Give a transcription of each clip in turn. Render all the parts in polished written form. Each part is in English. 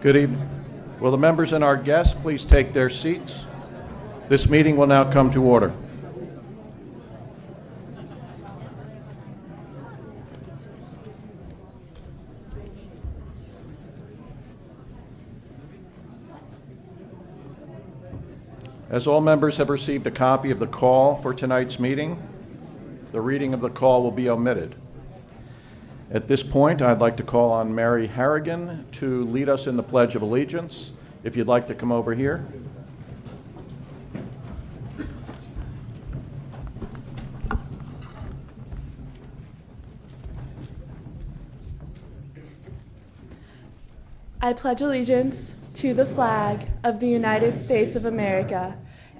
Good evening. Will the members and our guests please take their seats? This meeting will now come to order. As all members have received a copy of the call for tonight's meeting, the reading of the call will be omitted. At this point, I'd like to call on Mary Harrigan to lead us in the Pledge of Allegiance. If you'd like to come over here. I pledge allegiance to the flag of the United States of America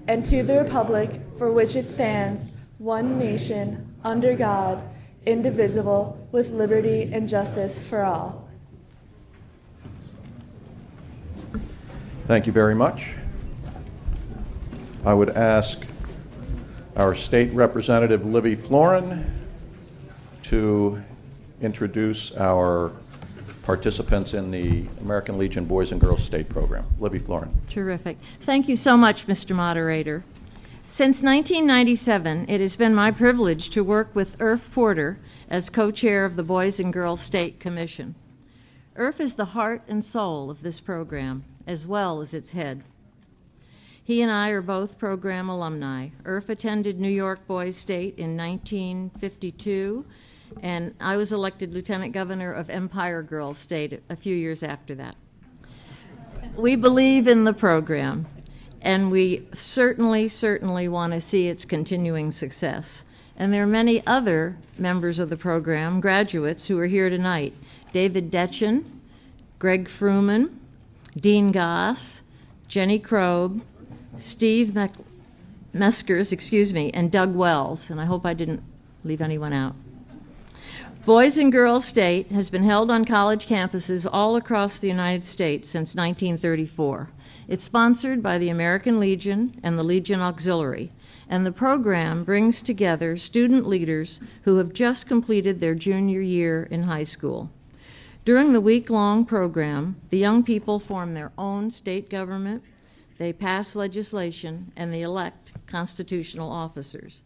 and to the republic for which it stands, one nation, under God, indivisible, with liberty and justice for all. Thank you very much. I would ask our state representative, Livy Florin, to introduce our participants in the American Legion Boys and Girls State Program. Livy Florin. Terrific. Thank you so much, Mr. Moderator. Since 1997, it has been my privilege to work with Irf Porter as co-chair of the Boys and Girls State Commission. Irf is the heart and soul of this program, as well as its head. He and I are both program alumni. Irf attended New York Boys State in 1952, and I was elected lieutenant governor of Empire Girls State a few years after that. We believe in the program, and we certainly want to see its continuing success. And there are many other members of the program, graduates, who are here tonight. David Detchen, Greg Fruman, Dean Goss, Jenny Krob, Steve Meskers, and Doug Wells, and I hope I didn't leave anyone out. Boys and Girls State has been held on college campuses all across the United States since 1934. It's sponsored by the American Legion and the Legion Auxiliary, and the program brings together student leaders who have just completed their junior year in high school. During the week-long program, the young people form their own state government, they pass legislation, and they elect constitutional officers.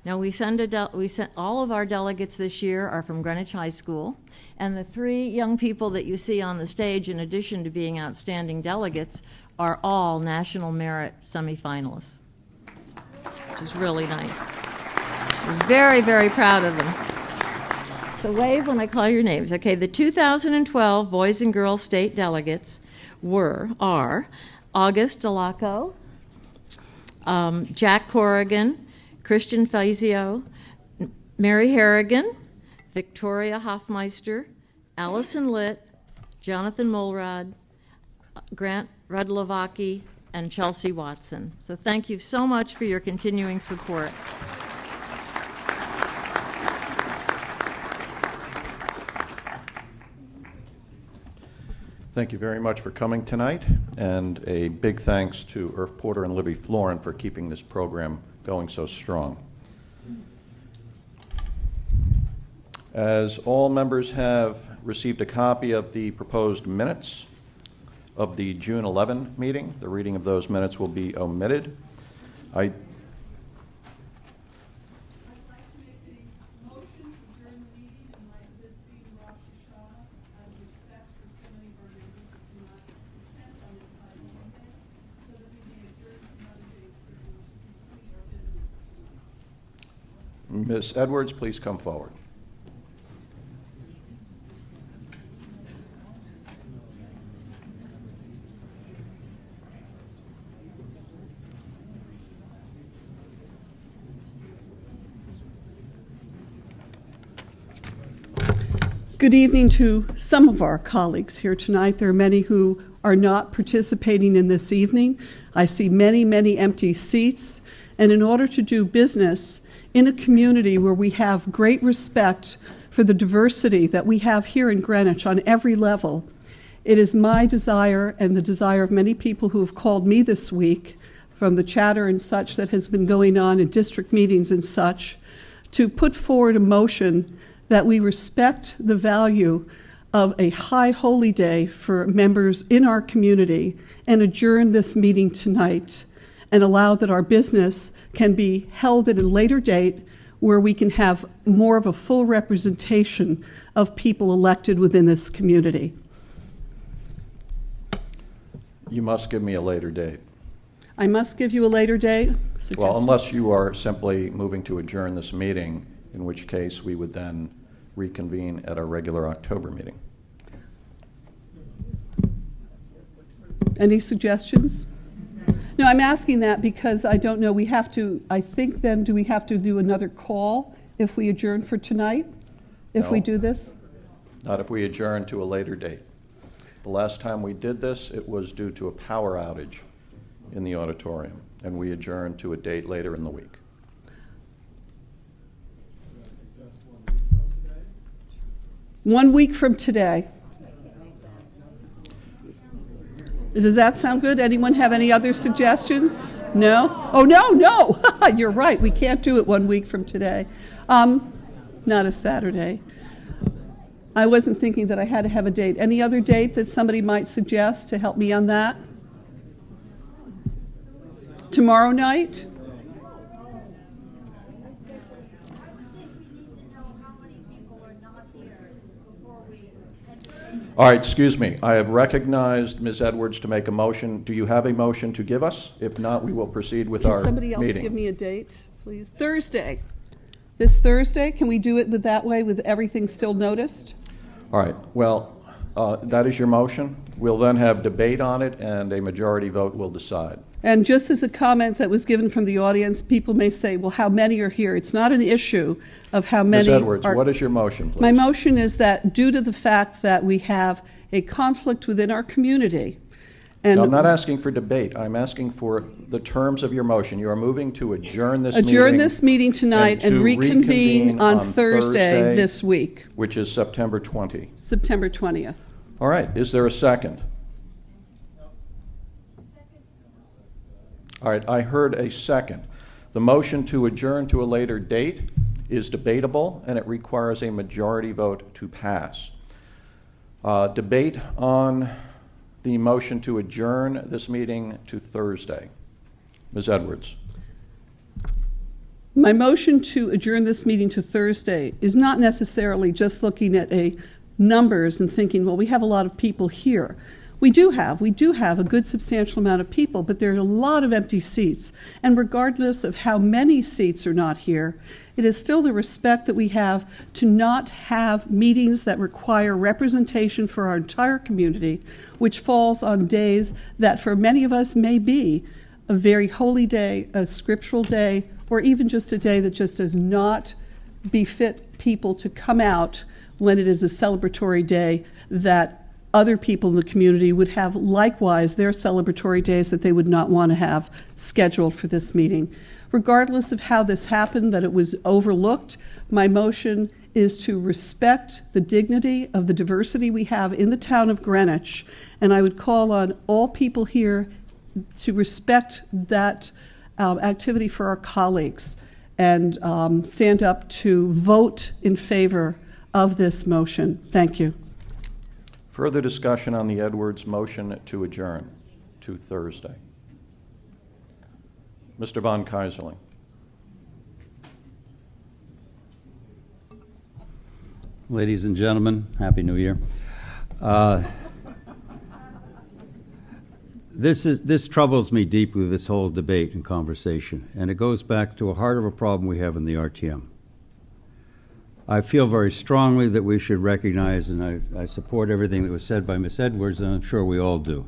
Now, we sent all of our delegates this year are from Greenwich High School, and the three young people that you see on the stage, in addition to being outstanding delegates, are all National Merit semifinalists, which is really nice. We're very proud of them. So wave when I call your names. Okay, the 2012 Boys and Girls State delegates are August Delaco, Jack Corrigan, Christian Fazio, Mary Harrigan, Victoria Hoffmeister, Allison Litt, Jonathan Mulrod, Grant Rudlovaki, and Chelsea Watson. So thank you so much for your continuing support. Thank you very much for coming tonight, and a big thanks to Irf Porter and Livy Florin for keeping this program going so strong. As all members have received a copy of the proposed minutes of the June 11 meeting, the reading of those minutes will be omitted. Ms. Edwards, please come forward. Good evening to some of our colleagues here tonight. There are many who are not participating in this evening. I see many empty seats. And in order to do business in a community where we have great respect for the diversity that we have here in Greenwich on every level, it is my desire and the desire of many people who have called me this week from the chatter and such that has been going on in district meetings and such, to put forward a motion that we respect the value of a high holy day for members in our community and adjourn this meeting tonight and allow that our business can be held at a later date where we can have more of a full representation of people elected within this community. You must give me a later date. I must give you a later date? Well, Suggestion? unless you are simply moving to adjourn this meeting, in which case we would then reconvene at our regular October meeting. Any suggestions? No, I'm asking that because I don't know, we have to, I think then, do we have to do another call if we adjourn for tonight? If we No. do this? Not if we adjourn to a later date. The last time we did this, it was due to a power outage in the auditorium, and we adjourned to a date later in the week. One week from today. Does that sound good? Anyone have any other suggestions? No? Oh, no. You're right. We can't do it 1 week from today. Not a Saturday. I wasn't thinking that I had to have a date. Any other date that somebody might suggest to help me on that? Tomorrow night? All right, excuse me. I have recognized Ms. Edwards to make a motion. Do you have a motion to give us? If not, we will proceed with our Can somebody else meeting. give me a date, please? Thursday. This Thursday, can we do it with that way with everything still noticed? All right, well, that is your motion. We'll then have debate on it, and a majority vote will decide. And just as a comment that was given from the audience, people may say, well, how many are here? It's not an issue of how many Ms. Edwards, are. what is your motion, please? My motion is that due to the fact that we have a conflict within our community, and No, I'm not asking for debate. I'm asking for the terms of your motion. You are moving to adjourn this adjourn this meeting tonight and and to reconvene reconvene on on Thursday Thursday. this week, which is September 20. September 20th. All right, is there a second? All right, I heard a second. The motion to adjourn to a later date is debatable, and it requires a majority vote to pass. Debate on the motion to adjourn this meeting to Thursday. Ms. Edwards. My motion to adjourn this meeting to Thursday is not necessarily just looking at numbers and thinking, well, we have a lot of people here. We do have a good substantial amount of people, but there are a lot of empty seats. And regardless of how many seats are not here, it is still the respect that we have to not have meetings that require representation for our entire community, which falls on days that for many of us may be a very holy day, a scriptural day, or even just a day that just does not befit people to come out when it is a celebratory day that other people in the community would have likewise their celebratory days that they would not want to have scheduled for this meeting. Regardless of how this happened, that it was overlooked, my motion is to respect the dignity of the diversity we have in the town of Greenwich, and I would call on all people here to respect that activity for our colleagues and stand up to vote in favor of this motion. Thank you. Further discussion on the Edwards motion to adjourn to Thursday. Mr. Von Keyserling. Ladies and gentlemen, Happy New Year. This troubles me deeply, this whole debate and conversation, and it goes back to a heart of a problem we have in the RTM. I feel very strongly that we should recognize, and I support everything that was said by Ms. Edwards, and I'm sure we all do.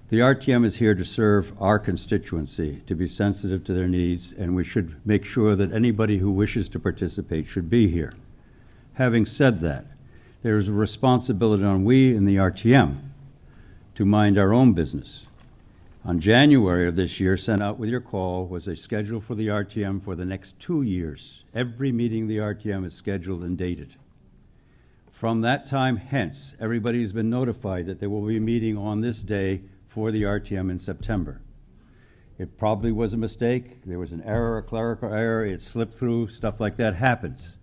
The RTM is here to serve our constituency, to be sensitive to their needs, and we should make sure that anybody who wishes to participate should be here. Having said that, there is a responsibility on we in the RTM to mind our own business. On January of this year, sent out with your call, was a schedule for the RTM for the next 2 years. Every meeting the RTM is scheduled and dated. From that time hence, everybody has been notified that there will be a meeting on this day for the RTM in September. It probably was a mistake. There was an error, a clerical error. It slipped through. Stuff like that happens.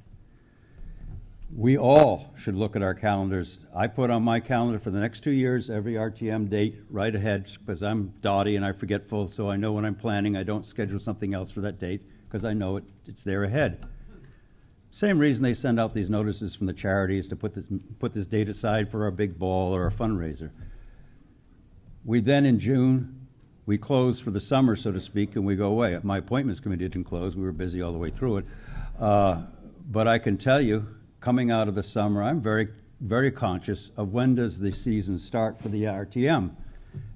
We all should look at our calendars. I put on my calendar for the next 2 years every RTM date right ahead because I'm dotty and I'm forgetful, so I know when I'm planning. I don't schedule something else for that date because I know it's there ahead. Same reason they send out these notices from the charities to put this date aside for our big ball or a fundraiser. We then, in June, we close for the summer, so to speak, and we go away. My appointments committee didn't close. We were busy all the way through it. But I can tell you, coming out of the summer, I'm very, very conscious of when does the season start for the RTM.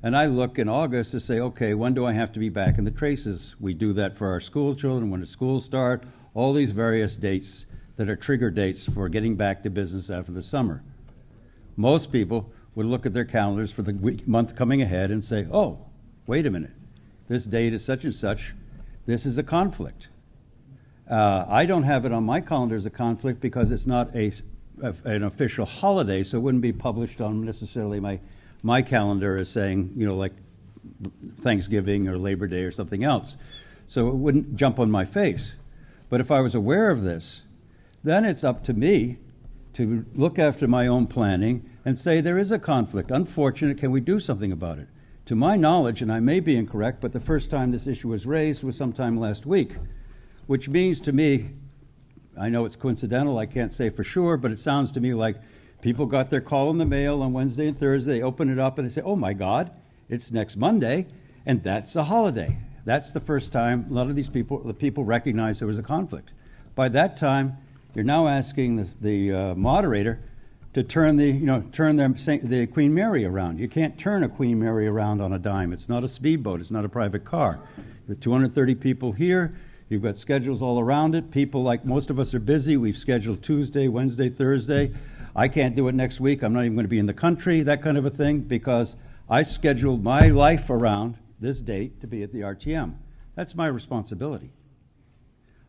And I look in August to say, okay, when do I have to be back in the traces? We do that for our school children, when the schools start, all these various dates that are trigger dates for getting back to business after the summer. Most people would look at their calendars for the month coming ahead and say, oh, wait a minute, this date is such and such, this is a conflict. I don't have it on my calendar as a conflict because it's not an official holiday, so it wouldn't be published on necessarily my calendar as saying, like Thanksgiving or Labor Day or something else. So it wouldn't jump on my face. But if I was aware of this, then it's up to me to look after my own planning and say there is a conflict. Unfortunate, can we do something about it? To my knowledge, and I may be incorrect, but the first time this issue was raised was sometime last week, which means to me, I know it's coincidental, I can't say for sure, but it sounds to me like people got their call in the mail on Wednesday and Thursday, they open it up and they say, oh my God, it's next Monday, and that's a holiday. That's the first time a lot of the people recognize there was a conflict. By that time, you're now asking the moderator to turn the Queen Mary around. You can't turn a Queen Mary around on a dime. It's not a speedboat. It's not a private car. There are 230 people here. You've got schedules all around it. People, like most of us, are busy. We've scheduled Tuesday, Wednesday, Thursday. I can't do it next week. I'm not even going to be in the country, that kind of a thing, because I scheduled my life around this date to be at the RTM. That's my responsibility.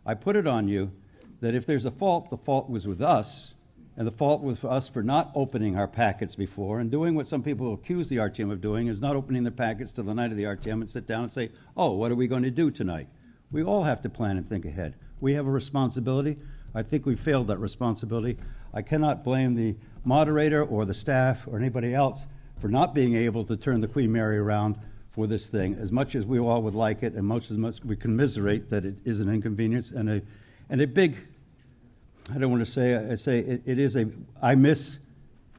I put it on you that if there's a fault, the fault was with us, and the fault was for us for not opening our packets before and doing what some people accuse the RTM of doing, is not opening the packets till the night of the RTM and sit down and say, oh, what are we going to do tonight? We all have to plan and think ahead. We have a responsibility. I think we failed that responsibility. I cannot blame the moderator or the staff or anybody else for not being able to turn the Queen Mary around for this thing, as much as we all would like it, and much as much we commiserate that it is an inconvenience and a big, I don't want to say, it is I miss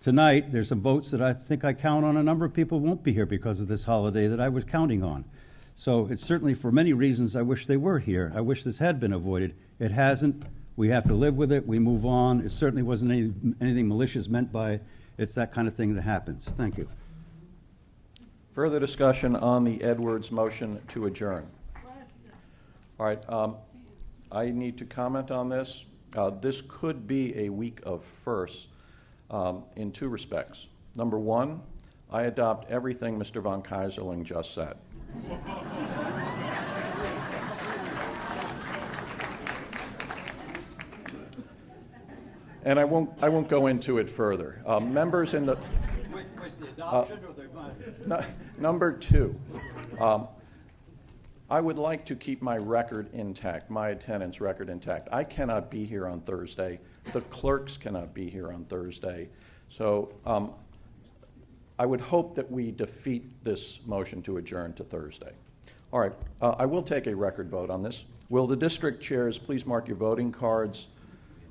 tonight. There's some votes that I think I count on. A number of people won't be here because of this holiday that I was counting on. So it's certainly, for many reasons, I wish they were here. I wish this had been avoided. It hasn't. We have to live with it. We move on. It certainly wasn't anything malicious meant by it. It's that kind of thing that happens. Thank you. Further discussion on the Edwards motion to adjourn. All right, I need to comment on this. This could be a week of firsts in two respects. Number one, I adopt everything Mr. von Keyserling just said. And I won't go into it further. Members in the number two, I would like to keep my record intact, my attendance record intact. I cannot be here on Thursday. The clerks cannot be here on Thursday. So I would hope that we defeat this motion to adjourn to Thursday. All right, I will take a record vote on this. Will the district chairs please mark your voting cards?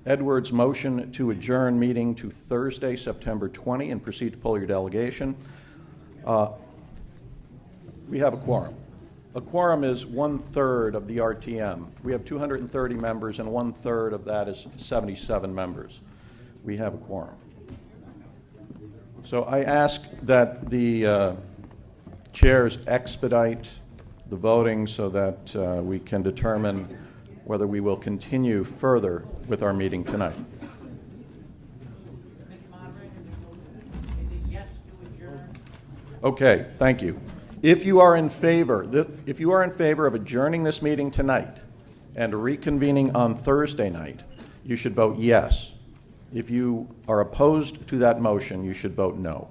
Edwards' motion to adjourn meeting to Thursday, September 20, and proceed to poll your delegation. We have a quorum. A quorum is 1/3 of the RTM. We have 230 members, and 1/3 of that is 77 members. We have a quorum. So I ask that the chairs expedite the voting so that we can determine whether we will continue further with our meeting tonight. Okay, thank you. If you are in favor of adjourning this meeting tonight and reconvening on Thursday night, you should vote yes. If you are opposed to that motion, you should vote no.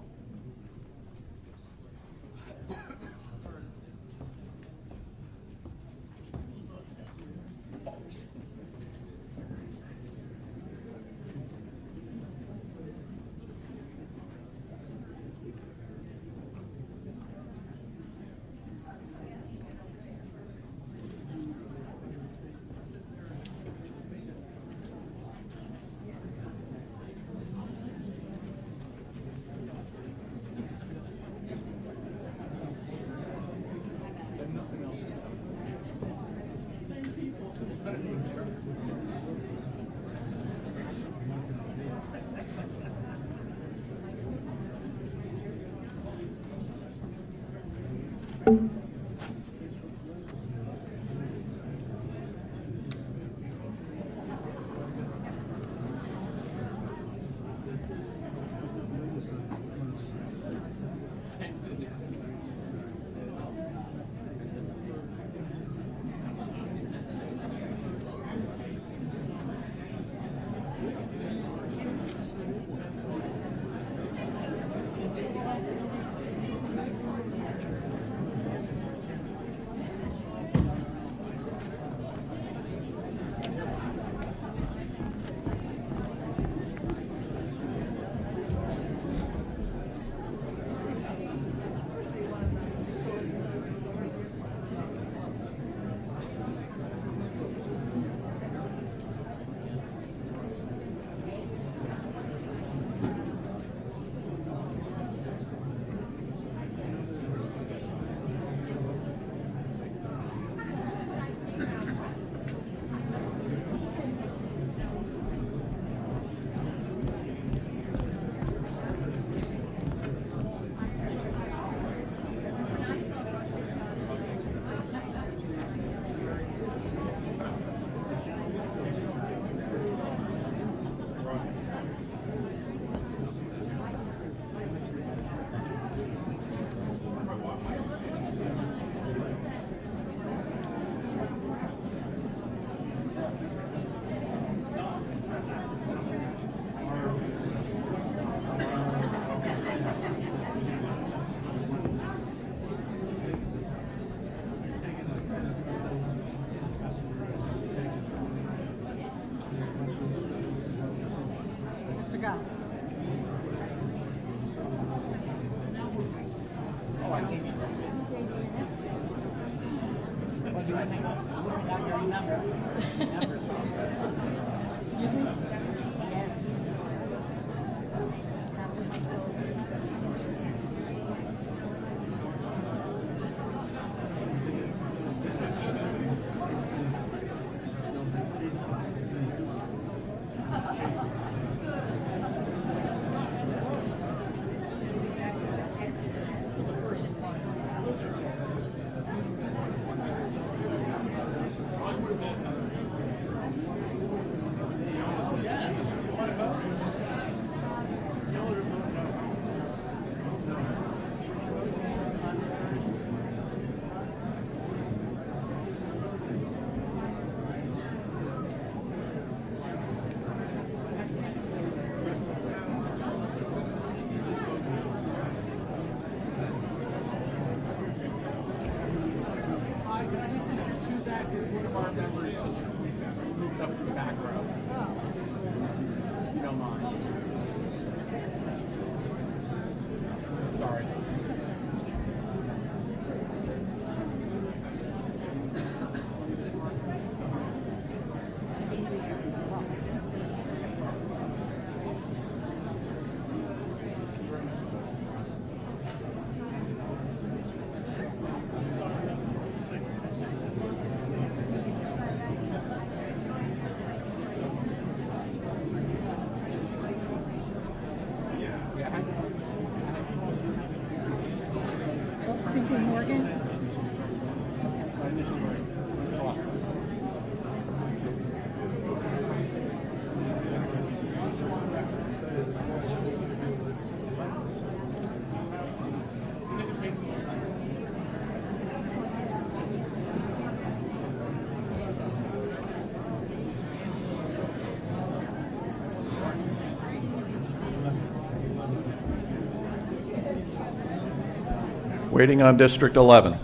Waiting on District 11.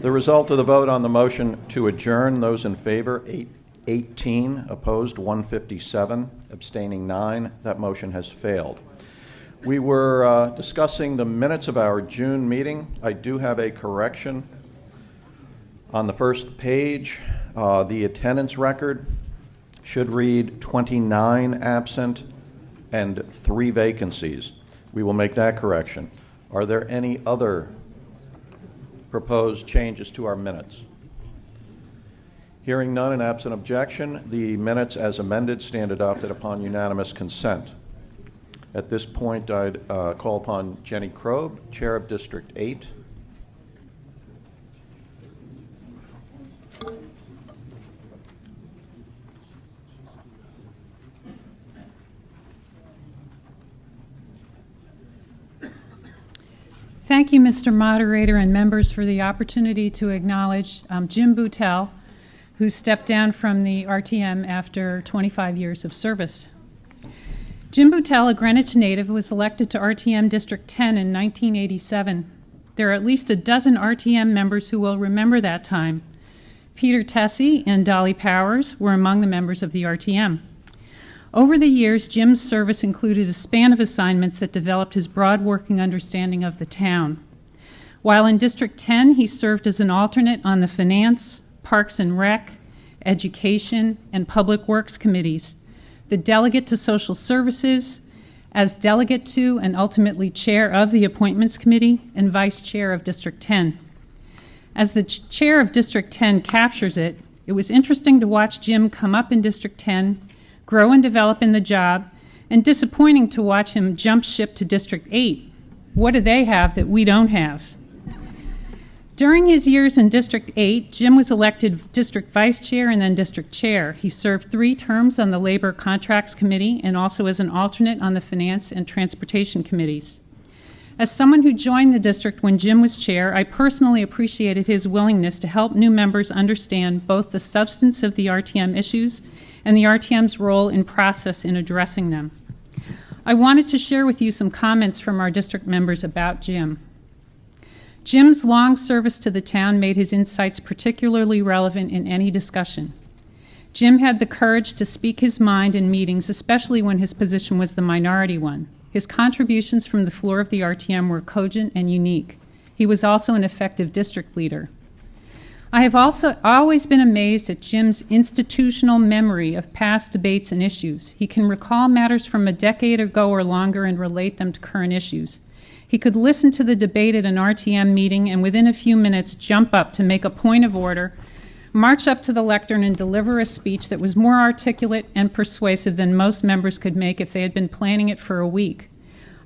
The result of the vote on the motion to adjourn, those in favor, 18, opposed 157, abstaining 9. That motion has failed. We were discussing the minutes of our June meeting. I do have a correction. On the first page, the attendance record should read 29 absent and 3 vacancies. We will make that correction. Are there any other proposed changes to our minutes? Hearing none and absent objection, the minutes as amended stand adopted upon unanimous consent. At this point, I'd call upon Jenny Kroeb, Chair of District 8. Thank you, Mr. Moderator and members, for the opportunity to acknowledge Jim Boutel, who stepped down from the RTM after 25 years of service. Jim Boutel, a Greenwich native, was elected to RTM District 10 in 1987. There are at least a dozen RTM members who will remember that time. Peter Tessie and Dolly Powers were among the members of the RTM. Over the years, Jim's service included a span of assignments that developed his broad working understanding of the town. While in District 10, he served as an alternate on the Finance, Parks and Rec, Education, and Public Works committees, the delegate to Social Services, as delegate to and ultimately chair of the Appointments Committee, and vice chair of District 10. As the chair of District 10 captures it, it was interesting to watch Jim come up in District 10, grow and develop in the job, and disappointing to watch him jump ship to District 8. What do they have that we don't have? During his years in District 8, Jim was elected District Vice Chair and then District Chair. He served 3 terms on the Labor Contracts Committee and also as an alternate on the Finance and Transportation Committees. As someone who joined the district when Jim was chair, I personally appreciated his willingness to help new members understand both the substance of the RTM issues and the RTM's role in process in addressing them. I wanted to share with you some comments from our district members about Jim. Jim's long service to the town made his insights particularly relevant in any discussion. Jim had the courage to speak his mind in meetings, especially when his position was the minority one. His contributions from the floor of the RTM were cogent and unique. He was also an effective district leader. I have also always been amazed at Jim's institutional memory of past debates and issues. He can recall matters from a decade ago or longer and relate them to current issues. He could listen to the debate at an RTM meeting and within a few minutes jump up to make a point of order, march up to the lectern and deliver a speech that was more articulate and persuasive than most members could make if they had been planning it for a week.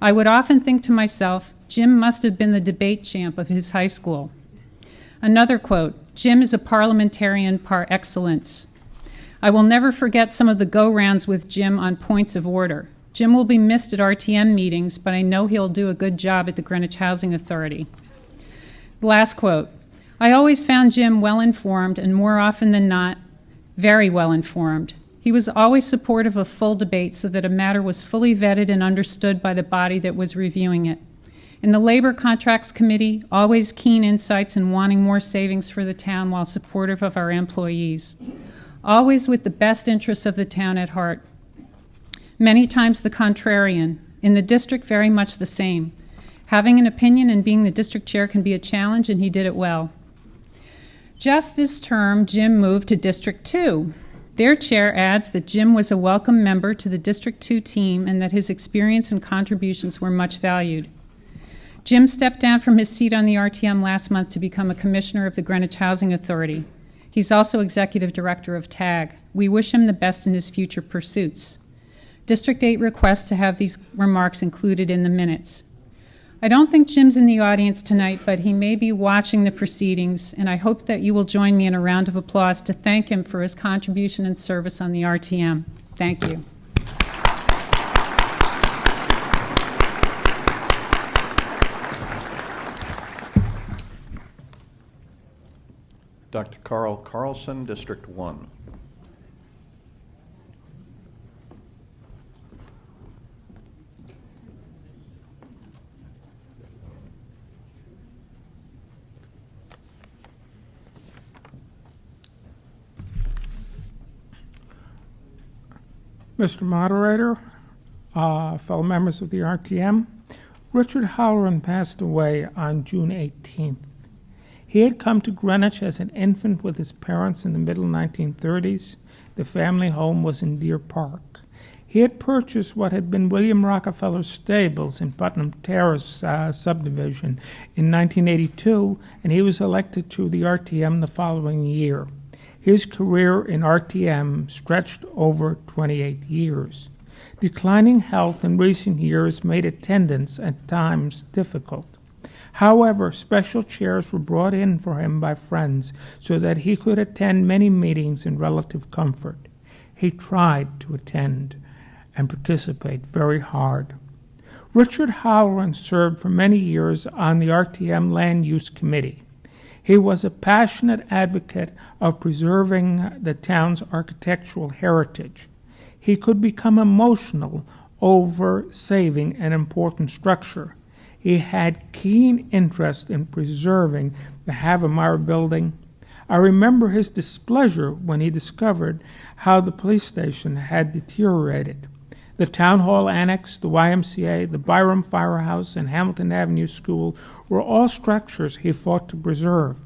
I would often think to myself, Jim must have been the debate champ of his high school. Another quote, Jim is a parliamentarian par excellence. I will never forget some of the go-rounds with Jim on points of order. Jim will be missed at RTM meetings, but I know he'll do a good job at the Greenwich Housing Authority. Last quote, I always found Jim well-informed and more often than not, very well-informed. He was always supportive of full debate so that a matter was fully vetted and understood by the body that was reviewing it. In the Labor Contracts Committee, always keen insights and wanting more savings for the town while supportive of our employees. Always with the best interests of the town at heart. Many times the contrarian. In the district, very much the same. Having an opinion and being the district chair can be a challenge, and he did it well. Just this term, Jim moved to District 2. Their chair adds that Jim was a welcome member to the District 2 team and that his experience and contributions were much valued. Jim stepped down from his seat on the RTM last month to become a commissioner of the Greenwich Housing Authority. He's also executive director of TAG. We wish him the best in his future pursuits. District 8 requests to have these remarks included in the minutes. I don't think Jim's in the audience tonight, but he may be watching the proceedings, and I hope that you will join me in a round of applause to thank him for his contribution and service on the RTM. Thank you. Dr. Carl Carlson, District 1. Mr. Moderator, fellow members of the RTM, Richard Halloran passed away on June 18th. He had come to Greenwich as an infant with his parents in the middle 1930s. The family home was in Deer Park. He had purchased what had been William Rockefeller's stables in Putnam Terrace subdivision in 1982, and he was elected to the RTM the following year. His career in RTM stretched over 28 years. Declining health in recent years made attendance at times difficult. However, special chairs were brought in for him by friends so that he could attend many meetings in relative comfort. He tried to attend and participate very hard. Richard Halloran served for many years on the RTM Land Use Committee. He was a passionate advocate of preserving the town's architectural heritage. He could become emotional over saving an important structure. He had keen interest in preserving the Havemeyer building, I remember his displeasure when he discovered how the police station had deteriorated. The Town Hall Annex, the YMCA, the Byram Firehouse, and Hamilton Avenue School were all structures he fought to preserve.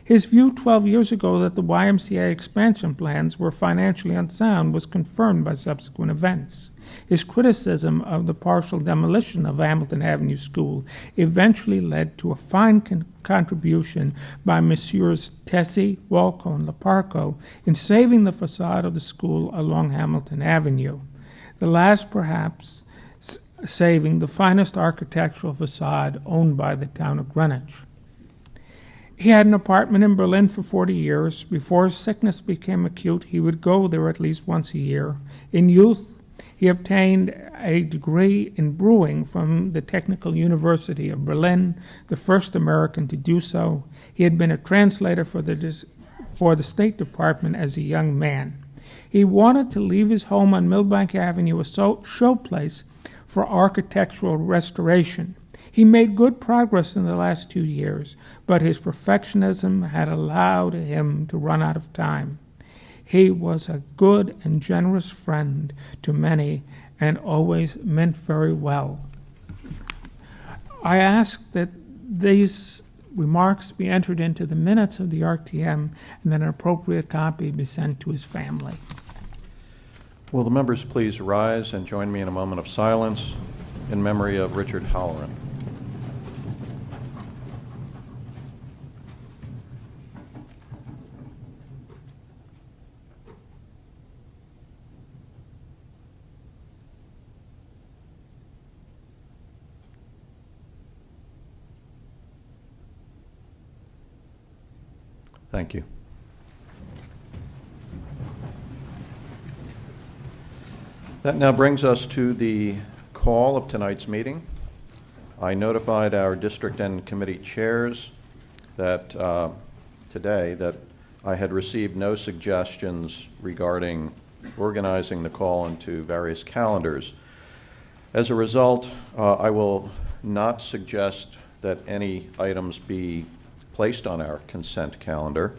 His view 12 years ago that the YMCA expansion plans were financially unsound was confirmed by subsequent events. His criticism of the partial demolition of Hamilton Avenue School eventually led to a fine contribution by Messrs. Tessie, Walco, and Laparco in saving the facade of the school along Hamilton Avenue. The last, perhaps, saving the finest architectural facade owned by the town of Greenwich. He had an apartment in Berlin for 40 years. Before his sickness became acute, he would go there at least once a year. In youth, he obtained a degree in brewing from the Technical University of Berlin, the first American to do so. He had been a translator for the State Department as a young man. He wanted to leave his home on Millbank Avenue a showplace for architectural restoration. He made good progress in the last 2 years, but his perfectionism had allowed him to run out of time. He was a good and generous friend to many and always meant very well. I ask that these remarks be entered into the minutes of the RTM and that an appropriate copy be sent to his family. Will the members please rise and join me in a moment of silence in memory of Richard Halloran. Thank you. That now brings us to the call of tonight's meeting. I notified our district and committee chairs that today that I had received no suggestions regarding organizing the call into various calendars. As a result, I will not suggest that any items be placed on our consent calendar,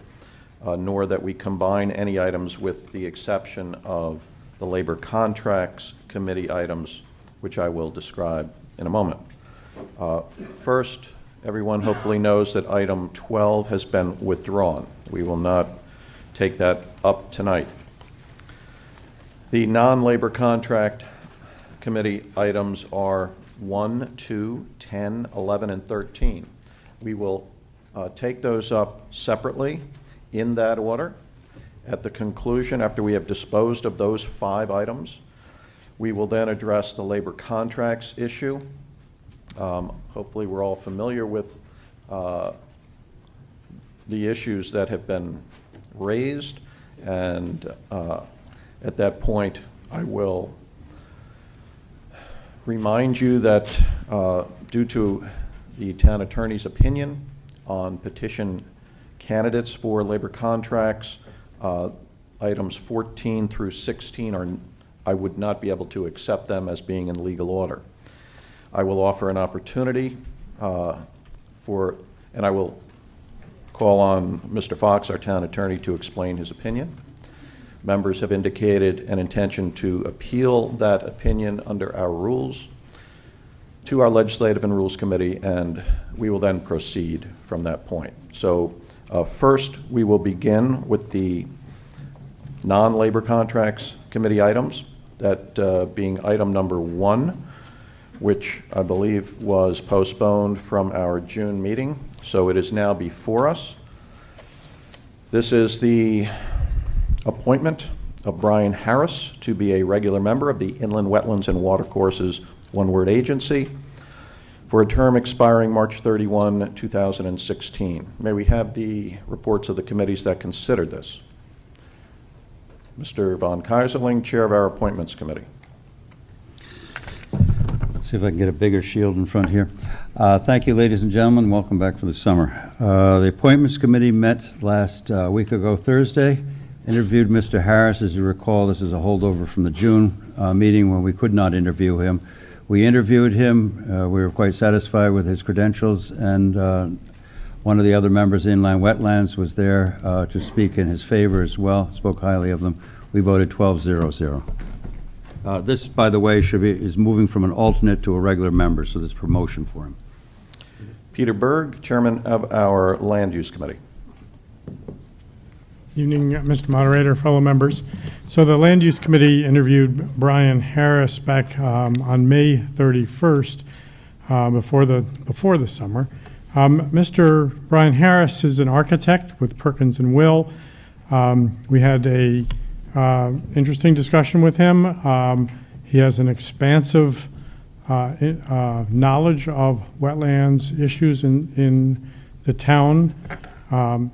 nor that we combine any items with the exception of the Labor Contracts Committee items, which I will describe in a moment. First, everyone hopefully knows that item 12 has been withdrawn. We will not take that up tonight. The non-Labor Contract Committee items are 1, 2, 10, 11, and 13. We will take those up separately in that order. At the conclusion, after we have disposed of those 5 items, we will then address the labor contracts issue. Hopefully we're all familiar with the issues that have been raised, and at that point I will remind you that due to the town attorney's opinion on petition candidates for labor contracts, items 14 through 16 I would not be able to accept them as being in legal order. I will offer an opportunity and I will call on Mr. Fox, our town attorney, to explain his opinion. Members have indicated an intention to appeal that opinion under our rules to our Legislative and Rules Committee, and we will then proceed from that point. So first, we will begin with the non-labor contracts committee items, that being item number 1, which I believe was postponed from our June meeting. So it is now before us. This is the appointment of Brian Harris to be a regular member of the Inland Wetlands and Watercourses One-Word Agency for a term expiring March 31, 2016. May we have the reports of the committees that considered this? Mr. Von Keyserling, Chair of our Appointments Committee. See if I can get a bigger shield in front here. Thank you, ladies and gentlemen. Welcome back for the summer. The Appointments Committee met last week ago Thursday, interviewed Mr. Harris. As you recall, this is a holdover from the June meeting when we could not interview him. We interviewed him. We were quite satisfied with his credentials, and One of the other members of Inland Wetlands was there to speak in his favor as well, spoke highly of them. We voted 12-0-0. This, by the way, is moving from an alternate to a regular member, so there's promotion for him. Peter Berg, Chairman of our Land Use Committee. Evening, Mr. Moderator, fellow members. So the Land Use Committee interviewed Brian Harris back on May 31st, before the summer. Mr. Brian Harris is an architect with Perkins and Will. We had a interesting discussion with him. He has an expansive knowledge of wetlands issues in the town. One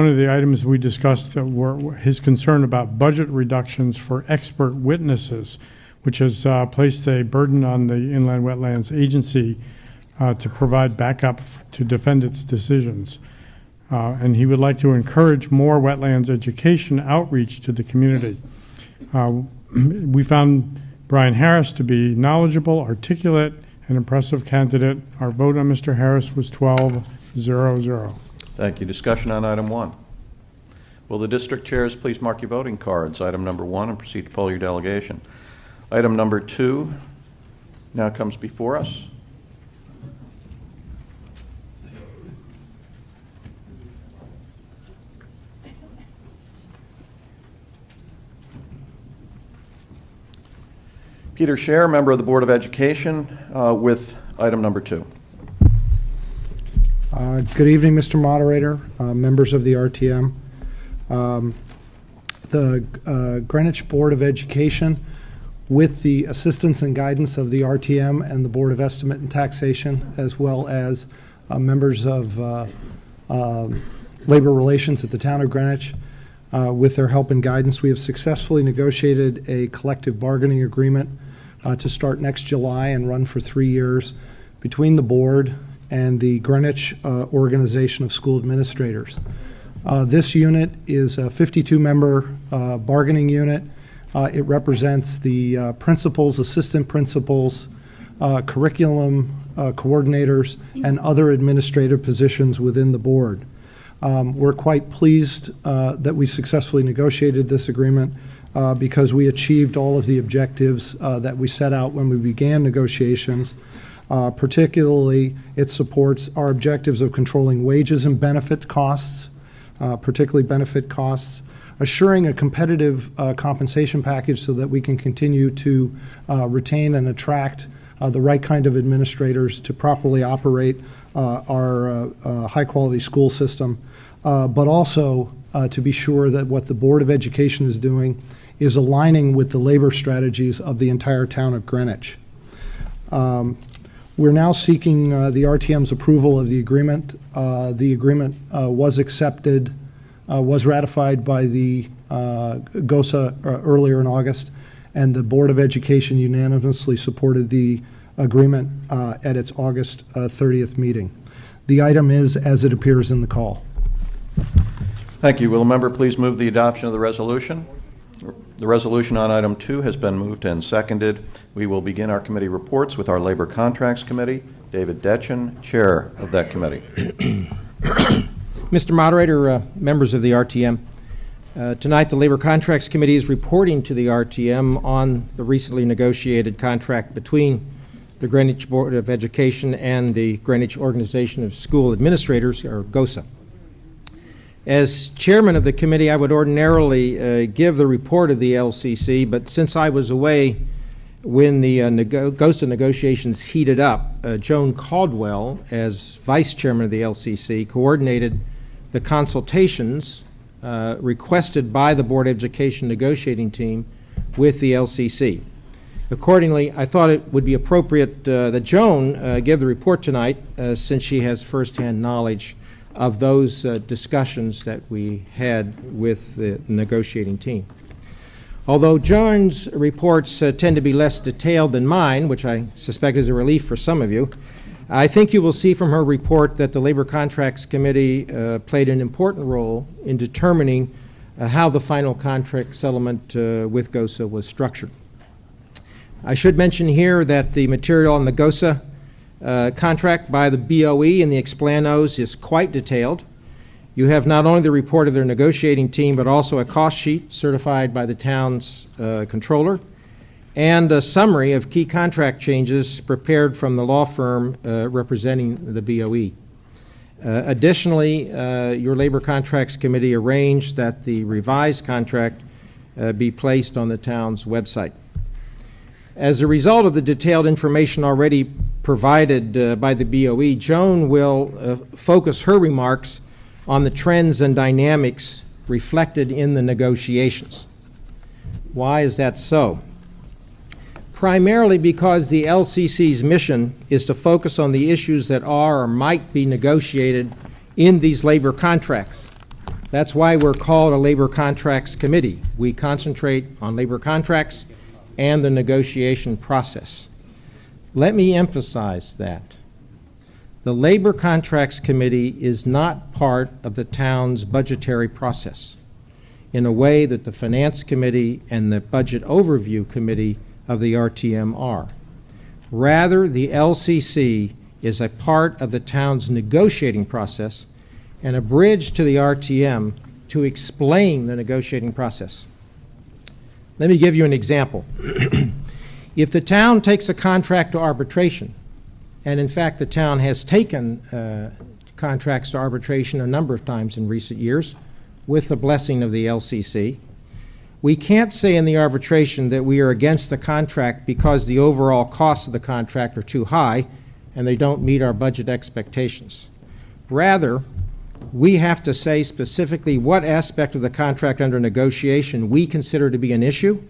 of the items we discussed were his concern about budget reductions for expert witnesses, which has placed a burden on the Inland Wetlands Agency to provide backup to defend its decisions. And he would like to encourage more wetlands education outreach to the community. We found Brian Harris to be knowledgeable, articulate, and impressive candidate. Our vote on Mr. Harris was 12-0-0. Thank you. Discussion on item 1. Will the district chairs please mark your voting cards, item number 1, and proceed to poll your delegation. Item number 2 now comes before us. Peter Scher, member of the Board of Education, with item number 2. Good evening, Mr. Moderator, members of the RTM. The Greenwich Board of Education, with the assistance and guidance of the RTM and the Board of Estimate and Taxation, as well as members of Labor Relations at the Town of Greenwich, with their help and guidance, we have successfully negotiated a collective bargaining agreement to start next July and run for 3 years between the board and the Greenwich Organization of School Administrators. This unit is a 52-member bargaining unit. It represents the principals, assistant principals, curriculum coordinators, and other administrative positions within the board. We're quite pleased that we successfully negotiated this agreement because we achieved all of the objectives that we set out when we began negotiations. Particularly, it supports our objectives of controlling wages and benefit costs, particularly benefit costs, assuring a competitive compensation package so that we can continue to retain and attract the right kind of administrators to properly operate our high-quality school system, but also to be sure that what the Board of Education is doing is aligning with the labor strategies of the entire town of Greenwich. We're now seeking the RTM's approval of the agreement. The agreement was accepted, was ratified by the GOSA earlier in August, and the Board of Education unanimously supported the agreement at its August 30th meeting. The item is as it appears in the call. Thank you. Will a member please move the adoption of the resolution? The resolution on item 2 has been moved and seconded. We will begin our committee reports with our Labor Contracts Committee. David Detchen, chair of that committee. Mr. Moderator, members of the RTM, tonight the Labor Contracts Committee is reporting to the RTM on the recently negotiated contract between the Greenwich Board of Education and the Greenwich Organization of School Administrators, or GOSA. As chairman of the committee, I would ordinarily give the report of the LCC, but since I was away when the GOSA negotiations heated up, Joan Caldwell, as vice chairman of the LCC, coordinated the consultations requested by the Board of Education negotiating team with the LCC. Accordingly, I thought it would be appropriate that Joan give the report tonight, since she has firsthand knowledge of those discussions that we had with the negotiating team. Although Joan's reports tend to be less detailed than mine, which I suspect is a relief for some of you, I think you will see from her report that the Labor Contracts Committee played an important role in determining how the final contract settlement with GOSA was structured. I should mention here that the material on the GOSA contract by the BOE and the explanos is quite detailed. You have not only the report of their negotiating team, but also a cost sheet certified by the town's controller, and a summary of key contract changes prepared from the law firm representing the BOE. Additionally, your Labor Contracts Committee arranged that the revised contract be placed on the town's website. As a result of the detailed information already provided by the BOE, Joan will focus her remarks on the trends and dynamics reflected in the negotiations. Why is that so? Primarily because the LCC's mission is to focus on the issues that are or might be negotiated in these labor contracts. That's why we're called a Labor Contracts Committee. We concentrate on labor contracts and the negotiation process. Let me emphasize that. The Labor Contracts Committee is not part of the town's budgetary process in a way that the Finance Committee and the Budget Overview Committee of the RTM are. Rather, the LCC is a part of the town's negotiating process and a bridge to the RTM to explain the negotiating process. Let me give you an example. If the town takes a contract to arbitration, and in fact the town has taken contracts to arbitration a number of times in recent years with the blessing of the LCC, we can't say in the arbitration that we are against the contract because the overall costs of the contract are too high and they don't meet our budget expectations. Rather, we have to say specifically what aspect of the contract under negotiation we consider to be an issue,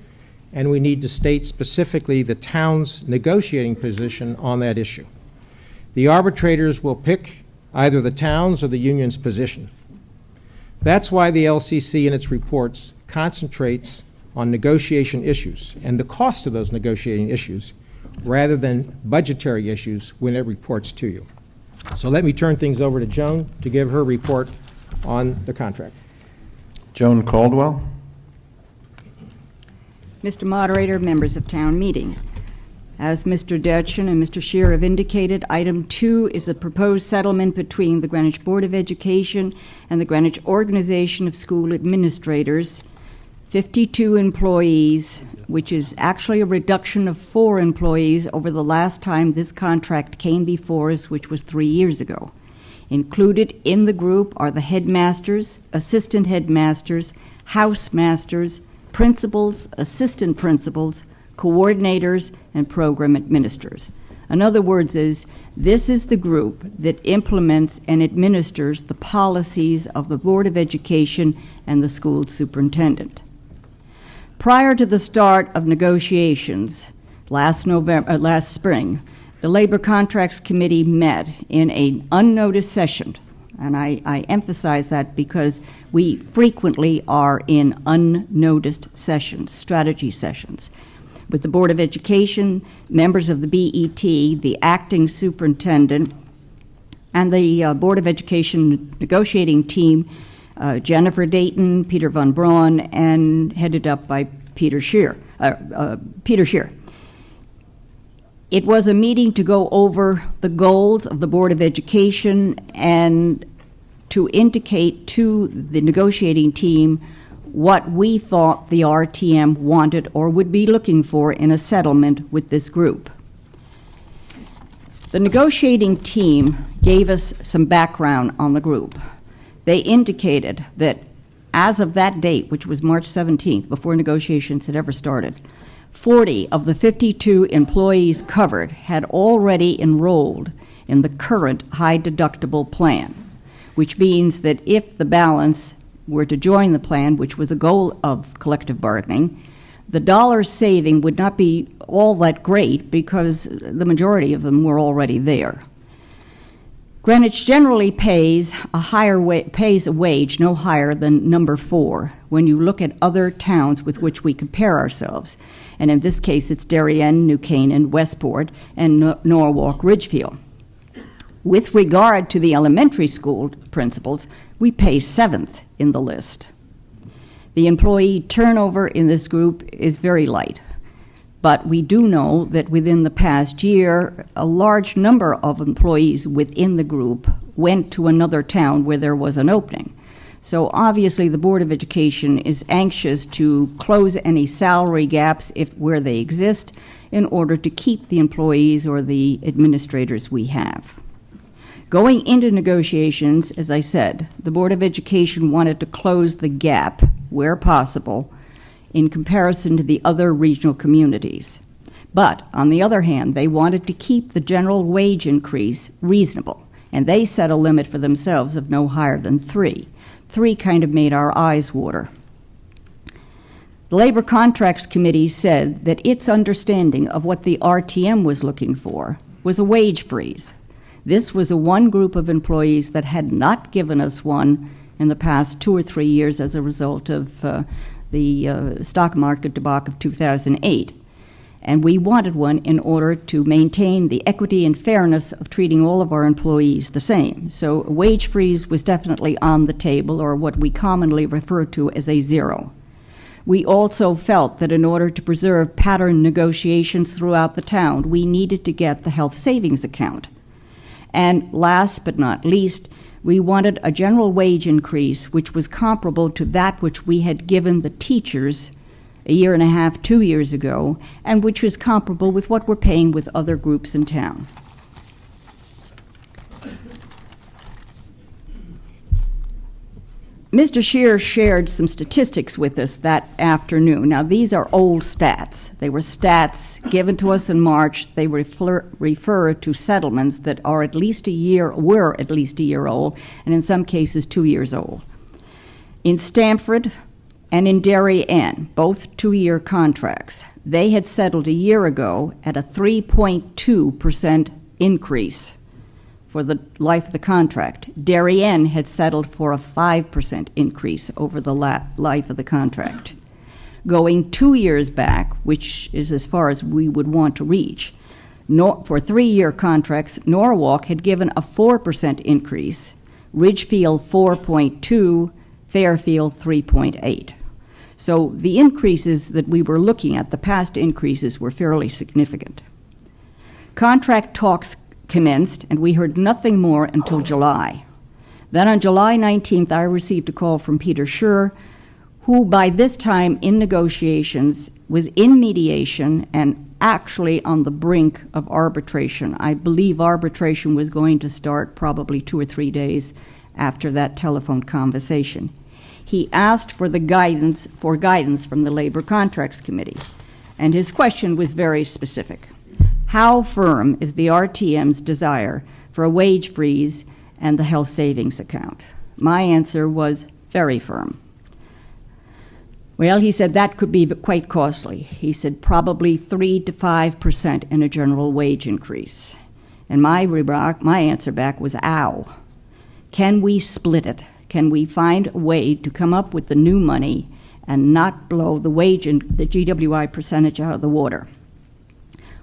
and we need to state specifically the town's negotiating position on that issue. The arbitrators will pick either the town's or the union's position. That's why the LCC in its reports concentrates on negotiation issues and the cost of those negotiating issues rather than budgetary issues when it reports to you. So let me turn things over to Joan to give her report on the contract. Joan Caldwell. Mr. Moderator, members of town meeting. As Mr. Durchin and Mr. Scheer have indicated, item 2 is a proposed settlement between the Greenwich Board of Education and the Greenwich Organization of School Administrators, 52 employees, which is actually a reduction of 4 employees over the last time this contract came before us, which was 3 years ago. Included in the group are the headmasters, assistant headmasters, housemasters, principals, assistant principals, coordinators, and program administrators. In other words, this is the group that implements and administers the policies of the Board of Education and the school superintendent. Prior to the start of negotiations last spring, the Labor Contracts Committee met in an unnoticed session, and I emphasize that because we frequently are in unnoticed sessions, strategy sessions, with the Board of Education, members of the BET, the acting superintendent, and the Board of Education negotiating team, Jennifer Dayton, Peter Von Braun, and headed up by Peter Scheer. It was a meeting to go over the goals of the Board of Education and to indicate to the negotiating team what we thought the RTM wanted or would be looking for in a settlement with this group. The negotiating team gave us some background on the group. They indicated that as of that date, which was March 17th, before negotiations had ever started, 40 of the 52 employees covered had already enrolled in the current high deductible plan, which means that if the balance were to join the plan, which was a goal of collective bargaining, the dollar saving would not be all that great because the majority of them were already there. Greenwich generally pays a wage no higher than number 4 when you look at other towns with which we compare ourselves. And in this case, it's Darien, New Canaan, Westport, and Norwalk, Ridgefield. With regard to the elementary school principals, we pay 7th in the list. The employee turnover in this group is very light. But we do know that within the past year, a large number of employees within the group went to another town where there was an opening. So obviously, the Board of Education is anxious to close any salary gaps where they exist in order to keep the employees or the administrators we have. Going into negotiations, as I said, the Board of Education wanted to close the gap where possible in comparison to the other regional communities. But, on the other hand, they wanted to keep the general wage increase reasonable, and they set a limit for themselves of no higher than 3. 3 kind of made our eyes water. The Labor Contracts Committee said that its understanding of what the RTM was looking for was a wage freeze. This was one group of employees that had not given us one in the past 2 or 3 years as a result of the stock market debacle of 2008. And we wanted one in order to maintain the equity and fairness of treating all of our employees the same. So a wage freeze was definitely on the table, or what we commonly refer to as a 0. We also felt that in order to preserve pattern negotiations throughout the town, we needed to get the health savings account. And last but not least, we wanted a general wage increase which was comparable to that which we had given the teachers a year and a half, 2 years ago, and which was comparable with what we're paying with other groups in town. Mr. Scheer shared some statistics with us that afternoon. Now, these are old stats. They were stats given to us in March. They refer to settlements that are were at least a year old, and in some cases 2 years old. In Stamford and in Darien, both 2-year contracts, they had settled a year ago at a 3.2% increase for the life of the contract. Darien had settled for a 5% increase over the life of the contract. Going 2 years back, which is as far as we would want to reach, for 3-year contracts, Norwalk had given a 4% increase, Ridgefield 4.2, Fairfield 3.8. So the increases that we were looking at, the past increases, were fairly significant. Contract talks commenced, and we heard nothing more until July. Then on July 19th, I received a call from Peter Scheer, who by this time in negotiations was in mediation and actually on the brink of arbitration. I believe arbitration was going to start probably 2 or 3 days after that telephone conversation. He asked for guidance from the Labor Contracts Committee, and his question was very specific. How firm is the RTM's desire for a wage freeze and the health savings account? My answer was very firm. Well, he said that could be quite costly. He said probably 3 to 5% in a general wage increase. And my answer back was, ow. Can we split it? Can we find a way to come up with the new money and not blow the the GWI percentage out of the water?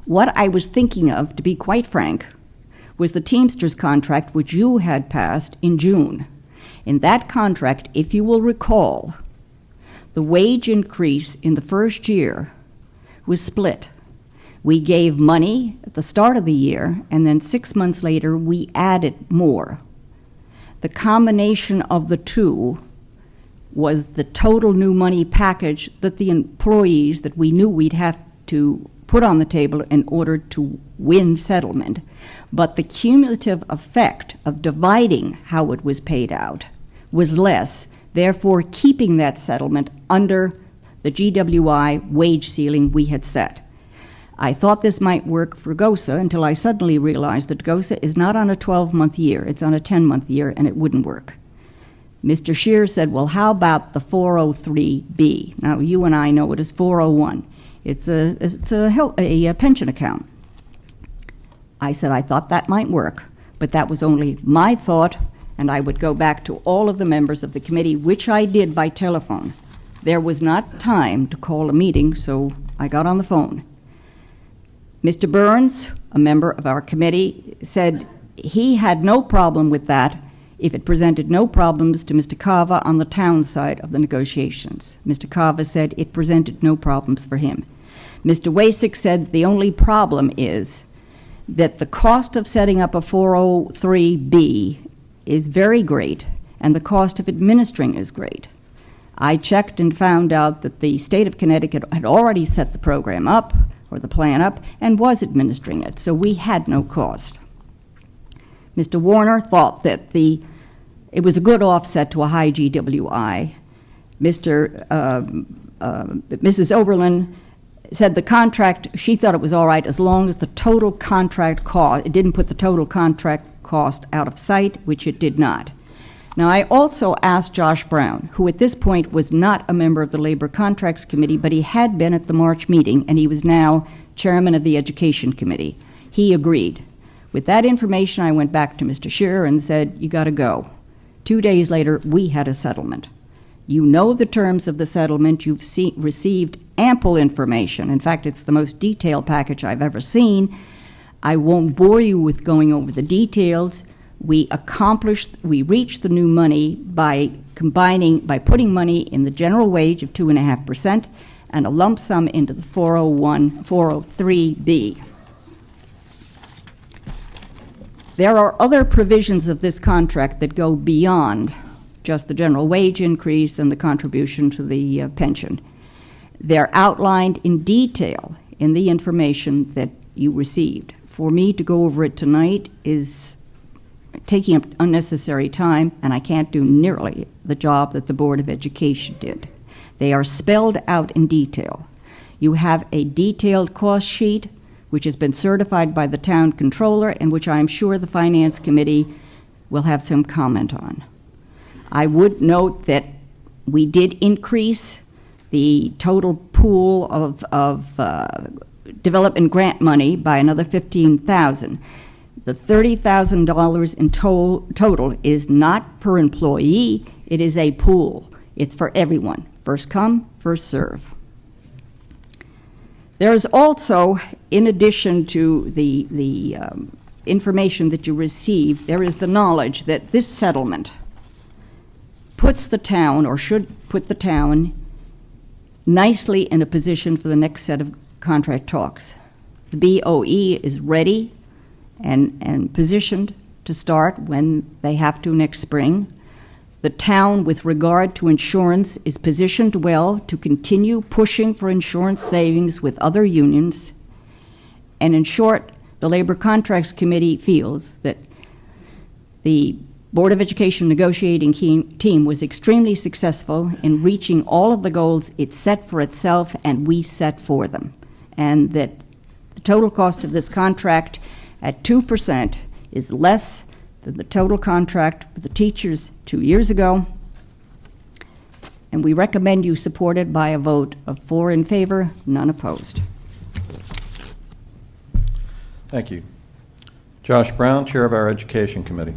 What I was thinking of, to be quite frank, was the Teamsters contract which you had passed in June. In that contract, if you will recall, the wage increase in the first year was split. We gave money at the start of the year, and then 6 months later we added more. The combination of the two was the total new money package that the employees that we knew we'd have to put on the table in order to win settlement. But the cumulative effect of dividing how it was paid out was less, therefore keeping that settlement under the GWI wage ceiling we had set. I thought this might work for GOSA until I suddenly realized that GOSA is not on a 12-month year, it's on a 10-month year, and it wouldn't work. Mr. Scheer said, well, how about the 403B? Now, you and I know it as 401. It's a pension account. I said I thought that might work, but that was only my thought, and I would go back to all of the members of the committee, which I did by telephone. There was not time to call a meeting, so I got on the phone. Mr. Burns, a member of our committee, said he had no problem with that if it presented no problems to Mr. Kava on the town side of the negotiations. Mr. Kava said it presented no problems for him. Mr. Wasik said the only problem is that the cost of setting up a 403B is very great, and the cost of administering is great. I checked and found out that the state of Connecticut had already set the program up, or the plan up, and was administering it, so we had no cost. Mr. Warner thought that it was a good offset to a high GWI. Mrs. Oberlin said the contract, she thought it was all right as long as the total contract cost, it didn't put the total contract cost out of sight, which it did not. Now, I also asked Josh Brown, who at this point was not a member of the Labor Contracts Committee, but he had been at the March meeting, and he was now chairman of the Education Committee. He agreed. With that information, I went back to Mr. Scheer and said, you got to go. 2 days later, we had a settlement. You know the terms of the settlement. You've received ample information. In fact, it's the most detailed package I've ever seen. I won't bore you with going over the details. We reached the new money by putting money in the general wage of 2.5% and a lump sum into the 403B. There are other provisions of this contract that go beyond just the general wage increase and the contribution to the pension. They're outlined in detail in the information that you received. For me to go over it tonight is taking up unnecessary time, and I can't do nearly the job that the Board of Education did. They are spelled out in detail. You have a detailed cost sheet, which has been certified by the town controller, and which I'm sure the Finance Committee will have some comment on. I would note that we did increase the total pool of development grant money by another $15,000. The $30,000 in total is not per employee, it is a pool. It's for everyone, first come, first serve. There is also, in addition to the information that you received, there is the knowledge that this settlement puts the town, or should put the town, nicely in a position for the next set of contract talks. The BOE is ready and positioned to start when they have to next spring. The town, with regard to insurance, is positioned well to continue pushing for insurance savings with other unions. And in short, the Labor Contracts Committee feels that the Board of Education negotiating team was extremely successful in reaching all of the goals it set for itself and we set for them. And that the total cost of this contract at 2% is less than the total contract for the teachers 2 years ago. And we recommend you support it by a vote of 4 in favor, none opposed. Thank you. Josh Brown, Chair of our Education Committee.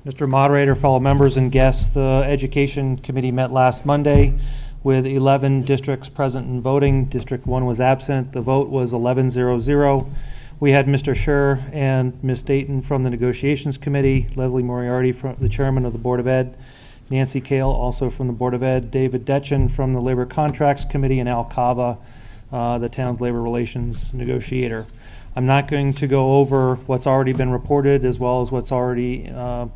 Mr. Moderator, fellow members and guests, the Education Committee met last Monday with 11 districts present and voting. District 1 was absent. The vote was 11-0-0. We had Mr. Scheer and Ms. Dayton from the Negotiations Committee, Leslie Moriarty, the Chairman of the Board of Ed, Nancy Kale, also from the Board of Ed, David Detchen from the Labor Contracts Committee, and Al Cava, the town's labor relations negotiator. I'm not going to go over what's already been reported as well as what's already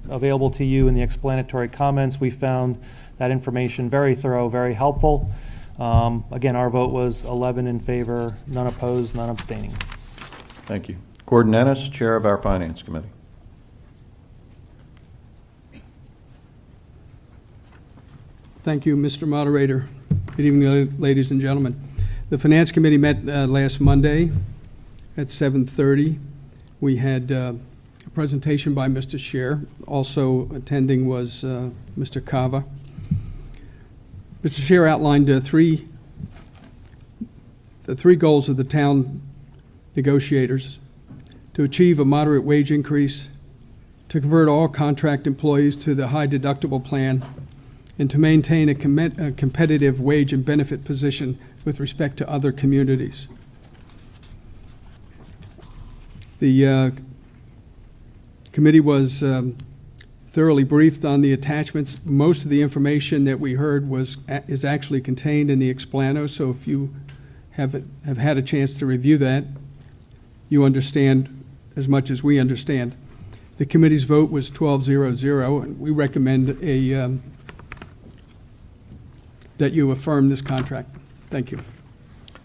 available to you in the explanatory comments. We found that information very thorough, very helpful. Again, our vote was 11 in favor, none opposed, none abstaining. Thank you. Gordon Ennis, Chair of our Finance Committee. Thank you, Mr. Moderator. Good evening, ladies and gentlemen. The Finance Committee met last Monday at 7:30. We had a presentation by Mr. Scheer. Also attending was Mr. Cava. Mr. Scheer outlined the three goals of the town negotiators: to achieve a moderate wage increase, to convert all contract employees to the high deductible plan, and to maintain a competitive wage and benefit position with respect to other communities. The committee was thoroughly briefed on the attachments. Most of the information that we heard is actually contained in the explano, so if you have had a chance to review that. You understand as much as we understand. The committee's vote was 12-0-0, and we recommend that you affirm this contract. Thank you.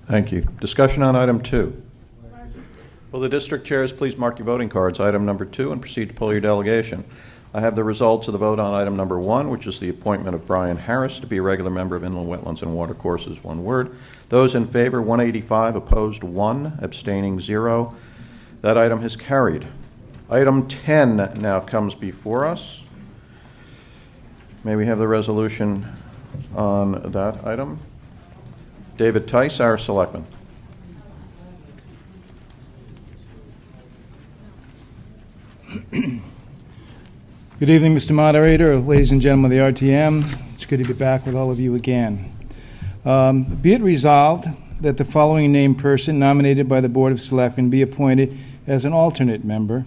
Thank you. Discussion on item 2. Will the district chairs please mark your voting cards, item number 2, and proceed to poll your delegation. I have the results of the vote on item number 1, which is the appointment of Brian Harris to be a regular member of Inland Wetlands and Watercourses, one word. Those in favor, 185, opposed 1, abstaining 0. That item has carried. Item 10 now comes before us. May we have the resolution on that item? David Tice, our selectman. Good evening, Mr. Moderator, ladies and gentlemen of the RTM. It's good to be back with all of you again. Be it resolved that the following named person nominated by the Board of Selectmen be appointed as an alternate member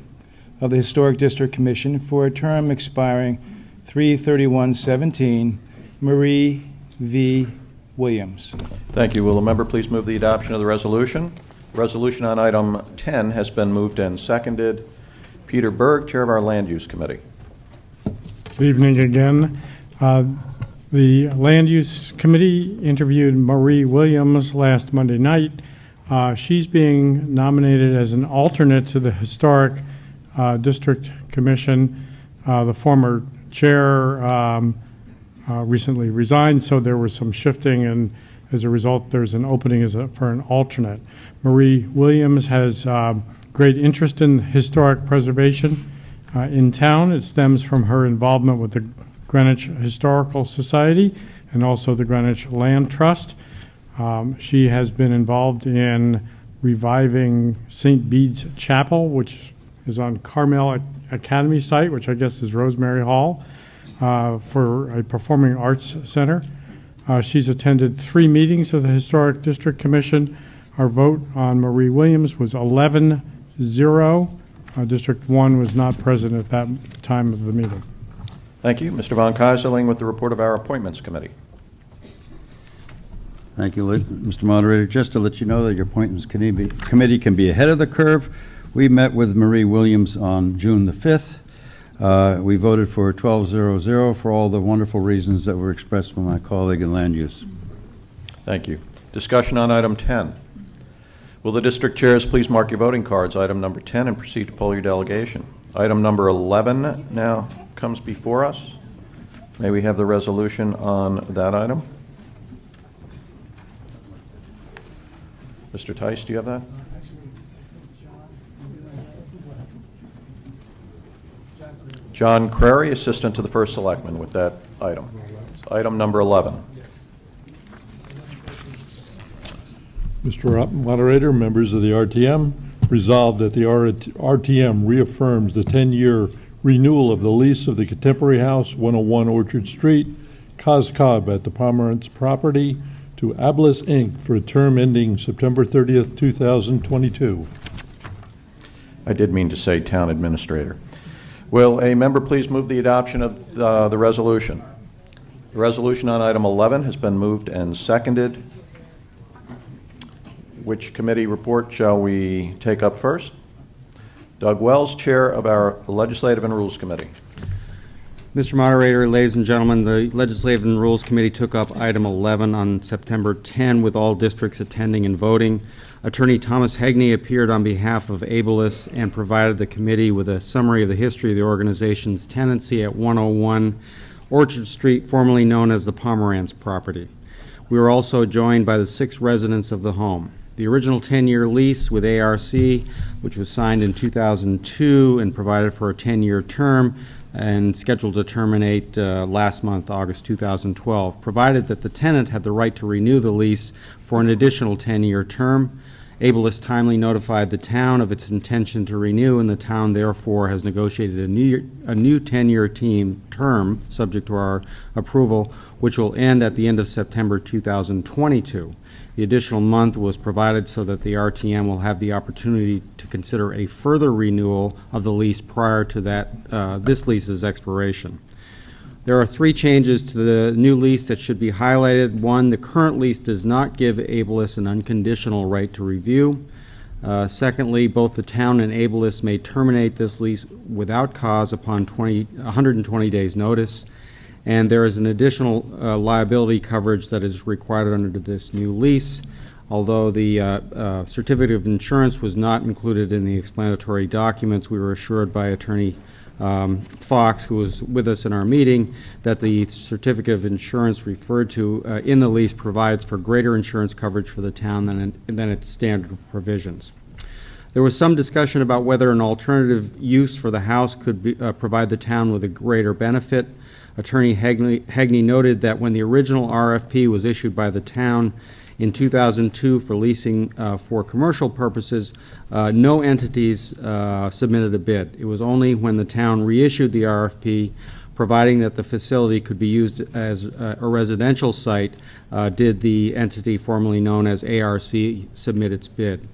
of the Historic District Commission for a term expiring 3/31/17, Marie V. Williams. Thank you. Will the member please move the adoption of the resolution? Resolution on item 10 has been moved and seconded. Peter Berg, Chair of our Land Use Committee. Good evening again. The Land Use Committee interviewed Marie Williams last Monday night. She's being nominated as an alternate to the Historic District Commission. The former chair recently resigned, so there was some shifting, and as a result, there's an opening for an alternate. Marie Williams has great interest in historic preservation in town. It stems from her involvement with the Greenwich Historical Society and also the Greenwich Land Trust. She has been involved in reviving St. Bede's Chapel, which is on Carmel Academy site, which I guess is Rosemary Hall, for a performing arts center. She's attended 3 meetings of the Historic District Commission. Our vote on Marie Williams was 11-0. District 1 was not present at that time of the meeting. Thank you. Mr. Von Keyserling with the report of our Appointments Committee. Thank you, Mr. Moderator. Just to let you know that your Appointments Committee can be ahead of the curve. We met with Marie Williams on June the 5th. We voted for 12-0-0 for all the wonderful reasons that were expressed by my colleague in Land Use. Thank you. Discussion on item 10. Will the district chairs please mark your voting cards, item number 10, and proceed to poll your delegation. Item number 11 now comes before us. May we have the resolution on that item? Mr. Tice, do you have that? John Crary, Assistant to the First Selectman, with that item. Item number 11. Mr. Moderator, members of the RTM, resolved that the RTM reaffirms the 10-year renewal of the lease of the Contemporary House, 101 Orchard Street, Cos Cob at the Pomerantz property to Ablis Inc. for a term ending September 30th, 2022. I did mean to say Town Administrator. Will a member please move the adoption of the resolution? The resolution on item 11 has been moved and seconded. Which committee report shall we take up first? Doug Wells, Chair of our Legislative and Rules Committee. Mr. Moderator, ladies and gentlemen, the Legislative and Rules Committee took up item 11 on September 10 with all districts attending and voting. Attorney Thomas Hegney appeared on behalf of Ableist and provided the committee with a summary of the history of the organization's tenancy at 101 Orchard Street, formerly known as the Pomerantz property. We were also joined by the 6 residents of the home. The original 10-year lease with ARC, which was signed in 2002 and provided for a 10-year term and scheduled to terminate last month, August 2012, provided that the tenant had the right to renew the lease for an additional 10-year term. Ableist timely notified the town of its intention to renew, and the town therefore has negotiated a new 10-year term, subject to our approval, which will end at the end of September 2022. The additional month was provided so that the RTM will have the opportunity to consider a further renewal of the lease prior to this lease's expiration. There are 3 changes to the new lease that should be highlighted. 1, the current lease does not give Ableist an unconditional right to review. Secondly, both the town and Ableist may terminate this lease without cause upon 120 days' notice. And there is an additional liability coverage that is required under this new lease. Although the certificate of insurance was not included in the explanatory documents, we were assured by Attorney Fox, who was with us in our meeting, that the certificate of insurance referred to in the lease provides for greater insurance coverage for the town than its standard provisions. There was some discussion about whether an alternative use for the house could provide the town with a greater benefit. Attorney Hegney noted that when the original RFP was issued by the town in 2002 for leasing for commercial purposes, no entities submitted a bid. It was only when the town reissued the RFP, providing that the facility could be used as a residential site, did the entity formerly known as ARC submit its bid.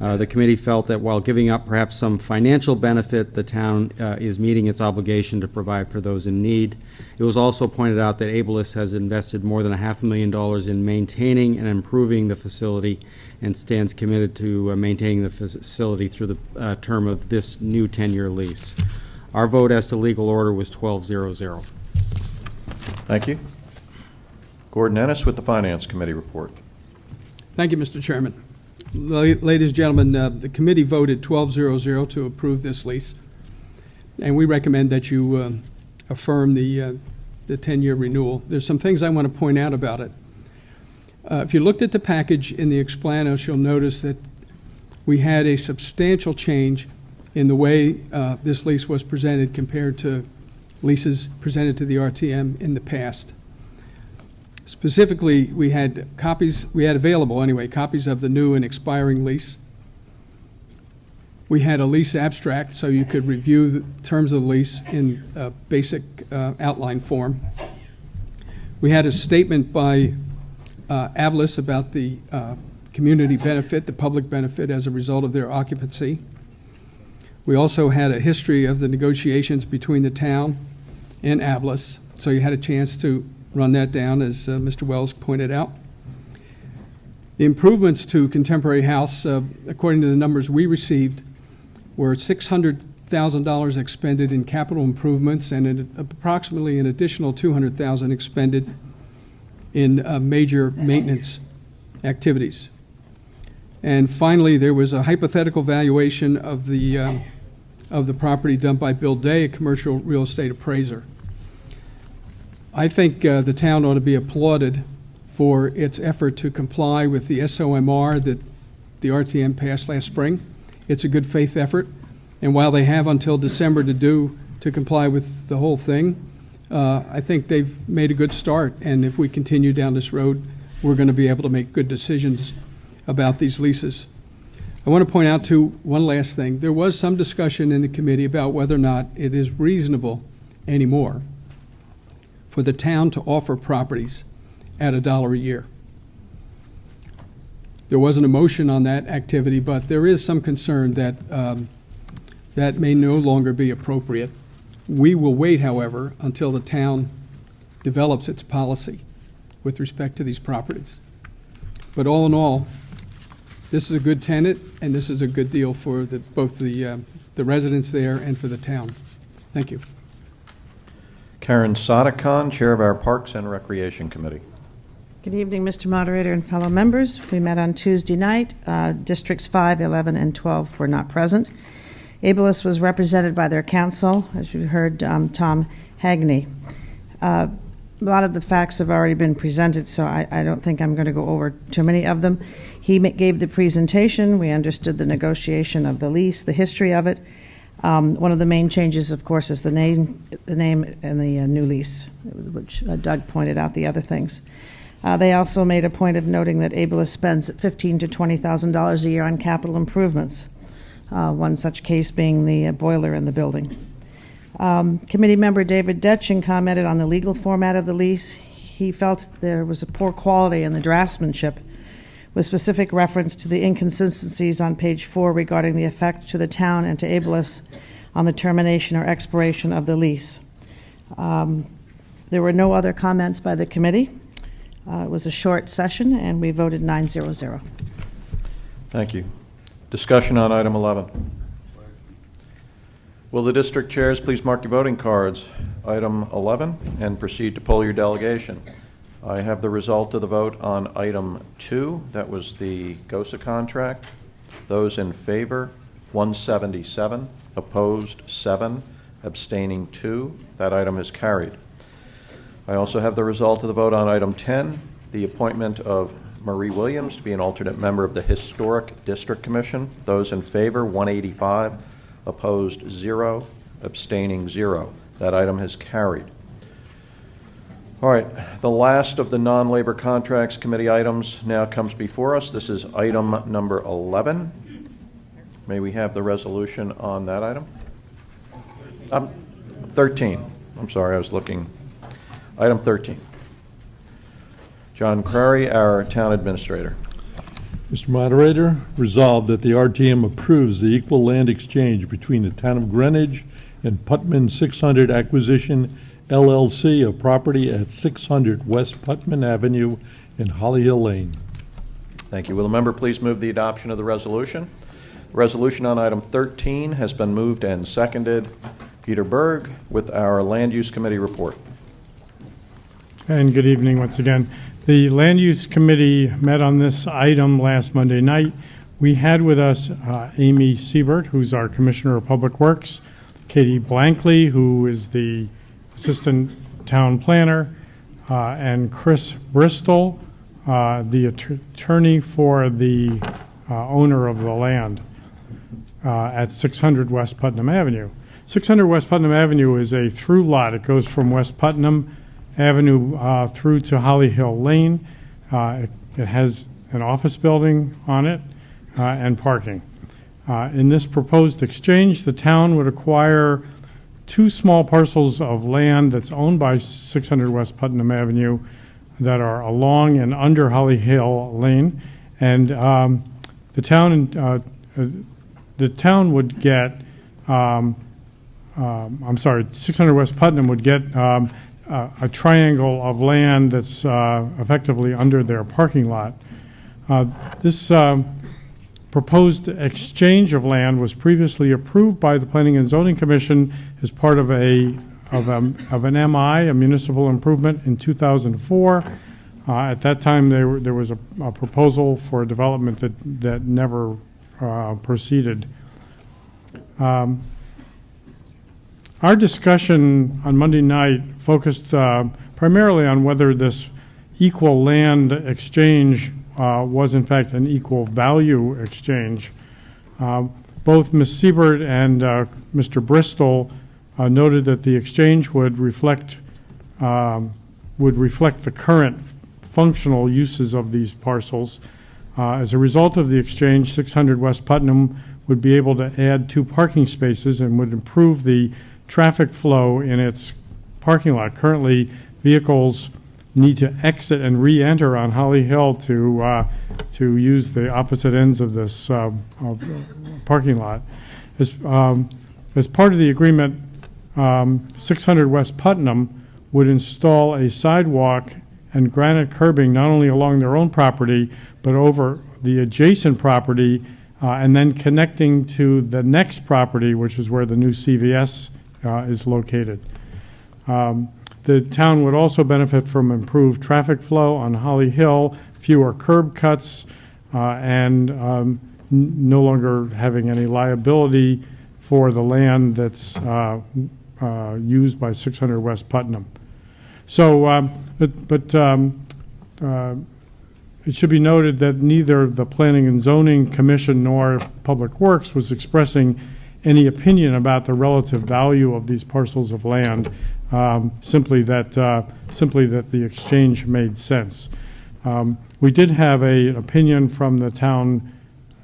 The committee felt that while giving up perhaps some financial benefit, the town is meeting its obligation to provide for those in need. It was also pointed out that Ableist has invested more than $500,000 in maintaining and improving the facility and stands committed to maintaining the facility through the term of this new 10-year lease. Our vote as to legal order was 12-0-0. Thank you. Gordon Ennis with the Finance Committee report. Thank you, Mr. Chairman. Ladies and gentlemen, the committee voted 12-0-0 to approve this lease, and we recommend that you affirm the 10-year renewal. There's some things I want to point out about it. If you looked at the package in the explanos, you'll notice that we had a substantial change in the way this lease was presented compared to leases presented to the RTM in the past. Specifically, we had available anyway, copies of the new and expiring lease. We had a lease abstract so you could review the terms of the lease in a basic outline form. We had a statement by Ableist about the community benefit, the public benefit as a result of their occupancy. We also had a history of the negotiations between the town and Ableist, so you had a chance to run that down, as Mr. Wells pointed out. The improvements to Contemporary House, according to the numbers we received, were $600,000 expended in capital improvements and approximately an additional $200,000 expended in major maintenance activities. And finally, there was a hypothetical valuation of the property done by Bill Day, a commercial real estate appraiser. I think the town ought to be applauded for its effort to comply with the SOMR that the RTM passed last spring. It's a good faith effort, and while they have until December to comply with the whole thing, I think they've made a good start, and if we continue down this road, we're going to be able to make good decisions about these leases. I want to point out, too, one last thing. There was some discussion in the committee about whether or not it is reasonable anymore for the town to offer properties at $1 a year. There wasn't a motion on that activity, but there is some concern that that may no longer be appropriate. We will wait, however, until the town develops its policy with respect to these properties. But all in all, this is a good tenant, and this is a good deal for both the residents there and for the town. Thank you. Karen Sadekhan, Chair of our Parks and Recreation Committee. Good evening, Mr. Moderator and fellow members. We met on Tuesday night. Districts 5, 11, and 12 were not present. Ableist was represented by their counsel, as you heard, Tom Hagney. A lot of the facts have already been presented, so I don't think I'm going to go over too many of them. He gave the presentation. We understood the negotiation of the lease, the history of it. One of the main changes, of course, is the name and the new lease, which Doug pointed out the other things. They also made a point of noting that Ableist spends $15,000 to $20,000 a year on capital improvements, one such case being the boiler in the building. Committee member David Detchen commented on the legal format of the lease. He felt there was a poor quality in the draftsmanship, with specific reference to the inconsistencies on page 4 regarding the effect to the town and to Ableist on the termination or expiration of the lease. There were no other comments by the committee. It was a short session, and we voted 9-0-0. Thank you. Discussion on item 11. Will the district chairs please mark your voting cards, item 11, and proceed to poll your delegation. I have the result of the vote on item 2. That was the GOSA contract. Those in favor, 177. Opposed, 7. Abstaining, 2. That item is carried. I also have the result of the vote on item 10, the appointment of Marie Williams to be an alternate member of the Historic District Commission. Those in favor, 185. Opposed, 0. Abstaining, 0. That item has carried. All right, the last of the non-labor contracts committee items now comes before us. This is item number 11. May we have the resolution on that item? 13. I'm sorry, I was looking. Item 13. John Crary, our town administrator. Mr. Moderator, resolved that the RTM approves the equal land exchange between the town of Greenwich and Putman 600 Acquisition LLC of property at 600 West Putman Avenue in Holly Hill Lane. Thank you. Will the member please move the adoption of the resolution? The resolution on item 13 has been moved and seconded. Peter Berg with our Land Use Committee report. And good evening once again. The Land Use Committee met on this item last Monday night. We had with us Amy Siebert, who's our Commissioner of Public Works, Katie Blankley, who is the Assistant Town Planner, and Chris Bristol, the attorney for the owner of the land at 600 West Putnam Avenue. 600 West Putnam Avenue is a through lot. It goes from West Putnam Avenue through to Holly Hill Lane. It has an office building on it and parking. In this proposed exchange, the town would acquire 2 small parcels of land that's owned by 600 West Putnam Avenue that are along and under Holly Hill Lane, and the town would get. 600 West Putnam would get a triangle of land that's effectively under their parking lot. This proposed exchange of land was previously approved by the Planning and Zoning Commission as part of an MI, a municipal improvement, in 2004. At that time, there was a proposal for development that never proceeded. Our discussion on Monday night focused primarily on whether this equal land exchange was in fact an equal value exchange. Both Ms. Siebert and Mr. Bristol noted that the exchange would reflect the current functional uses of these parcels. As a result of the exchange, 600 West Putnam would be able to add 2 parking spaces and would improve the traffic flow in its parking lot. Currently, vehicles need to exit and re-enter on Holly Hill to use the opposite ends of this parking lot. As part of the agreement, 600 West Putnam would install a sidewalk and granite curbing not only along their own property, but over the adjacent property, and then connecting to the next property, which is where the new CVS is located. The town would also benefit from improved traffic flow on Holly Hill, fewer curb cuts, and no longer having any liability for the land that's used by 600 West Putnam. So, it should be noted that neither the Planning and Zoning Commission nor Public Works was expressing any opinion about the relative value of these parcels of land, simply that the exchange made sense. We did have an opinion from the town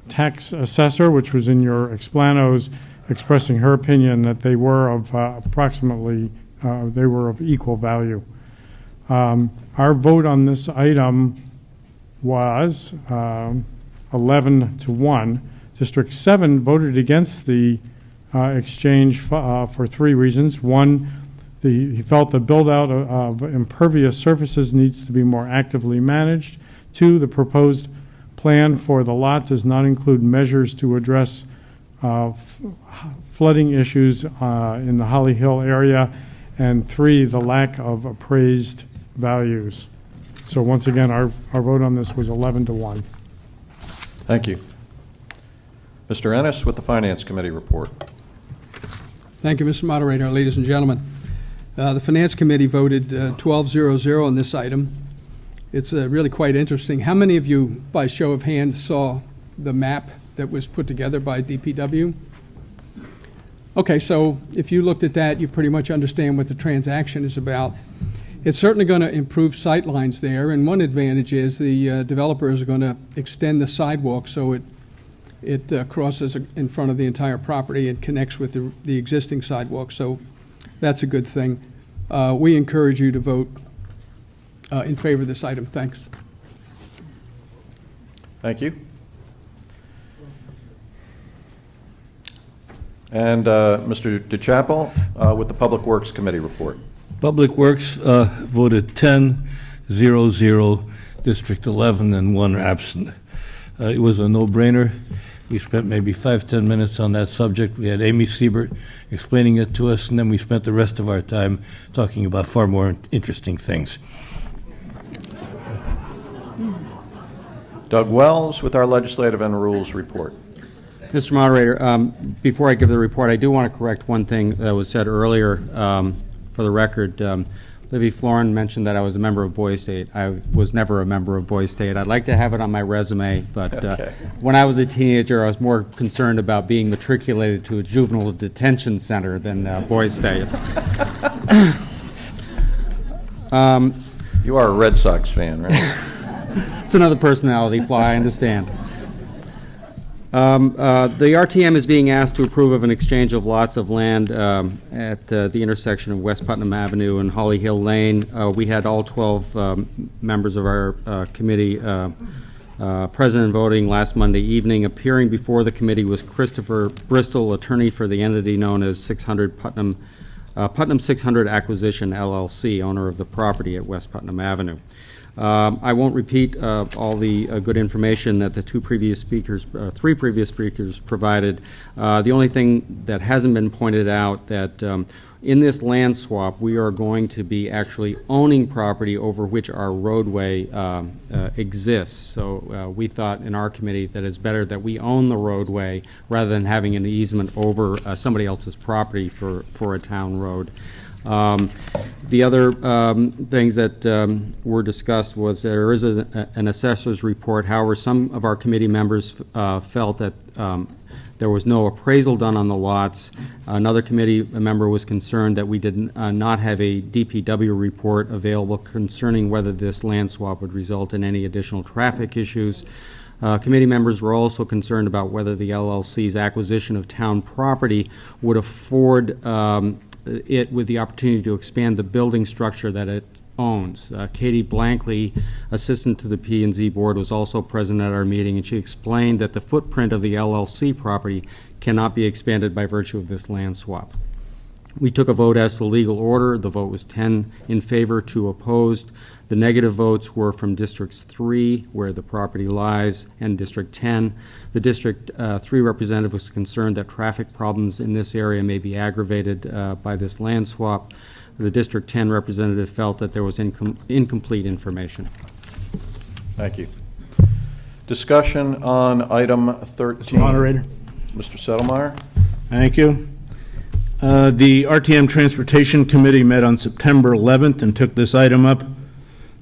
tax assessor, which was in your explanos, expressing her opinion that they were of equal value. Our vote on this item was 11-1. District 7 voted against the exchange for 3 reasons. One, He felt the build-out of impervious surfaces needs to be more actively managed. 2, the proposed plan for the lot does not include measures to address flooding issues in the Holly Hill area. And 3, the lack of appraised values. So once again, our vote on this was 11-1. Thank you. Mr. Ennis with the Finance Committee report. Thank you, Mr. Moderator, ladies and gentlemen. The Finance Committee voted 12-0-0 on this item. It's really quite interesting. How many of you, by show of hands, saw the map that was put together by DPW? Okay, so if you looked at that, you pretty much understand what the transaction is about. It's certainly going to improve sight lines there, and one advantage is the developers are going to extend the sidewalk so it crosses in front of the entire property and connects with the existing sidewalk, so that's a good thing. We encourage you to vote in favor of this item. Thanks. Thank you. And Mr. DeChapel with the Public Works Committee report. Public Works voted 10-0-0, District 11, and 1 absent. It was a no-brainer. We spent maybe 5-10 minutes on that subject. We had Amy Siebert explaining it to us, and then we spent the rest of our time talking about far more interesting things. Doug Wells with our Legislative and Rules report. Mr. Moderator, before I give the report, I do want to correct one thing that was said earlier. For the record, Livy Florin mentioned that I was a member of Boys State. I was never a member of Boys State. I'd like to have it on my resume, but Okay. When I was a teenager, I was more concerned about being matriculated to a juvenile detention center than Boys State. You are a Red Sox fan, right? It's another personality flaw, I understand. The RTM is being asked to approve of an exchange of lots of land at the intersection of West Putnam Avenue and Holly Hill Lane. We had all 12 members of our committee present and voting last Monday evening. Appearing before the committee was Christopher Bristol, attorney for the entity known as 600 Putnam 600 Acquisition LLC, owner of the property at West Putnam Avenue. I won't repeat all the good information that the three previous speakers provided. The only thing that hasn't been pointed out that in this land swap, we are going to be actually owning property over which our roadway exists. So we thought in our committee that it's better that we own the roadway rather than having an easement over somebody else's property for a town road. The other things that were discussed was there is an assessor's report. However, some of our committee members felt that there was no appraisal done on the lots. Another committee member was concerned that we did not have a DPW report available concerning whether this land swap would result in any additional traffic issues. Committee members were also concerned about whether the LLC's acquisition of town property would afford it with the opportunity to expand the building structure that it owns. Katie Blankley, assistant to the P&Z board, was also present at our meeting, and she explained that the footprint of the LLC property cannot be expanded by virtue of this land swap. We took a vote as to legal order. The vote was 10 in favor, 2 opposed. The negative votes were from Districts 3, where the property lies, and District 10. The District 3 representative was concerned that traffic problems in this area may be aggravated by this land swap. The District 10 representative felt that there was incomplete information. Thank you. Discussion on item 13. Mr. Moderator. Mr. Settlemeyer. Thank you. The RTM Transportation Committee met on September 11th and took this item up.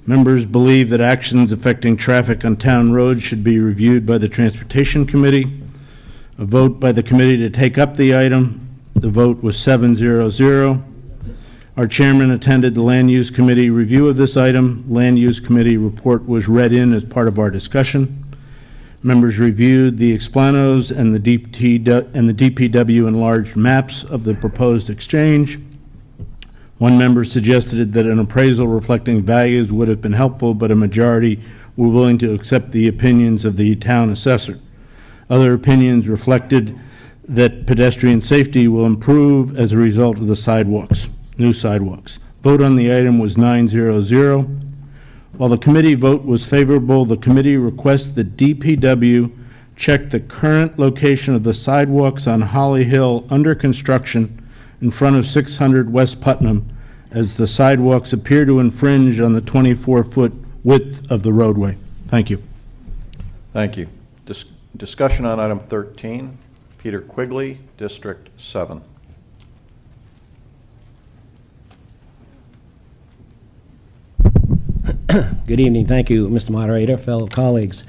Members believe that actions affecting traffic on town roads should be reviewed by the Transportation Committee. A vote by the committee to take up the item. The vote was 7-0-0. Our chairman attended the Land Use Committee review of this item. Land Use Committee report was read in as part of our discussion. Members reviewed the explanos and the DPW enlarged maps of the proposed exchange. One member suggested that an appraisal reflecting values would have been helpful, but a majority were willing to accept the opinions of the town assessor. Other opinions reflected that pedestrian safety will improve as a result of the sidewalks. new sidewalks. Vote on the item was 9-0-0. While the committee vote was favorable, the committee requests that DPW check the current location of the sidewalks on Holly Hill under construction in front of 600 West Putnam, as the sidewalks appear to infringe on the 24-foot width of the roadway. Thank you. Thank you. Discussion on item 13. Peter Quigley, District 7. Good evening. Thank you, Mr. Moderator, fellow colleagues.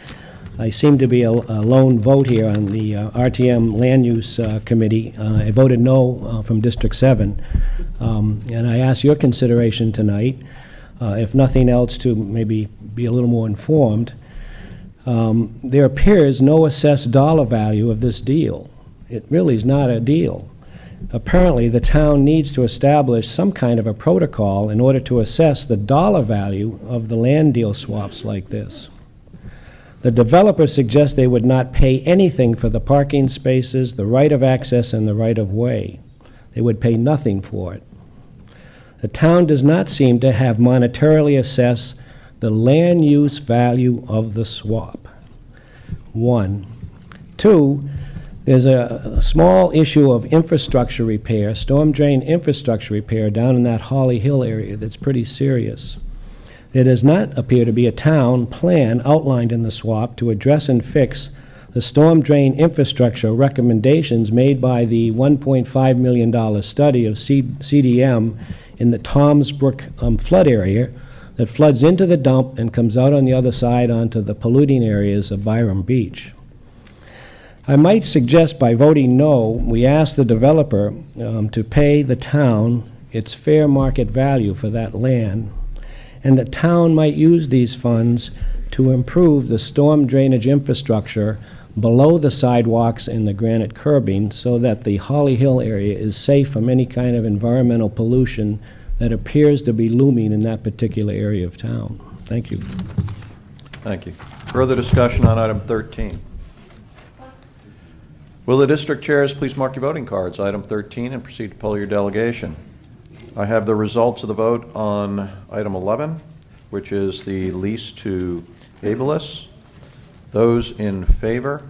I seem to be a lone vote here on the RTM Land Use Committee. I voted no from District 7, and I ask your consideration tonight, if nothing else, to maybe be a little more informed. There appears no assessed dollar value of this deal. It really is not a deal. Apparently, the town needs to establish some kind of a protocol in order to assess the dollar value of the land deal swaps like this. The developer suggests they would not pay anything for the parking spaces, the right of access, and the right of way. They would pay nothing for it. The town does not seem to have monetarily assessed the land use value of the swap. 1. 2, there's a small issue of infrastructure repair, storm drain infrastructure repair down in that Holly Hill area that's pretty serious. There does not appear to be a town plan outlined in the swap to address and fix the storm drain infrastructure recommendations made by the $1.5 million study of CDM in the Toms Brook flood area that floods into the dump and comes out on the other side onto the polluting areas of Byram Beach. I might suggest by voting no, we ask the developer to pay the town its fair market value for that land, and the town might use these funds to improve the storm drainage infrastructure below the sidewalks and the granite curbing so that the Holly Hill area is safe from any kind of environmental pollution that appears to be looming in that particular area of town. Thank you. Thank you. Further discussion on item 13. Will the district chairs please mark your voting cards, item 13, and proceed to poll your delegation. I have the results of the vote on item 11, which is the lease to Abilis. Those in favor,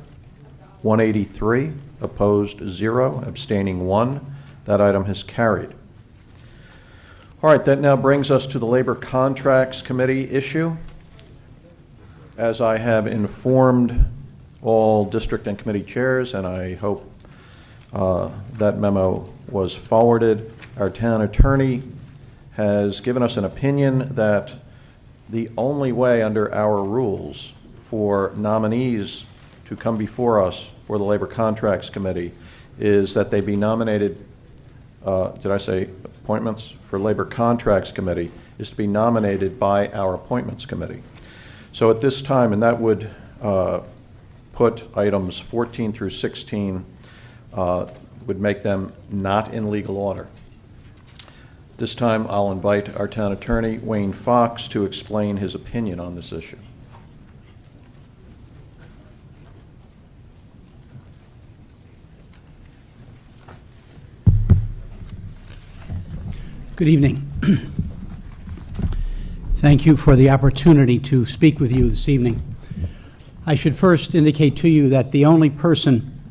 183, opposed 0, abstaining 1. That item has carried. All right, that now brings us to the Labor Contracts Committee issue. As I have informed all district and committee chairs, and I hope that memo was forwarded, our town attorney has given us an opinion that the only way under our rules for nominees to come before us for the Labor Contracts Committee is that they be nominated, did I say appointments? For Labor Contracts Committee is to be nominated by our Appointments Committee. So at this time, and that would put items 14 through 16, would make them not in legal order. This time I'll invite our town attorney, Wayne Fox, to explain his opinion on this issue. Good evening. Thank you for the opportunity to speak with you this evening. I should first indicate to you that the only person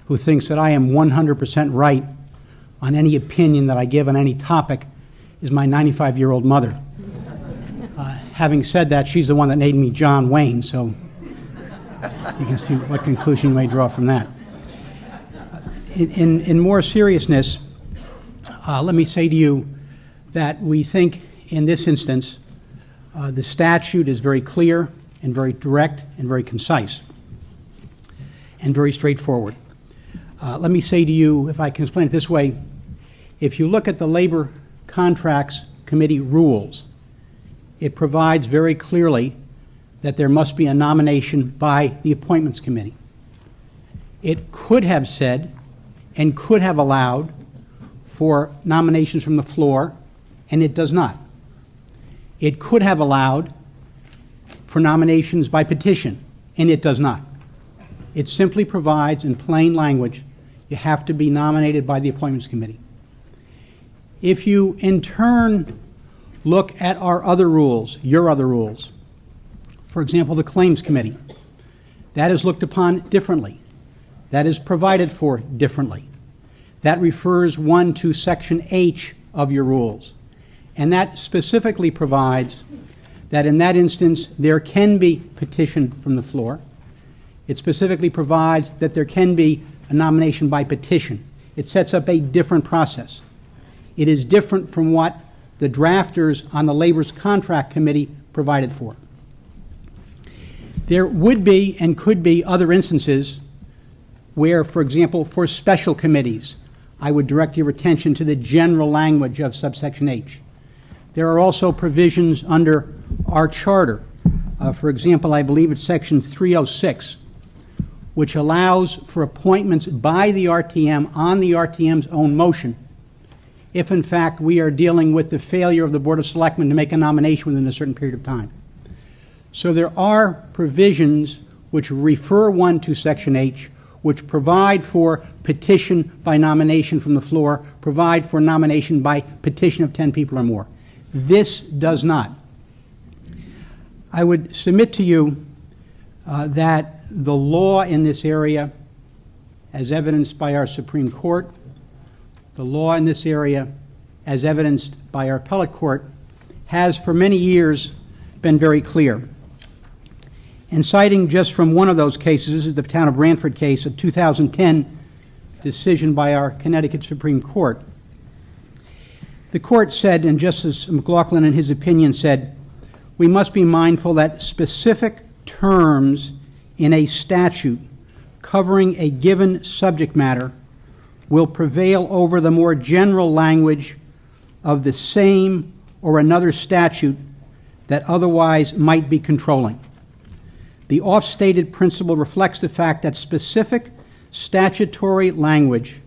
who thinks that I am 100% right on any opinion that I give on any topic is my 95-year-old mother. Having said that, she's the one that named me John Wayne, so you can see what conclusion you may draw from that. In more seriousness, let me say to you that we think in this instance the statute is very clear and very direct and very concise and very straightforward. Let me say to you, if I can explain it this way, if you look at the Labor Contracts Committee rules, it provides very clearly that there must be a nomination by the Appointments Committee. It could have said and could have allowed for nominations from the floor, and it does not. It could have allowed for nominations by petition, and it does not. It simply provides in plain language you have to be nominated by the Appointments Committee. If you, in turn, look at our other rules, your other rules, for example, the Claims Committee, that is looked upon differently. That is provided for differently. That refers one to Section H of your rules. And that specifically provides that in that instance there can be petition from the floor. It specifically provides that there can be a nomination by petition. It sets up a different process. It is different from what the drafters on the Labor's Contract Committee provided for. There would be and could be other instances where, for example, for special committees, I would direct your attention to the general language of subsection H. There are also provisions under our charter. For example, I believe it's section 306, which allows for appointments by the RTM on the RTM's own motion, if in fact we are dealing with the failure of the Board of Selectmen to make a nomination within a certain period of time. So there are provisions which refer one to section H, which provide for petition by nomination from the floor, provide for nomination by petition of 10 people or more. This does not. I would submit to you that the law in this area, as evidenced by our Supreme Court, the law in this area, as evidenced by our appellate court, has for many years been very clear. And citing just from one of those cases, this is the town of Brantford case, a 2010 decision by our Connecticut Supreme Court. The court said, and Justice McLaughlin in his opinion said, we must be mindful that specific terms in a statute covering a given subject matter will prevail over the more general language of the same or another statute that otherwise might be controlling. The oft-stated principle reflects the fact that specific statutory language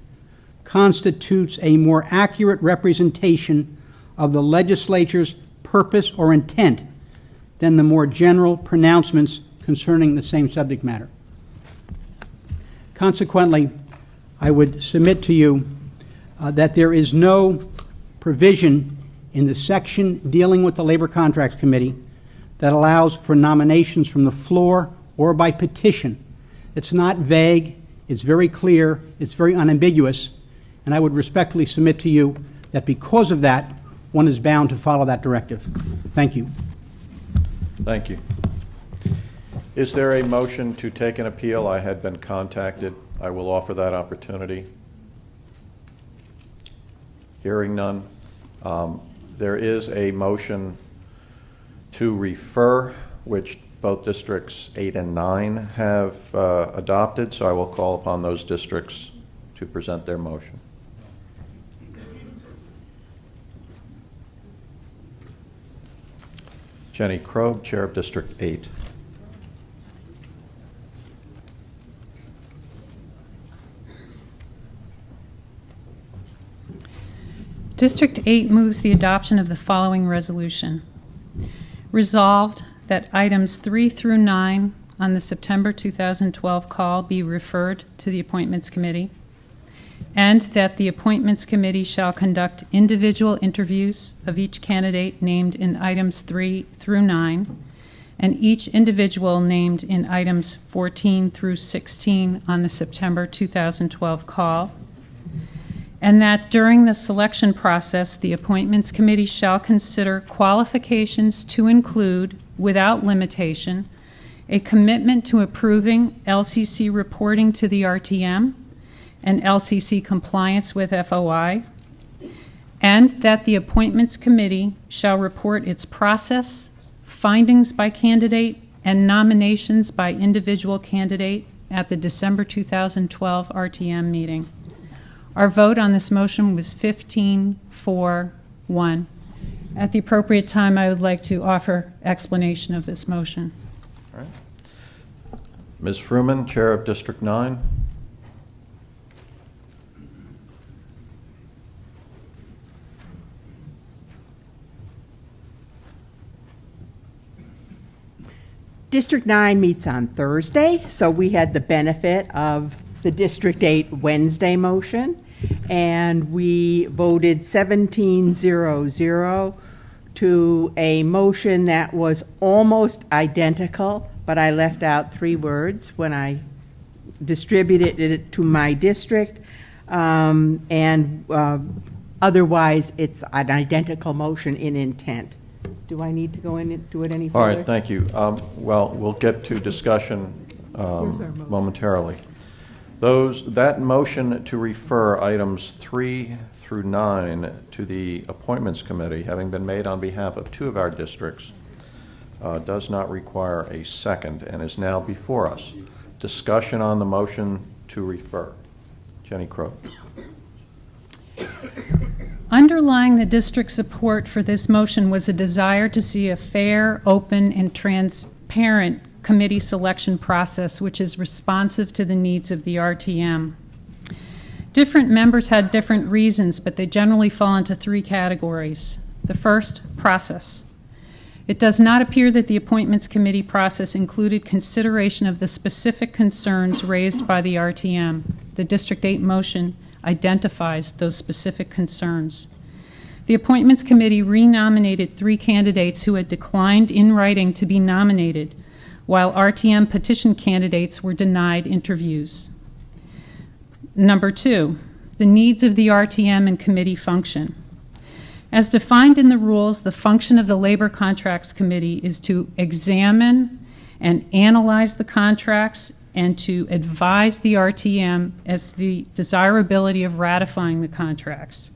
constitutes a more accurate representation of the legislature's purpose or intent than the more general pronouncements concerning the same subject matter. Consequently, I would submit to you that there is no provision in the section dealing with the Labor Contracts Committee that allows for nominations from the floor or by petition. It's not vague, it's very clear, it's very unambiguous, and I would respectfully submit to you that because of that, one is bound to follow that directive. Thank you. Thank you. Is there a motion to take an appeal? I had been contacted. I will offer that opportunity. Hearing none. There is a motion to refer, which both districts 8 and 9 have adopted, so I will call upon those districts to present their motion. Jenny Krogh, Chair of District 8. District 8 moves the adoption of the following resolution. Resolved that items 3 through 9 on the September 2012 call be referred to the Appointments Committee, and that the Appointments Committee shall conduct individual interviews of each candidate named in items 3 through 9, and each individual named in items 14 through 16 on the September 2012 call, and that during the selection process, the Appointments Committee shall consider qualifications to include, without limitation, a commitment to approving LCC reporting to the RTM and LCC compliance with FOI, and that the Appointments Committee shall report its process, findings by candidate, and nominations by individual candidate at the December 2012 RTM meeting. Our vote on this motion was 15-4-1. At the appropriate time, I would like to offer explanation of this motion. All right. Ms. Fruman, Chair of District 9. District 9 meets on Thursday, so we had the benefit of the District 8 Wednesday motion. and we voted 17-0-0 to a motion that was almost identical, but I left out 3 words when I distributed it to my district, otherwise it's an identical motion in intent. Do I need to go in and do it any further? All right, thank you. Well, we'll get to discussion momentarily. That motion to refer items 3 through 9 to the Appointments Committee, having been made on behalf of 2 of our districts, does not require a second and is now before us. Discussion on the motion to refer. Jenny Crow. Underlying the district's support for this motion was a desire to see a fair, open, and transparent committee selection process which is responsive to the needs of the RTM. Different members had different reasons, but they generally fall into 3 categories. The first, process. It does not appear that the Appointments Committee process included consideration of the specific concerns raised by the RTM. The District 8 motion identifies those specific concerns. The Appointments Committee renominated 3 candidates who had declined in writing to be nominated, while RTM petition candidates were denied interviews. Number 2, the needs of the RTM and committee function. As defined in the rules, the function of the Labor Contracts Committee is to examine and analyze the contracts and to advise the RTM as to the desirability of ratifying the contracts.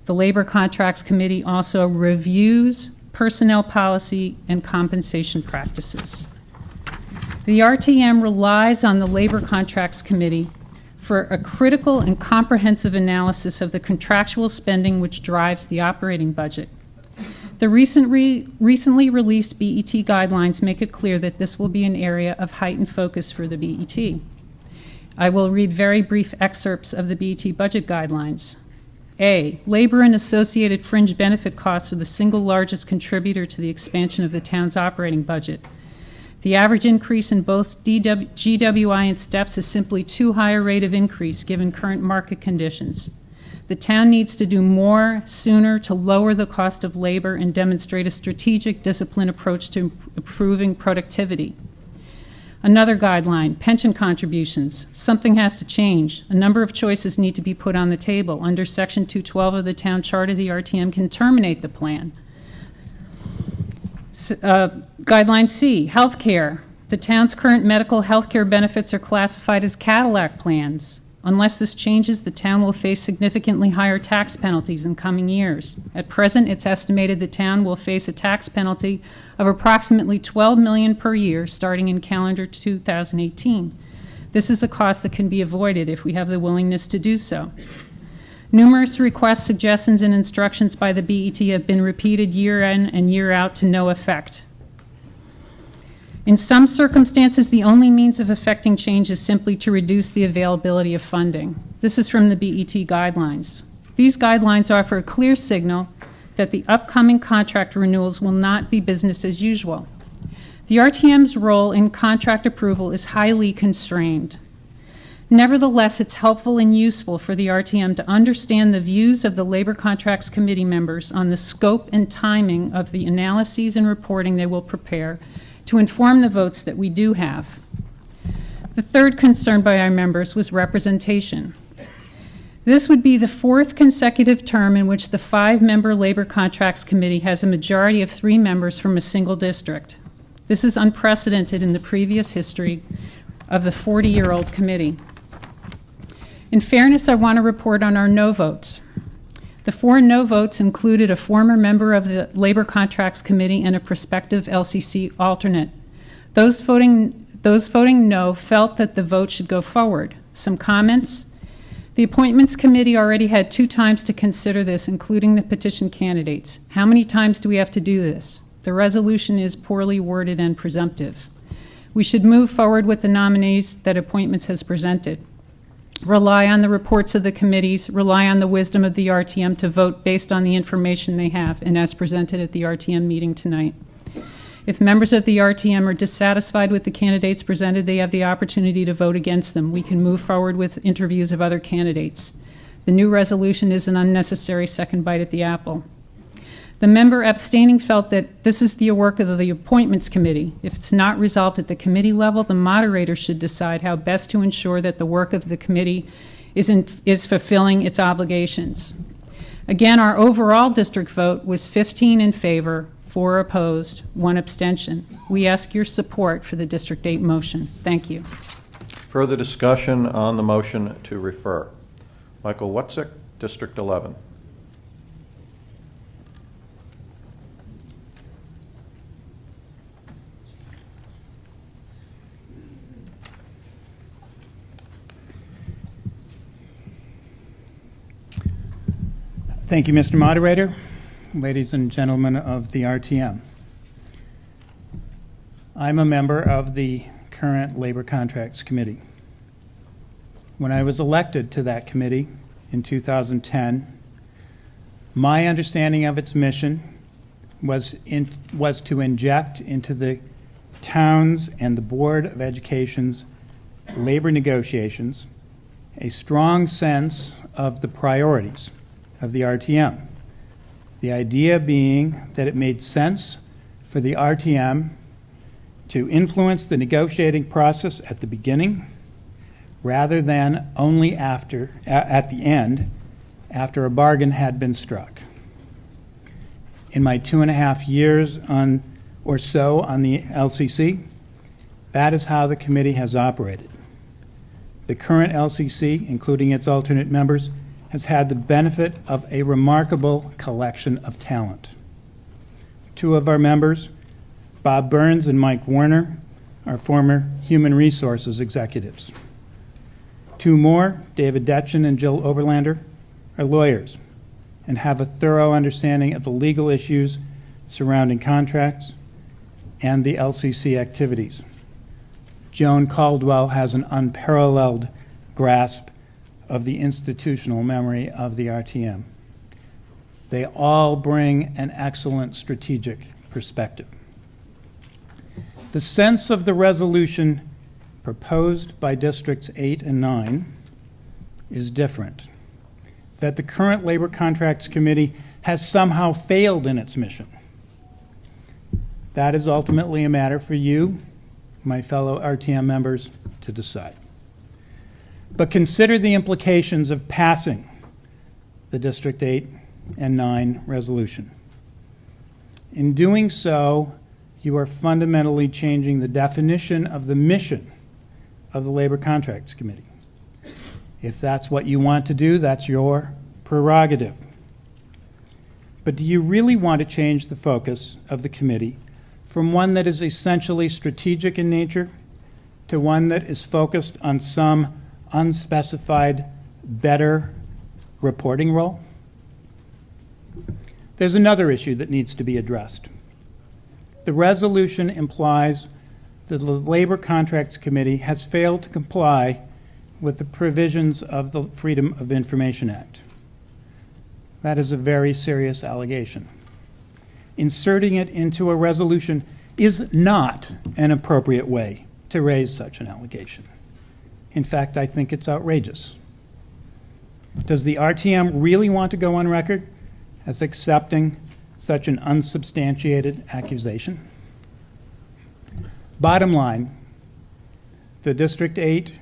The Labor Contracts Committee also reviews personnel policy and compensation practices. The RTM relies on the Labor Contracts Committee for a critical and comprehensive analysis of the contractual spending which drives the operating budget. The recently released BET guidelines make it clear that this will be an area of heightened focus for the BET. I will read very brief excerpts of the BET budget guidelines. A, labor and associated fringe benefit costs are the single largest contributor to the expansion of the town's operating budget. The average increase in both GWI and STEPS is simply too high a rate of increase given current market conditions. The town needs to do more sooner to lower the cost of labor and demonstrate a strategic, disciplined approach to improving productivity. Another guideline, pension contributions. Something has to change. A number of choices need to be put on the table. Under Section 212 of the town charter, the RTM can terminate the plan. Guideline C, health care. The town's current medical health care benefits are classified as Cadillac plans. Unless this changes, the town will face significantly higher tax penalties in coming years. At present, it's estimated the town will face a tax penalty of approximately $12 million per year starting in calendar 2018. This is a cost that can be avoided if we have the willingness to do so. Numerous requests, suggestions, and instructions by the BET have been repeated year in and year out to no effect. In some circumstances, the only means of effecting change is simply to reduce the availability of funding. This is from the BET guidelines. These guidelines offer a clear signal that the upcoming contract renewals will not be business as usual. The RTM's role in contract approval is highly constrained. Nevertheless, it's helpful and useful for the RTM to understand the views of the Labor Contracts Committee members on the scope and timing of the analyses and reporting they will prepare to inform the votes that we do have. The third concern by our members was representation. This would be the 4th consecutive term in which the 5-member Labor Contracts Committee has a majority of 3 members from a single district. This is unprecedented in the previous history of the 40-year-old committee. In fairness, I want to report on our no votes. The 4 no votes included a former member of the Labor Contracts Committee and a prospective LCC alternate. Those voting no felt that the vote should go forward. Some comments? The Appointments Committee already had 2 times to consider this, including the petition candidates. How many times do we have to do this? The resolution is poorly worded and presumptive. We should move forward with the nominees that Appointments has presented. Rely on the reports of the committees, rely on the wisdom of the RTM to vote based on the information they have and as presented at the RTM meeting tonight. If members of the RTM are dissatisfied with the candidates presented, they have the opportunity to vote against them. We can move forward with interviews of other candidates. The new resolution is an unnecessary second bite at the apple. The member abstaining felt that this is the work of the Appointments Committee. If it's not resolved at the committee level, the moderator should decide how best to ensure that the work of the committee is fulfilling its obligations. Again, our overall district vote was 15 in favor, 4 opposed, 1 abstention. We ask your support for the District 8 motion. Thank you. Further discussion on the motion to refer. Michael Wutzik, District 11. Thank you, Mr. Moderator, ladies and gentlemen of the RTM. I'm a member of the current Labor Contracts Committee. When I was elected to that committee in 2010, my understanding of its mission was to inject into the town's and the Board of Education's labor negotiations a strong sense of the priorities of the RTM. The idea being that it made sense for the RTM to influence the negotiating process at the beginning rather than only at the end, after a bargain had been struck. In my 2.5 years or so on the LCC, that is how the committee has operated. The current LCC, including its alternate members, has had the benefit of a remarkable collection of talent. 2 of our members, Bob Burns and Mike Warner, are former human resources executives. 2 more, David Detchen and Jill Oberlander, are lawyers and have a thorough understanding of the legal issues surrounding contracts and the LCC activities. Joan Caldwell has an unparalleled grasp of the institutional memory of the RTM. They all bring an excellent strategic perspective. The sense of the resolution proposed by Districts 8 and 9 is different, that the current Labor Contracts Committee has somehow failed in its mission. That is ultimately a matter for you, my fellow RTM members, to decide. But consider the implications of passing the District 8 and 9 resolution. In doing so, you are fundamentally changing the definition of the mission of the Labor Contracts Committee. If that's what you want to do, that's your prerogative. But do you really want to change the focus of the committee from one that is essentially strategic in nature to one that is focused on some unspecified, better reporting role? There's another issue that needs to be addressed. The resolution implies that the Labor Contracts Committee has failed to comply with the provisions of the Freedom of Information Act. That is a very serious allegation. Inserting it into a resolution is not an appropriate way to raise such an allegation. In fact, I think it's outrageous. Does the RTM really want to go on record as accepting such an unsubstantiated accusation? Bottom line, the District 8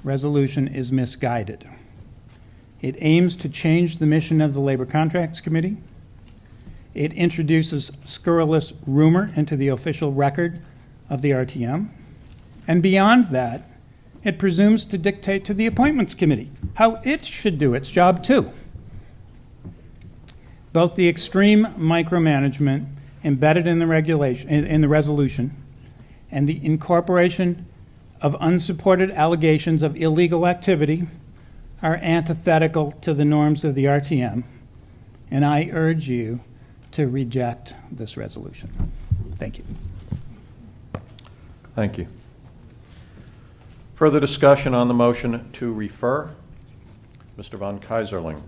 resolution is misguided. It aims to change the mission of the Labor Contracts Committee. It introduces scurrilous rumor into the official record of the RTM. And beyond that, it presumes to dictate to the Appointments Committee how it should do its job too. Both the extreme micromanagement embedded in the resolution and the incorporation of unsupported allegations of illegal activity are antithetical to the norms of the RTM, and I urge you to reject this resolution. Thank you. Thank you. Further discussion on the motion to refer? Mr. von Keyserling.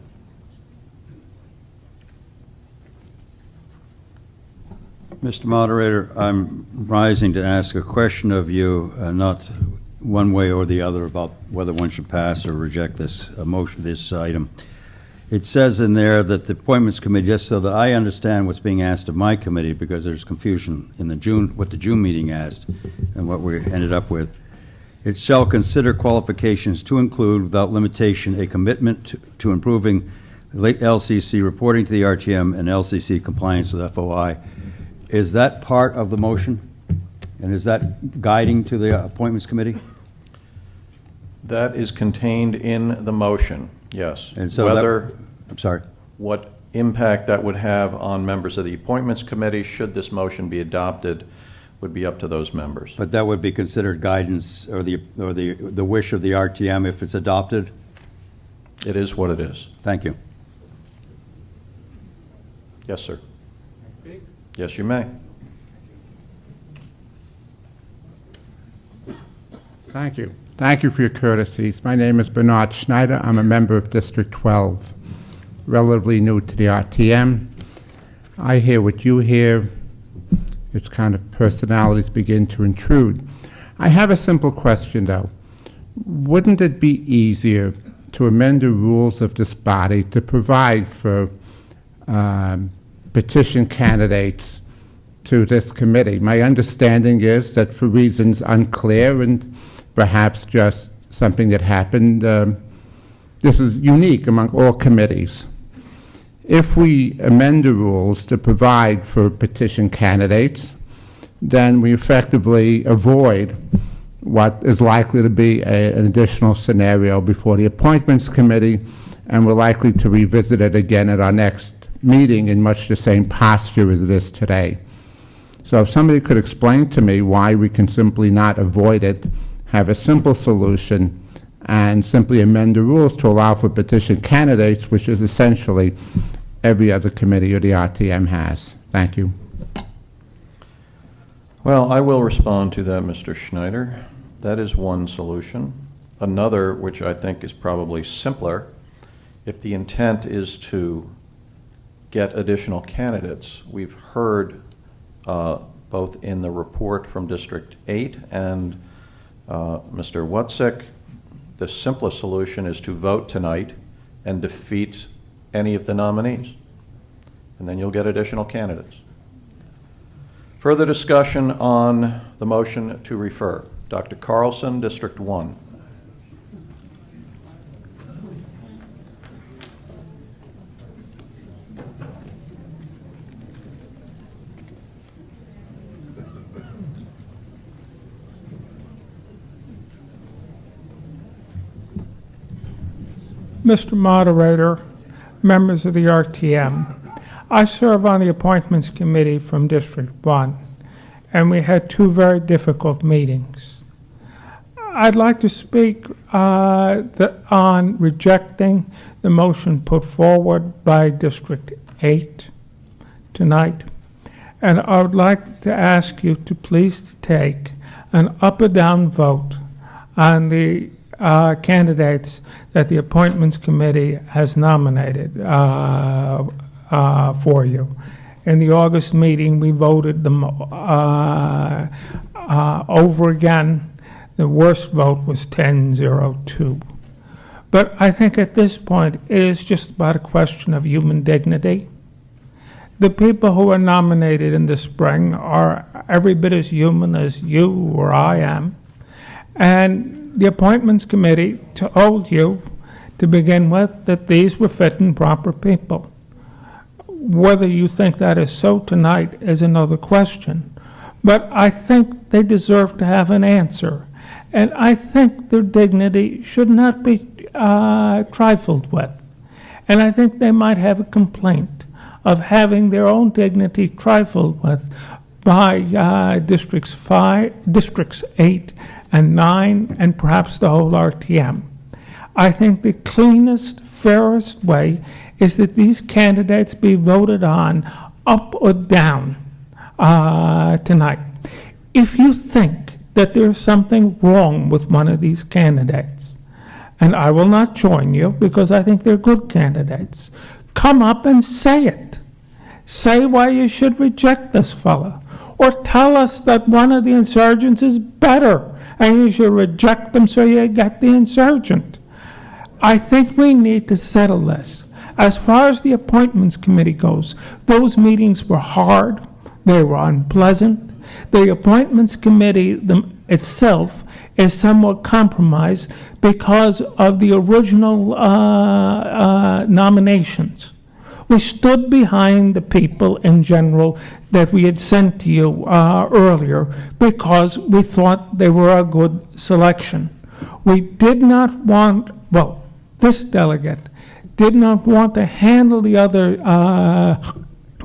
Mr. Moderator, I'm rising to ask a question of you, not one way or the other about whether one should pass or reject this this item. It says in there that the appointments committee, just so that I understand what's being asked of my committee, because there's confusion in what the June meeting asked and what we ended up with. It shall consider qualifications to include, without limitation, a commitment to improving LCC reporting to the RTM and LCC compliance with FOI. Is that part of the motion? And is that guiding to the appointments committee? That is contained in the motion, yes. And so I'm sorry. What impact that would have on members of the appointments committee, should this motion be adopted, would be up to those members. But that would be considered guidance or the wish of the RTM if it's adopted? It is what it is. Thank you. Yes, sir. Yes, you may. Thank you. Thank you for your courtesies. My name is Bernard Schneider. I'm a member of District 12, relatively new to the RTM. I hear what you hear. It's kind of personalities begin to intrude. I have a simple question, though. Wouldn't it be easier to amend the rules of this body to provide for petition candidates to this committee? My understanding is that for reasons unclear and perhaps just something that happened, this is unique among all committees. If we amend the rules to provide for petition candidates, then we effectively avoid what is likely to be an additional scenario before the appointments committee, and we're likely to revisit it again at our next meeting in much the same posture as it is today. So if somebody could explain to me why we can simply not avoid it, have a simple solution, and simply amend the rules to allow for petition candidates, which is essentially every other committee or the RTM has. Thank you. Well, I will respond to that, Mr. Schneider. That is one solution. Another, which I think is probably simpler, if the intent is to get additional candidates, we've heard both in the report from District 8 and Mr. Wotzik, the simplest solution is to vote tonight and defeat any of the nominees, and then you'll get additional candidates. Further discussion on the motion to refer. Dr. Carlson, District 1. Mr. Moderator, members of the RTM, I serve on the Appointments Committee from District 1, and we had two very difficult meetings. I'd like to speak on rejecting the motion put forward by District 8 tonight, and I would like to ask you to please take an up or down vote on the candidates that the Appointments Committee has nominated for you. In the August meeting, we voted them over again. The worst vote was 10-0-2. But I think at this point, it is just about a question of human dignity. The people who are nominated in the spring are every bit as human as you or I am. And the Appointments Committee told you to begin with that these were fit and proper people. Whether you think that is so tonight is another question. But I think they deserve to have an answer. And I think their dignity should not be trifled with. And I think they might have a complaint of having their own dignity trifled with by Districts 8 and 9, and perhaps the whole RTM. I think the cleanest, fairest way is that these candidates be voted on up or down tonight. If you think that there's something wrong with one of these candidates, and I will not join you because I think they're good candidates, come up and say it. Say why you should reject this fella. Or tell us that one of the insurgents is better and you should reject them so you get the insurgent. I think we need to settle this. As far as the appointments committee goes, those meetings were hard, they were unpleasant. The appointments committee itself is somewhat compromised because of the original nominations. We stood behind the people in general that we had sent to you earlier because we thought they were a good selection. We did not want, well, this delegate did not want to handle the other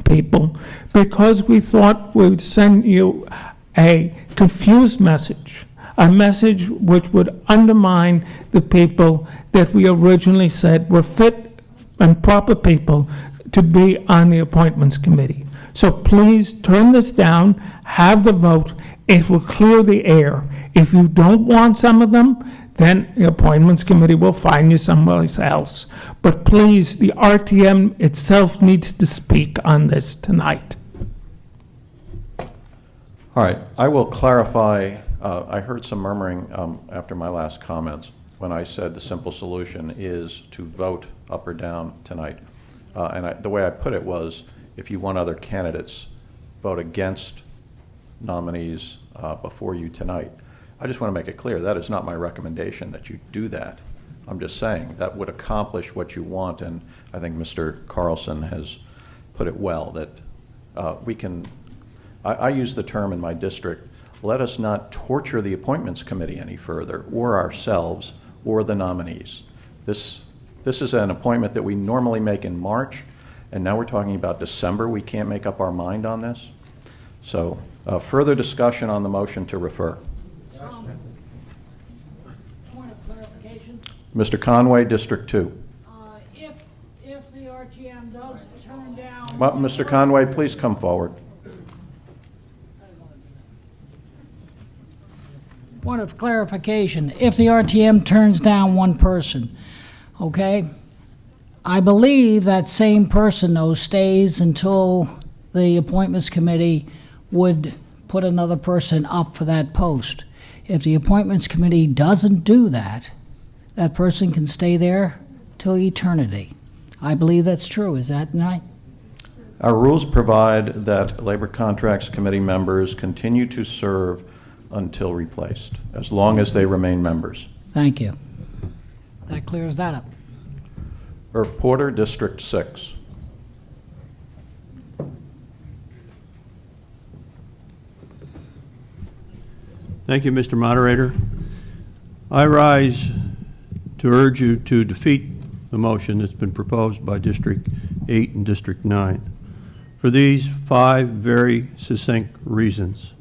people because we thought we would send you a confused message, a message which would undermine the people that we originally said were fit and proper people to be on the appointments committee. So please turn this down, have the vote. It will clear the air. If you don't want some of them, then the appointments committee will find you somewhere else. But please, the RTM itself needs to speak on this tonight. All right, I will clarify. I heard some murmuring after my last comments when I said the simple solution is to vote up or down tonight. The way I put it was, if you want other candidates, vote against nominees before you tonight. I just want to make it clear, that is not my recommendation that you do that. I'm just saying that would accomplish what you want, and I think Mr. Carlson has put it well, that we can, I use the term in my district, let us not torture the appointments committee any further, or ourselves, or the nominees. This is an appointment that we normally make in March, and now we're talking about December. We can't make up our mind on this. So further discussion on the motion to refer. Point of clarification. Mr. Conway, District 2. If the RTM does turn down... Well, Mr. Conway, please come forward. Point of clarification. If the RTM turns down one person, okay, I believe that same person, though, stays until the appointments committee would put another person up for that post. If the appointments committee doesn't do that, that person can stay there till eternity. I believe that's true. Is that right? Our rules provide that Labor Contracts Committee members continue to serve until replaced, as long as they remain members. Thank you. That clears that up. Irv Porter, District 6. Thank you, Mr. Moderator. I rise to urge you to defeat the motion that's been proposed by District 8 and District 9 for these 5 very succinct reasons.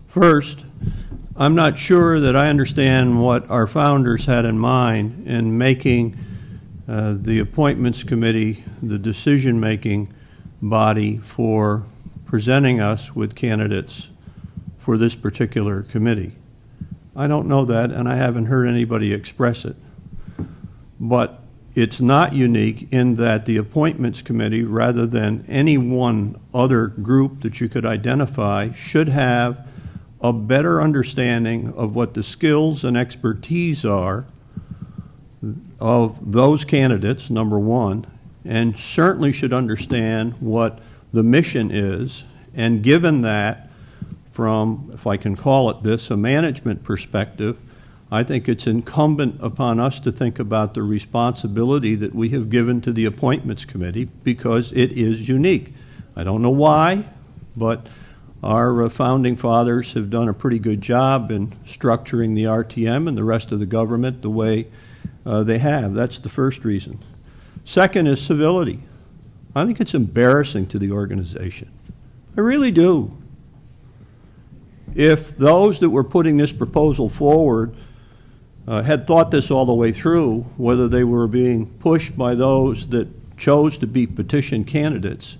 First, I'm not sure that I understand what our founders had in mind in making the appointments committee the decision-making body for presenting us with candidates for this particular committee. I don't know that, and I haven't heard anybody express it. But it's not unique in that the appointments committee, rather than any one other group that you could identify, should have a better understanding of what the skills and expertise are of those candidates, number one, and certainly should understand what the mission is. And given that, from, if I can call it this, a management perspective, I think it's incumbent upon us to think about the responsibility that we have given to the appointments committee, because it is unique. I don't know why, but our founding fathers have done a pretty good job in structuring the RTM and the rest of the government the way they have. That's the first reason. Second is civility. I think it's embarrassing to the organization. I really do. If those that were putting this proposal forward had thought this all the way through, whether they were being pushed by those that chose to be petition candidates,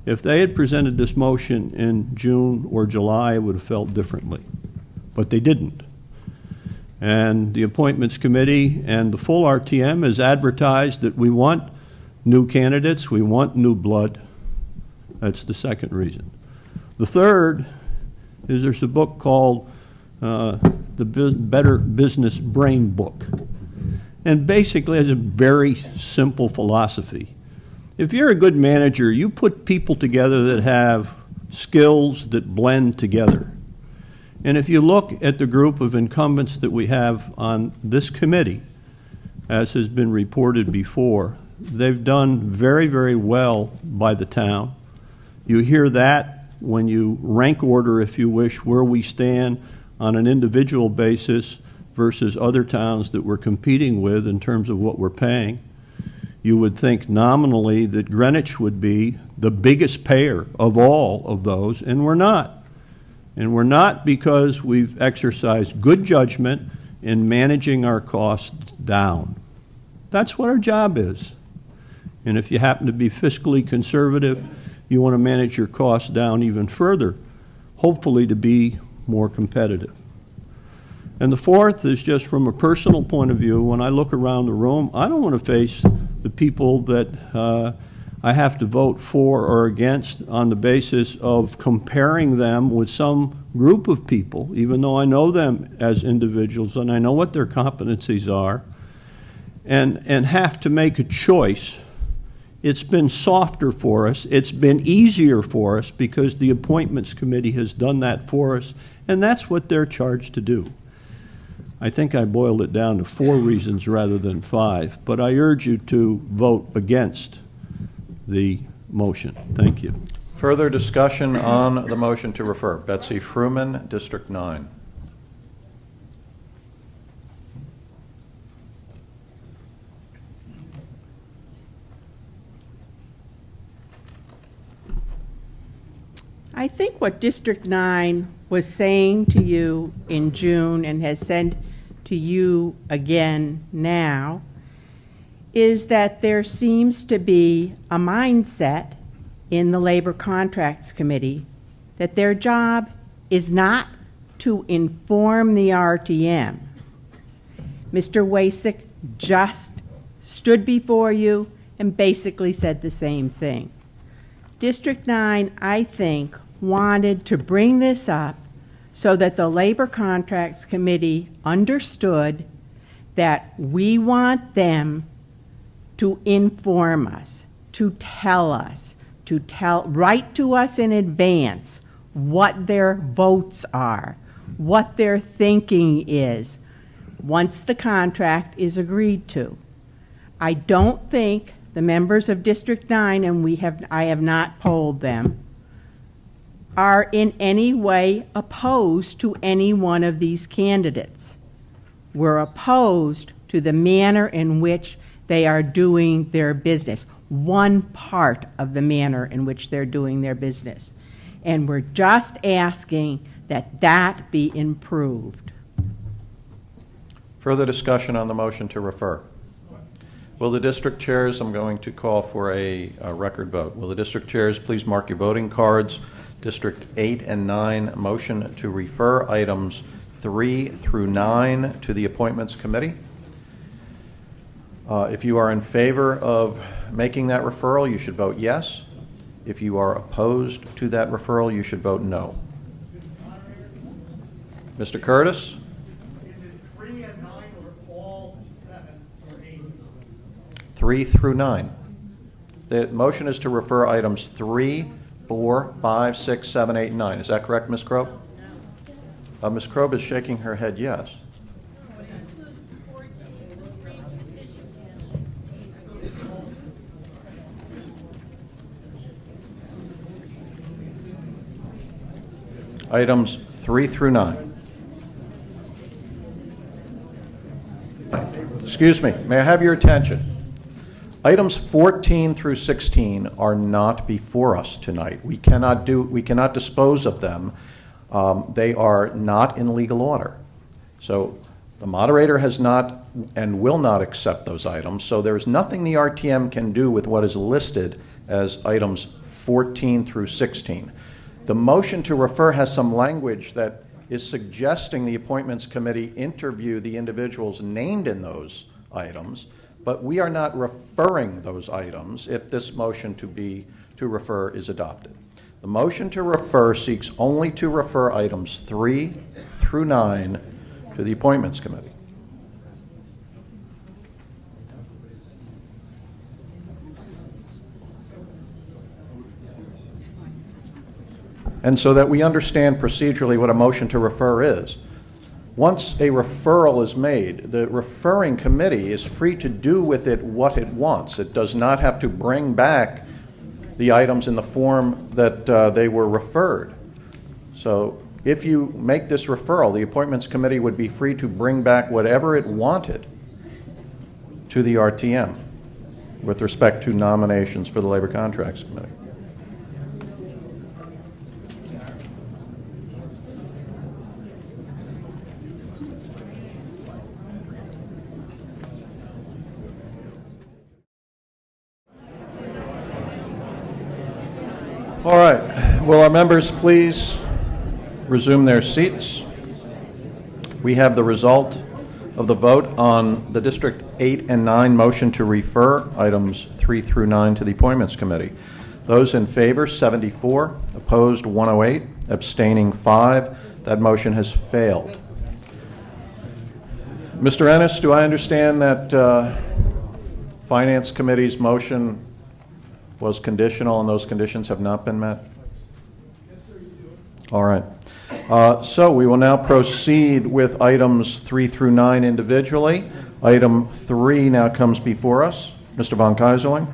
if they had presented this motion in June or July, it would have felt differently. But they didn't. And the appointments committee and the full RTM has advertised that we want new candidates, we want new blood. That's the second reason. The third is there's a book called the Better Business Brain Book. And basically has a very simple philosophy. If you're a good manager, you put people together that have skills that blend together. And if you look at the group of incumbents that we have on this committee, as has been reported before, they've done very, very well by the town. You hear that when you rank order, if you wish, where we stand on an individual basis versus other towns that we're competing with in terms of what we're paying. You would think nominally that Greenwich would be the biggest payer of all of those, and we're not. And we're not because we've exercised good judgment in managing our costs down. That's what our job is. And if you happen to be fiscally conservative, you want to manage your costs down even further, hopefully to be more competitive. And the fourth is just from a personal point of view. When I look around the room, I don't want to face the people that I have to vote for or against on the basis of comparing them with some group of people, even though I know them as individuals and I know what their competencies are, and have to make a choice. It's been softer for us. It's been easier for us because the Appointments Committee has done that for us, and that's what they're charged to do. I think I boiled it down to 4 reasons rather than 5, but I urge you to vote against the motion. Thank you. Further discussion on the motion to refer. Betsy Fruman, District 9. I think what District 9 was saying to you in June and has said to you again now is that there seems to be a mindset in the Labor Contracts Committee that their job is not to inform the RTM. Mr. Wasik just stood before you and basically said the same thing. District 9, I think, wanted to bring this up so that the Labor Contracts Committee understood that we want them to inform us, to tell us, write to us in advance what their votes are, what their thinking is, once the contract is agreed to. I don't think the members of District 9, and I have not polled them, are in any way opposed to any one of these candidates. We're opposed to the manner in which they are doing their business, one part of the manner in which they're doing their business. And we're just asking that that be improved. Further discussion on the motion to refer. Will the district chairs, I'm going to call for a record vote. Will the district chairs please mark your voting cards? District 8 and 9, motion to refer items 3 through 9 to the Appointments Committee. If you are in favor of making that referral, you should vote yes. If you are opposed to that referral, you should vote no. Mr. Curtis? 3 through 9. The motion is to refer items 3, 4, 5, 6, 7, 8, and 9. Is that correct, Ms. Crow? Ms. Crow is shaking her head yes. Items 3 through 9. Excuse me, may I have your attention? Items 14 through 16 are not before us tonight. We cannot dispose of them. They are not in legal order. So the moderator has not and will not accept those items. So there's nothing the RTM can do with what is listed as items 14 through 16. The motion to refer has some language that is suggesting the Appointments Committee interview the individuals named in those items, but we are not referring those items if this motion to refer is adopted. The motion to refer seeks only to refer items 3 through 9 to the Appointments Committee. And so that we understand procedurally what a motion to refer is. Once a referral is made, the referring committee is free to do with it what it wants. It does not have to bring back the items in the form that they were referred. So if you make this referral, the Appointments Committee would be free to bring back whatever it wanted to the RTM with respect to nominations for the Labor Contracts Committee. All right, will our members please resume their seats? We have the result of the vote on the District 8 and 9 motion to refer items 3 through 9 to the Appointments Committee. Those in favor, 74, opposed 108, abstaining 5. That motion has failed. Mr. Ennis, do I understand that Finance Committee's motion was conditional and those conditions have not been met? Yes, sir, you do. All right. So we will now proceed with items 3 through 9 individually. Item 3 now comes before us. Mr. Von Keyserling.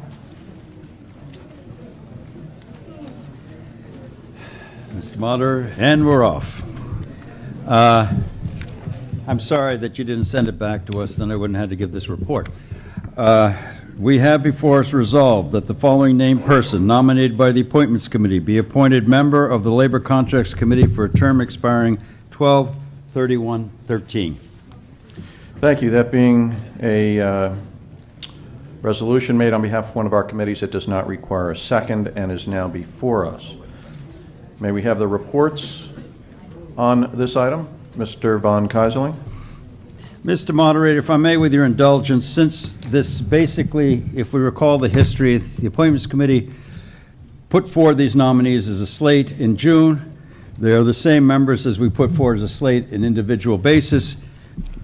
Mr. Moderator, and we're off. I'm sorry that you didn't send it back to us, then I wouldn't have to give this report. We have before us resolved that the following named person nominated by the Appointments Committee be appointed member of the Labor Contracts Committee for a term expiring 12/31/13. Thank you. That being a resolution made on behalf of one of our committees, it does not require a second and is now before us. May we have the reports on this item? Mr. Von Keyserling. Mr. Moderator, if I may, with your indulgence, since this basically, if we recall the history, the Appointments Committee put forward these nominees as a slate in June. They are the same members as we put forward as a slate in individual basis.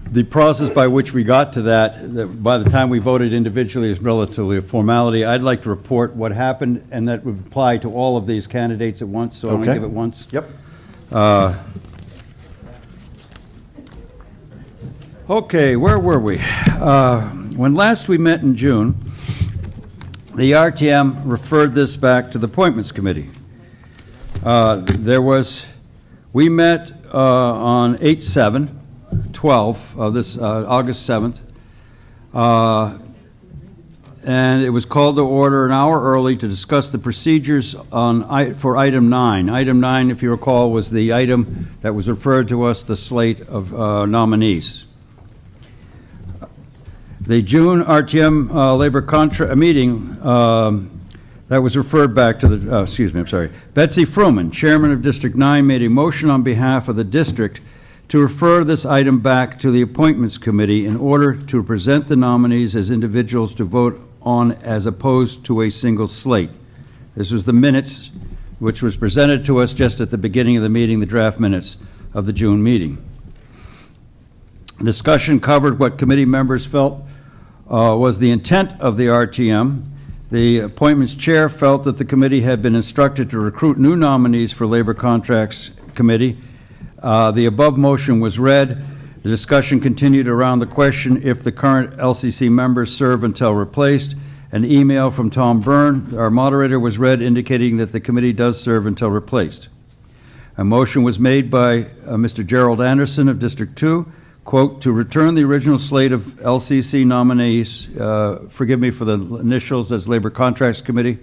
The process by which we got to that by the time we voted individually, is relatively a formality. I'd like to report what happened, and that would apply to all of these candidates at once, so I'm going to give it once. Yep. Okay, where were we? When last we met in June, the RTM referred this back to the Appointments Committee. We met on 8/7/12 of this August 7th, and it was called to order an hour early to discuss the procedures for item 9. Item 9, if you recall, was the item that was referred to us, the slate of nominees. The June RTM labor contract meeting that was referred back to the, Betsy Fruman, Chairman of District 9, made a motion on behalf of the district to refer this item back to the Appointments Committee in order to present the nominees as individuals to vote on as opposed to a single slate. This was the minutes which was presented to us just at the beginning of the meeting, the draft minutes of the June meeting. Discussion covered what committee members felt was the intent of the RTM. The Appointments Chair felt that the committee had been instructed to recruit new nominees for Labor Contracts Committee. The above motion was read. The discussion continued around the question if the current LCC members serve until replaced. An email from Tom Byrne, our moderator, was read indicating that the committee does serve until replaced. A motion was made by Mr. Gerald Anderson of District 2, quote, to return the original slate of LCC nominees, forgive me for the initials as Labor Contracts Committee,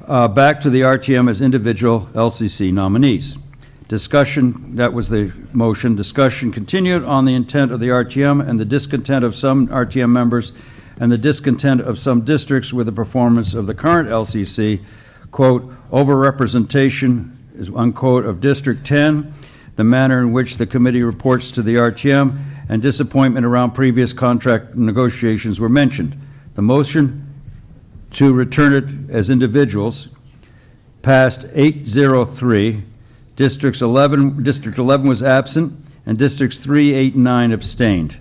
back to the RTM as individual LCC nominees. Discussion, that was the motion, discussion continued on the intent of the RTM and the discontent of some RTM members and the discontent of some districts with the performance of the current LCC, quote, overrepresentation, is unquote, of District 10, the manner in which the committee reports to the RTM, and disappointment around previous contract negotiations were mentioned. The motion to return it as individuals passed 803. District 11 was absent, and Districts 3, 8, and 9 abstained.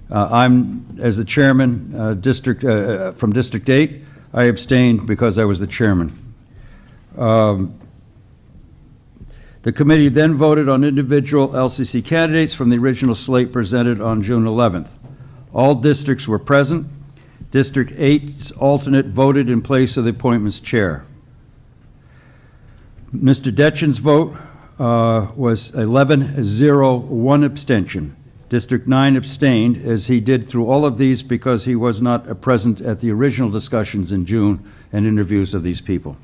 I'm, as the chairman, from District 8, I abstained because I was the chairman. The committee then voted on individual LCC candidates from the original slate presented on June 11th. All districts were present. District 8's alternate voted in place of the appointments chair. Mr. Detchen's vote was 11-0, 1 abstention. District 9 abstained, as he did through all of these because he was not present at the original discussions in June and interviews of these people.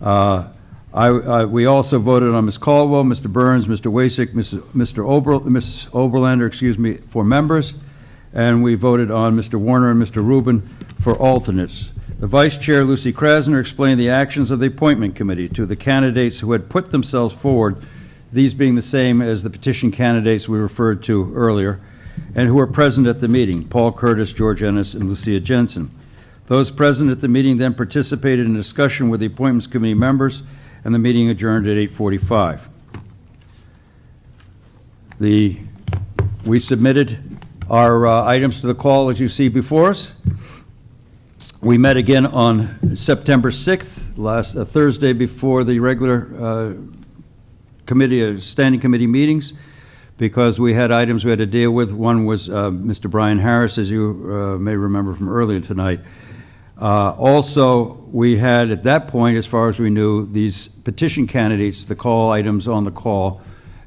We also voted on Ms. Caldwell, Mr. Burns, Mr. Wasik, Ms. Oberlander, for members, and we voted on Mr. Warner and Mr. Rubin for alternates. The Vice Chair, Lucy Krasner, explained the actions of the appointment committee to the candidates who had put themselves forward, these being the same as the petition candidates we referred to earlier, and who were present at the meeting: Paul Curtis, George Ennis, and Lucia Jensen. Those present at the meeting then participated in a discussion with the appointments committee members, and the meeting adjourned at 8:45. We submitted our items to the call, as you see before us. We met again on September 6th, last Thursday before the regular standing committee meetings, because we had items we had to deal with. One was Mr. Brian Harris, as you may remember from earlier tonight. Also, we had at that point, as far as we knew, these petition candidates, the call items on the call,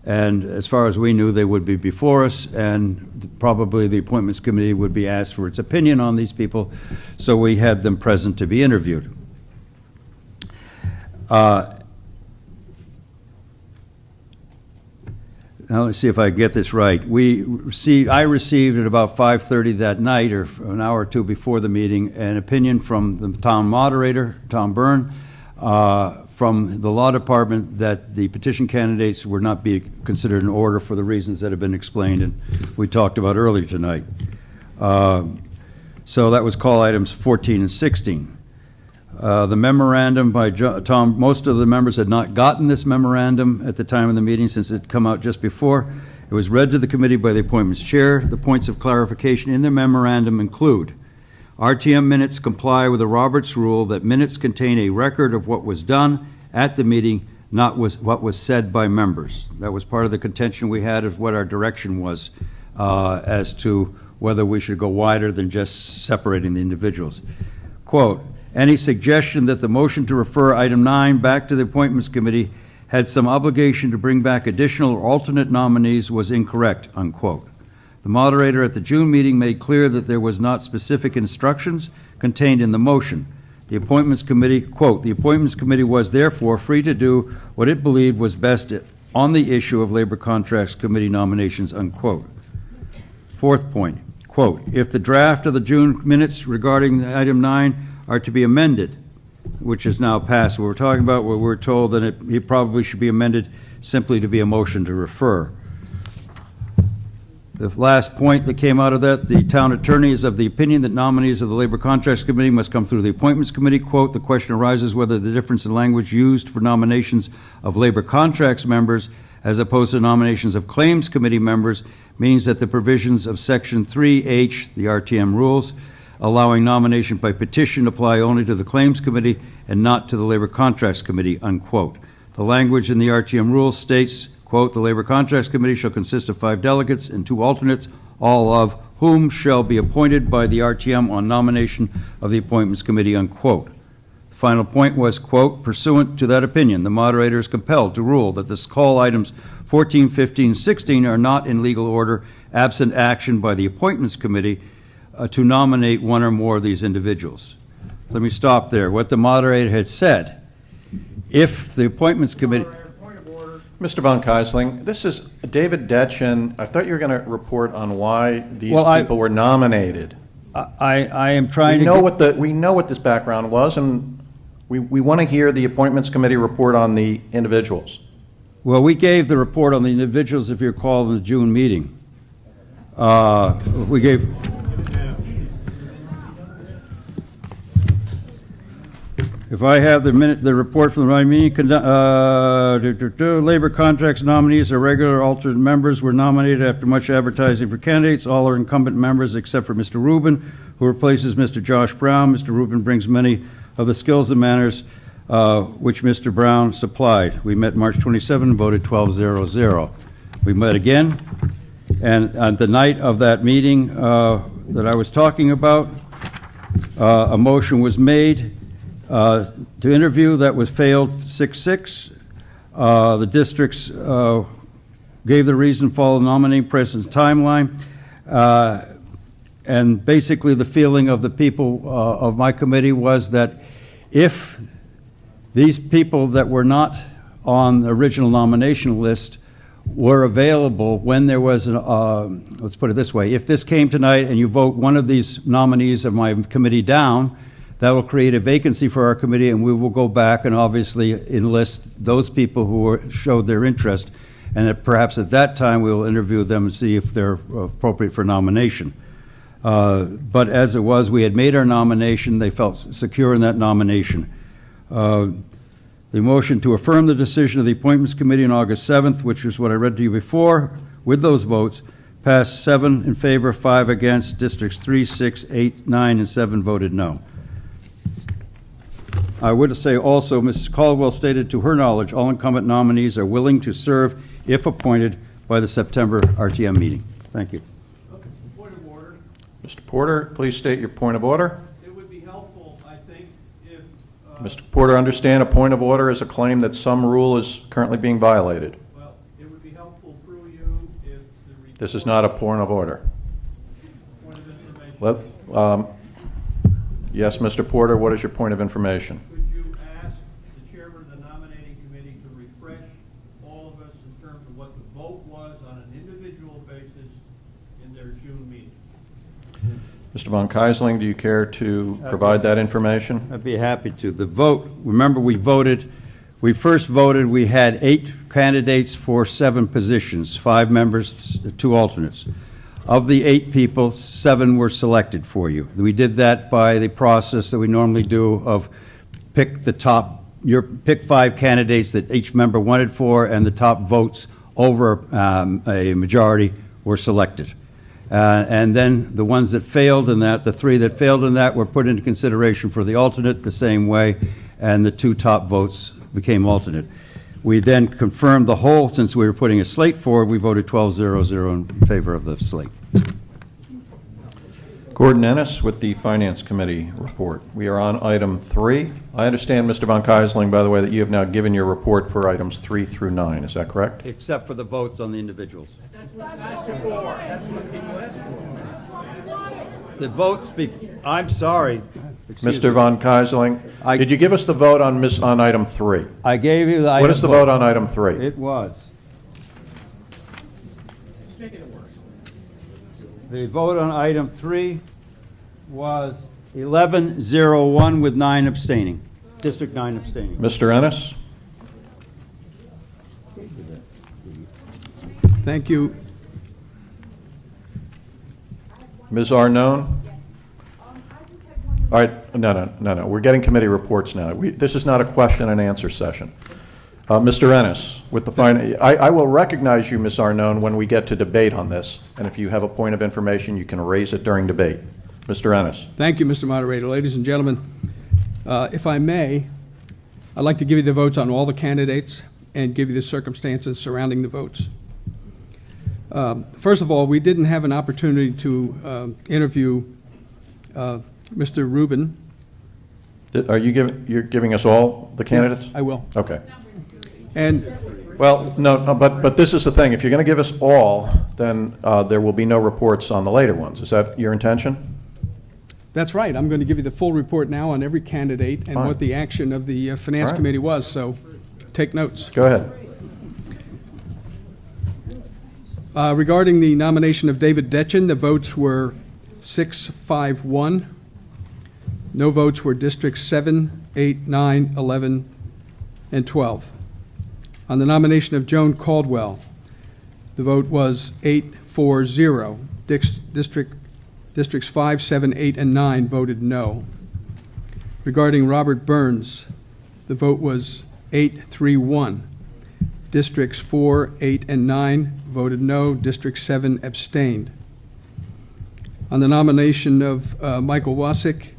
and as far as we knew, they would be before us, and probably the appointments committee would be asked for its opinion on these people, so we had them present to be interviewed. Now let's see if I get this right. I received at about 5:30 that night, or an hour or two before the meeting, an opinion from the town moderator, Tom Byrne, from the law department, that the petition candidates would not be considered in order for the reasons that have been explained and we talked about earlier tonight. So that was call items 14 and 16. The memorandum by Tom, most of the members had not gotten this memorandum at the time of the meeting since it had come out just before. It was read to the committee by the appointments chair. The points of clarification in the memorandum include: RTM minutes comply with the Roberts rule that minutes contain a record of what was done at the meeting, not what was said by members. That was part of the contention we had of what our direction was as to whether we should go wider than just separating the individuals. Quote, any suggestion that the motion to refer item 9 back to the appointments committee had some obligation to bring back additional or alternate nominees was incorrect, unquote. The moderator at the June meeting made clear that there was not specific instructions contained in the motion. The appointments committee, quote, the appointments committee was therefore free to do what it believed was best on the issue of labor contracts committee nominations, unquote. Fourth point, quote, if the draft of the June minutes regarding item 9 are to be amended, which is now passed, what we're talking about, where we're told that it probably should be amended simply to be a motion to refer. The last point that came out of that, the town attorney is of the opinion that nominees of the Labor Contracts Committee must come through the Appointments Committee. Quote, the question arises whether the difference in language used for nominations of Labor Contracts members as opposed to nominations of Claims Committee members means that the provisions of Section 3H, the RTM rules, allowing nomination by petition apply only to the Claims Committee and not to the Labor Contracts Committee, unquote. The language in the RTM rules states, quote, the Labor Contracts Committee shall consist of 5 delegates and 2 alternates, all of whom shall be appointed by the RTM on nomination of the Appointments Committee, unquote. The final point was, quote, pursuant to that opinion, the moderator is compelled to rule that the call items 14, 15, 16 are not in legal order, absent action by the Appointments Committee to nominate one or more of these individuals. Let me stop there. What the moderator had said, if the Appointments Committee... Mr. Von Keisling, this is David Detchen. I thought you were going to report on why these people were nominated. I am trying we know what this background was, and we want to hear the Appointments Committee report on the individuals. Well, we gave the report on the individuals, if you recall, in the June meeting. We gave... If I have the report from the meeting, labor contracts nominees are regular alternate members were nominated after much advertising for candidates. All are incumbent members except for Mr. Rubin, who replaces Mr. Josh Brown. Mr. Rubin brings many of the skills and manners which Mr. Brown supplied. We met March 27 and voted 12-0-0. We met again, and on the night of that meeting that I was talking about, a motion was made to interview that was failed 6-6. The districts gave the reason, follow the nominating president's timeline, and basically the feeling of the people of my committee was that if these people that were not on the original nomination list were available when there was let's put it this way, if this came tonight and you vote one of these nominees of my committee down, that will create a vacancy for our committee, and we will go back and obviously enlist those people who showed their interest, and that perhaps at that time we will interview them and see if they're appropriate for nomination. But as it was, we had made our nomination. They felt secure in that nomination. The motion to affirm the decision of the Appointments Committee on August 7th, which is what I read to you before, with those votes, passed 7 in favor, 5 against. Districts 3, 6, 8, 9, and 7 voted no. I would say also, Mrs. Caldwell stated to her knowledge, all incumbent nominees are willing to serve if appointed by the September RTM meeting. Thank you. Point of order. Mr. Porter, please state your point of order. It would be helpful, I think, if... Mr. Porter, understand a point of order is a claim that some rule is currently being violated. Well, it would be helpful through you if the... This is not a point of order. Point of information. Yes, Mr. Porter, what is your point of information? Could you ask the chairman of the nominating committee to refresh all of us in terms of what the vote was on an individual basis in their June meeting? Mr. Von Keisling, do you care to provide that information? I'd be happy to. The vote, remember we first voted, we had 8 candidates for 7 positions, 5 members, 2 alternates. Of the 8 people, 7 were selected for you. We did that by the process that we normally do of pick 5 candidates that each member wanted for, and the top votes over a majority were selected. And then the ones that failed in that, the 3 that failed in that, were put into consideration for the alternate the same way, and the 2 top votes became alternate. We then confirmed the whole, since we were putting a slate forward, we voted 12-0-0 in favor of the slate. Gordon Ennis with the Finance Committee report. We are on item 3. I understand, Mr. Von Keisling, by the way, that you have now given your report for items 3 through 9. Is that correct? Except for the votes on the individuals. The votes, I'm sorry. Mr. Von Keisling, did you give us the vote on item 3? I gave you the item. What is the vote on item 3? It was. The vote on item 3 was 11-0-1 with 9 abstaining. District 9 abstaining. Mr. Ennis? Thank you. Ms. Arnone? All right, no. We're getting committee reports now. This is not a question and answer session. Mr. Ennis, with the I will recognize you, Ms. Arnone, when we get to debate on this, and if you have a point of information, you can raise it during debate. Mr. Ennis. Thank you, Mr. Moderator. Ladies and gentlemen, if I may, I'd like to give you the votes on all the candidates and give you the circumstances surrounding the votes. First of all, we didn't have an opportunity to interview Mr. Rubin. You're giving us all the candidates? Yes, I will. Okay. And well, no, but this is the thing. If you're going to give us all, then there will be no reports on the later ones. Is that your intention? That's right. I'm going to give you the full report now on every candidate and what the action of the Finance Committee was, so take notes. Go ahead. Regarding the nomination of David Detchen, the votes were 6-5-1. No votes were Districts 7, 8, 9, 11, and 12. On the nomination of Joan Caldwell, the vote was 8-4-0. Districts 5, 7, 8, and 9 voted no. Regarding Robert Burns, the vote was 8-3-1. Districts 4, 8, and 9 voted no. District 7 abstained. On the nomination of Michael Wasik,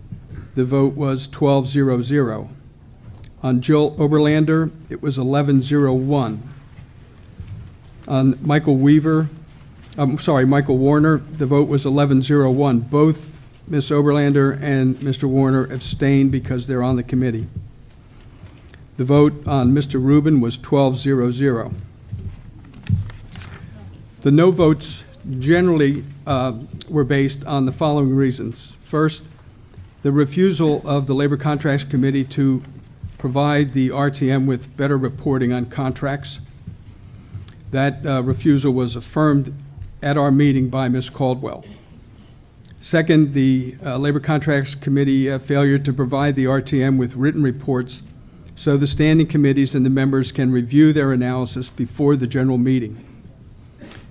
the vote was 12-0-0. On Joel Oberlander, it was 11-0-1. On Michael Warner, the vote was 11-0-1. Both Ms. Oberlander and Mr. Warner abstained because they're on the committee. The vote on Mr. Rubin was 12-0-0. The no votes generally were based on the following reasons. First, the refusal of the Labor Contracts Committee to provide the RTM with better reporting on contracts. That refusal was affirmed at our meeting by Ms. Caldwell. Second, the Labor Contracts Committee failure to provide the RTM with written reports so the standing committees and the members can review their analysis before the general meeting.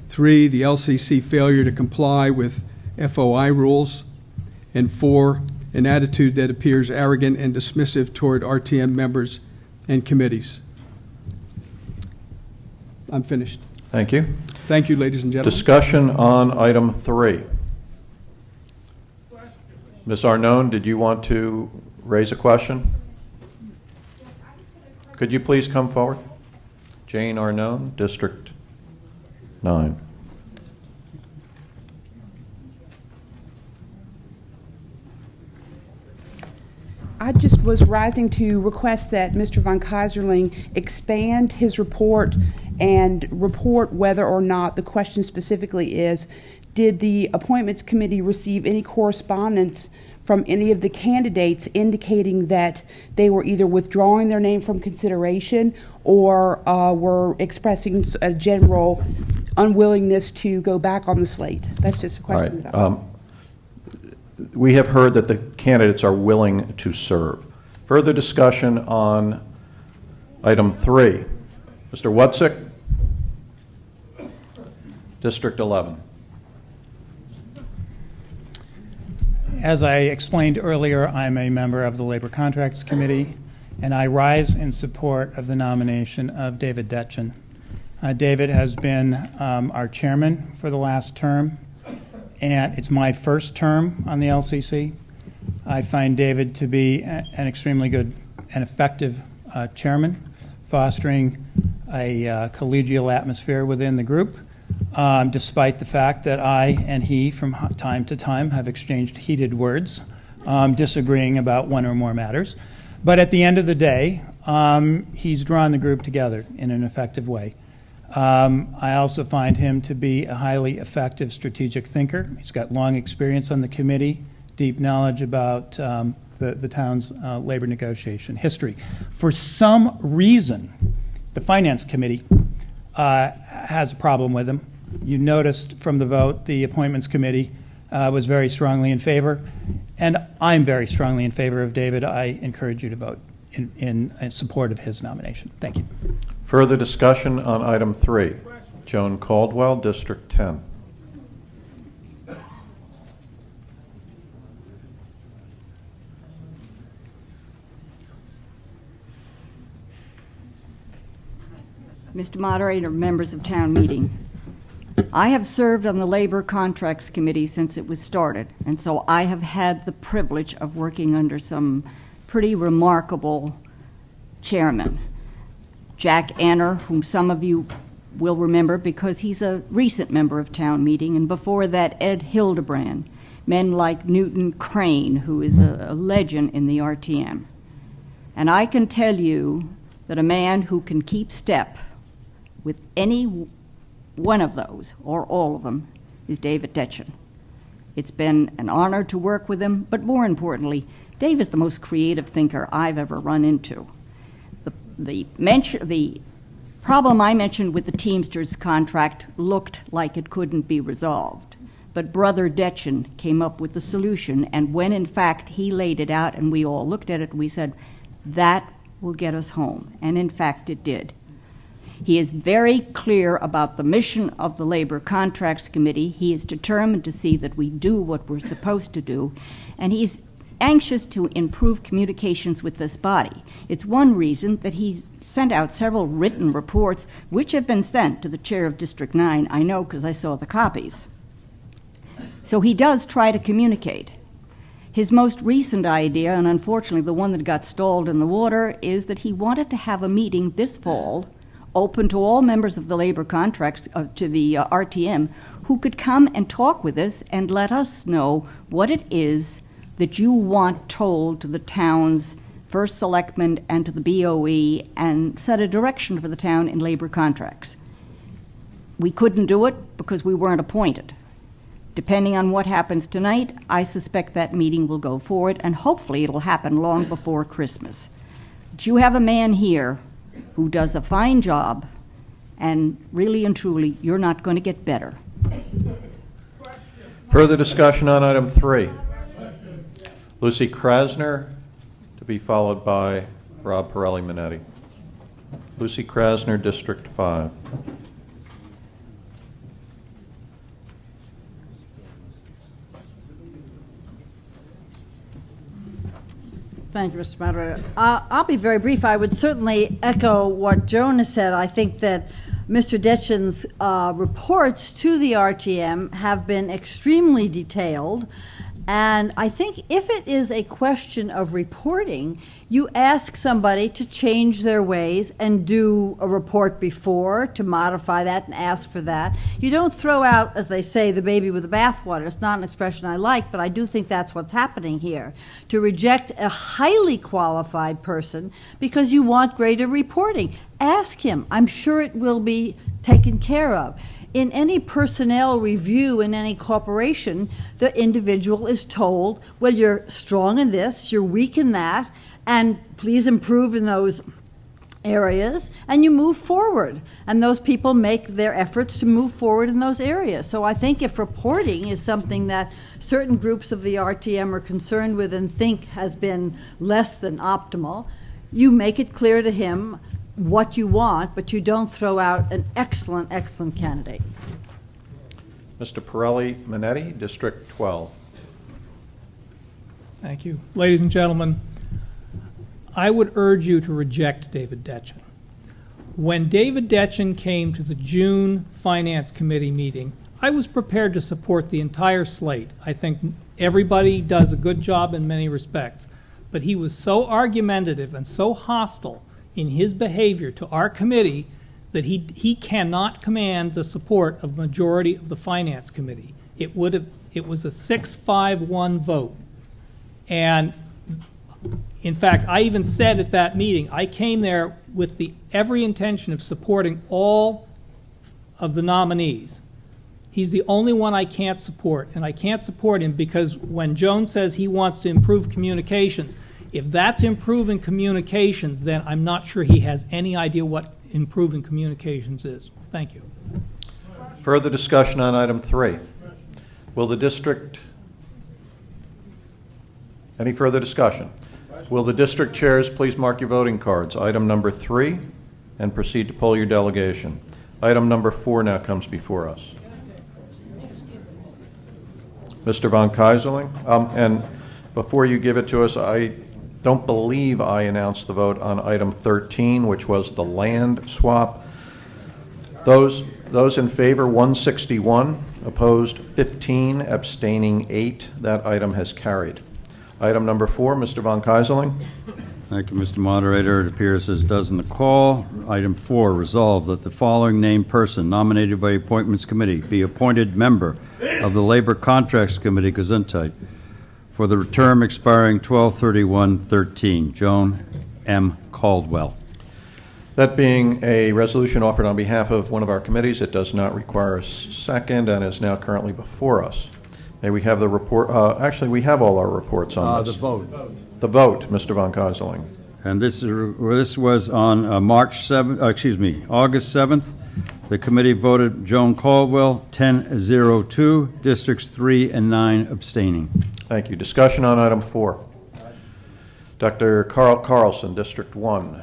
3, the LCC failure to comply with FOI rules. And 4, an attitude that appears arrogant and dismissive toward RTM members and committees. I'm finished. Thank you. Thank you, ladies and gentlemen. Discussion on item 3. Ms. Arnone, did you want to raise a question? Could you please come forward? Jane Arnone, District 9. I just was rising to request that Mr. Von Kaiserling expand his report and report whether or not the question specifically is, did the Appointments Committee receive any correspondence from any of the candidates indicating that they were either withdrawing their name from consideration or were expressing a general unwillingness to go back on the slate? That's just a question. All right. We have heard that the candidates are willing to serve. Further discussion on item 3. Mr. Wutzik, District 11. As I explained earlier, I'm a member of the Labor Contracts Committee, and I rise in support of the nomination of David Detchen. David has been our chairman for the last term, and it's my first term on the LCC. I find David to be an extremely good and effective chairman, fostering a collegial atmosphere within the group, despite the fact that I and he, from time to time, have exchanged heated words, disagreeing about one or more matters. But at the end of the day, he's drawn the group together in an effective way. I also find him to be a highly effective strategic thinker. He's got long experience on the committee, deep knowledge about the town's labor negotiation history. For some reason, the Finance Committee has a problem with him. You noticed from the vote, the Appointments Committee was very strongly in favor, and I'm very strongly in favor of David. I encourage you to vote in support of his nomination. Thank you. Further discussion on item 3. Joan Caldwell, District 10. Mr. Moderator, members of town meeting, I have served on the Labor Contracts Committee since it was started, and so I have had the privilege of working under some pretty remarkable chairmen. Jack Anner, whom some of you will remember because he's a recent member of town meeting, and before that, Ed Hildebrand, men like Newton Crane, who is a legend in the RTM. And I can tell you that a man who can keep step with any one of those, or all of them, is David Detchen. It's been an honor to work with him, but more importantly, Dave is the most creative thinker I've ever run into. The problem I mentioned with the Teamsters contract looked like it couldn't be resolved, but Brother Detchen came up with the solution, and when in fact he laid it out and we all looked at it, we said, that will get us home, and in fact it did. He is very clear about the mission of the Labor Contracts Committee. He is determined to see that we do what we're supposed to do, and he's anxious to improve communications with this body. It's one reason that he sent out several written reports, which have been sent to the chair of District 9. I know because I saw the copies. So he does try to communicate. His most recent idea, and unfortunately the one that got stalled in the water, is that he wanted to have a meeting this fall, open to all members of the labor contracts, to the RTM, who could come and talk with us and let us know what it is that you want told to the town's first selectman and to the BOE, and set a direction for the town in labor contracts. We couldn't do it because we weren't appointed. Depending on what happens tonight, I suspect that meeting will go forward, and hopefully it'll happen long before Christmas. But you have a man here who does a fine job, and really and truly, you're not going to get better. Further discussion on item 3. Lucy Krasner, to be followed by Rob Pirelli-Minetti. Lucy Krasner, District 5. Thank you, Mr. Moderator. I'll be very brief. I would certainly echo what Joan has said. I think that Mr. Detchen's reports to the RTM have been extremely detailed. And I think if it is a question of reporting, you ask somebody to change their ways and do a report before, to modify that and ask for that. You don't throw out, as they say, the baby with the bathwater. It's not an expression I like, but I do think that's what's happening here. To reject a highly qualified person because you want greater reporting. Ask him. I'm sure it will be taken care of. In any personnel review in any corporation, the individual is told, well, you're strong in this, you're weak in that, and please improve in those areas, and you move forward. And those people make their efforts to move forward in those areas. So I think if reporting is something that certain groups of the RTM are concerned with and think has been less than optimal, you make it clear to him what you want, but you don't throw out an excellent, excellent candidate. Mr. Pirelli-Minetti, District 12. Thank you. Ladies and gentlemen, I would urge you to reject David Detchen. When David Detchen came to the June Finance Committee meeting, I was prepared to support the entire slate. I think everybody does a good job in many respects, but he was so argumentative and so hostile in his behavior to our committee that he cannot command the support of majority of the Finance Committee. It was a 6-5-1 vote. And in fact, I even said at that meeting, I came there with every intention of supporting all of the nominees. He's the only one I can't support, and I can't support him because when Joan says he wants to improve communications, if that's improving communications, then I'm not sure he has any idea what improving communications is. Thank you. Further discussion on item 3. Will the district... Any further discussion? Will the district chairs please mark your voting cards? Item number 3, and proceed to poll your delegation. Item number 4 now comes before us. Mr. Von Keyserling, and before you give it to us, I don't believe I announced the vote on item 13, which was the land swap. Those in favor, 161, opposed 15, abstaining 8. That item has carried. Item number 4, Mr. Von Keyserling. Thank you, Mr. Moderator. It appears as does in the call. Item 4, resolved that the following named person nominated by Appointments Committee be appointed member of the Labor Contracts Committee, Gesundheit, for the term expiring 12/31/13. Joan M. Caldwell. That being a resolution offered on behalf of one of our committees, it does not require a second and is now currently before us. May we have the report? Actually, we have all our reports on this. The vote. The vote, Mr. Von Keyserling. And this was on August 7th. The committee voted Joan Caldwell, 10-0-2, Districts 3 and 9 abstaining. Thank you. Discussion on item 4. Dr. Carl Carlson, District 1.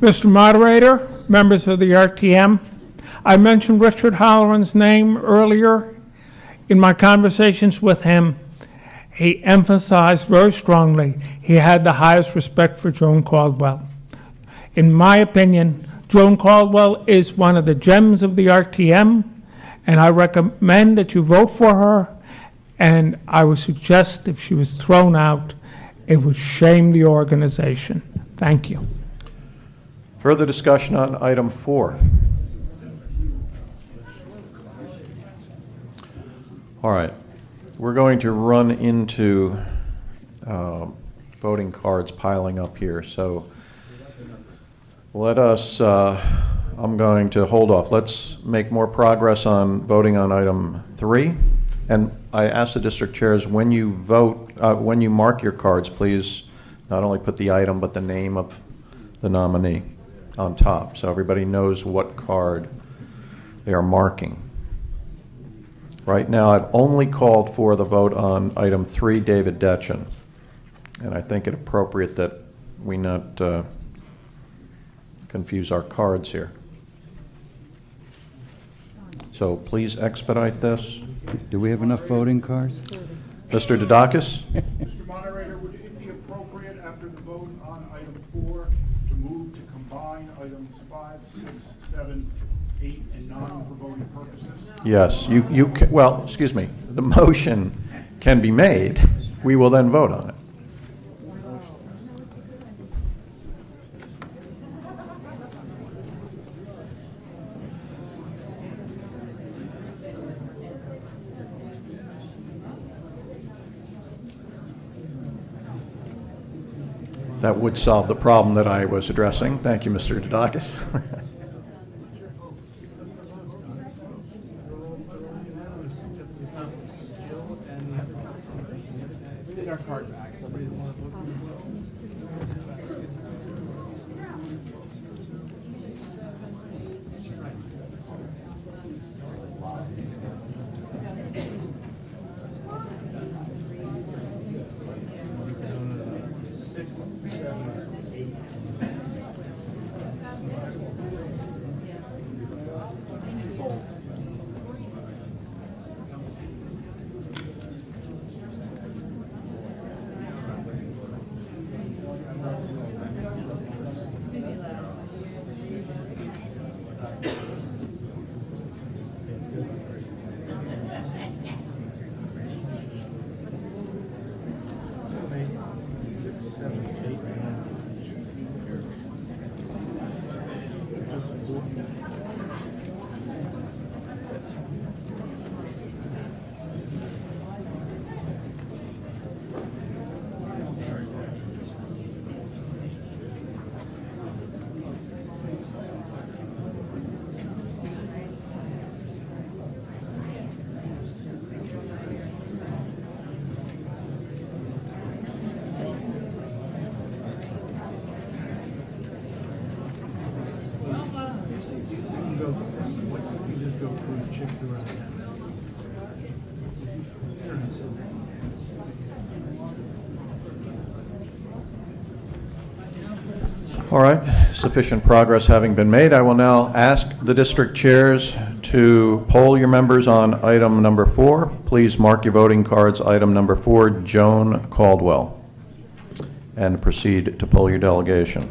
Mr. Moderator, members of the RTM, I mentioned Richard Halloran's name earlier. In my conversations with him, he emphasized very strongly he had the highest respect for Joan Caldwell. In my opinion, Joan Caldwell is one of the gems of the RTM, and I recommend that you vote for her, and I would suggest if she was thrown out, it would shame the organization. Thank you. Further discussion on item 4. All right. We're going to run into voting cards piling up here. So let us, I'm going to hold off. Let's make more progress on voting on item 3. And I ask the district chairs, when you vote, when you mark your cards, please not only put the item, but the name of the nominee on top, so everybody knows what card they are marking. Right now, I've only called for the vote on item 3, David Detchen, and I think it appropriate that we not confuse our cards here. So please expedite this. Do we have enough voting cards? Mr. Dudakis? Mr. Moderator, would it be appropriate after the vote on item 4 to move to combine items 5, 6, 7, 8, and 9 for voting purposes? Yes, you can, well, excuse me, the motion can be made. We will then vote on it. That would solve the problem that I was addressing. Thank you, Mr. Dudakis. We need our card back. Somebody want to vote? All right, sufficient progress having been made, I will now ask the district chairs to poll your members on item number 4. Please mark your voting cards, item number 4, Joan Caldwell, and proceed to poll your delegation.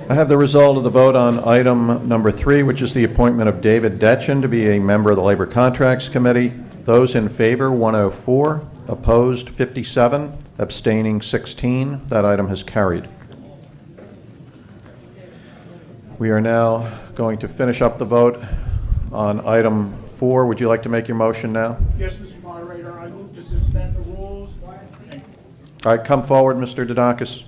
I have the result of the vote on item number 3, which is the appointment of David Detchen to be a member of the Labor Contracts Committee. Those in favor, 104. Opposed, 57. Abstaining, 16. That item has carried. We are now going to finish up the vote on item 4. Would you like to make your motion now? Yes, Mr. Moderator, I move to suspend the rules. And All right, come forward, Mr. Dudakis.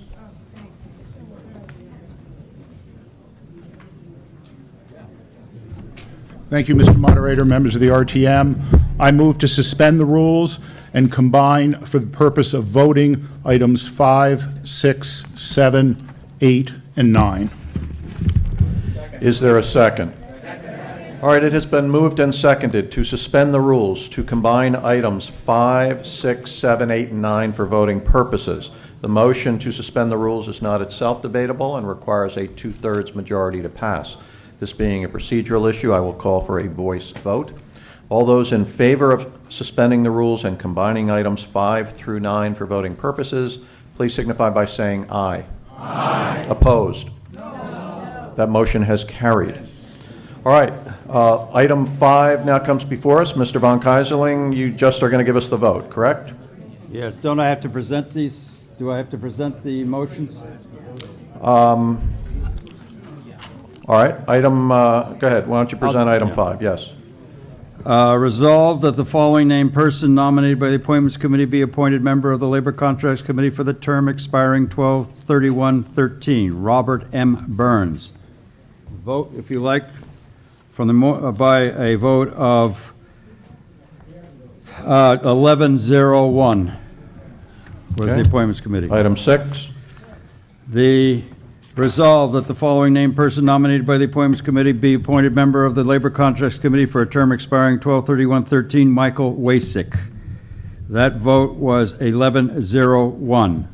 Thank you, Mr. Moderator, members of the RTM. I move to suspend the rules and combine for the purpose of voting items 5, 6, 7, 8, and 9. Is there a second? All right, it has been moved and seconded to suspend the rules to combine items 5, 6, 7, 8, and 9 for voting purposes. The motion to suspend the rules is not itself debatable and requires a 2/3 majority to pass. This being a procedural issue, I will call for a voice vote. All those in favor of suspending the rules and combining items 5 through 9 for voting purposes, please signify by saying aye. Aye. Opposed? No. That motion has carried. All right, item 5 now comes before us. Mr. Von Keyserling, you just are going to give us the vote, correct? Yes, don't I have to present these? Do I have to present the motions? All right, go ahead. Why don't you present item 5? Yes. Resolved that the following named person nominated by the Appointments Committee be appointed member of the Labor Contracts Committee for the term expiring 12/31/13. Robert M. Burns. Vote, if you like, from the by a vote of 11-0-1 was the Appointments Committee. Item 6. The resolve that the following named person nominated by the Appointments Committee be appointed member of the Labor Contracts Committee for a term expiring 12/31/13, Michael Wasik. That vote was 11-0-1.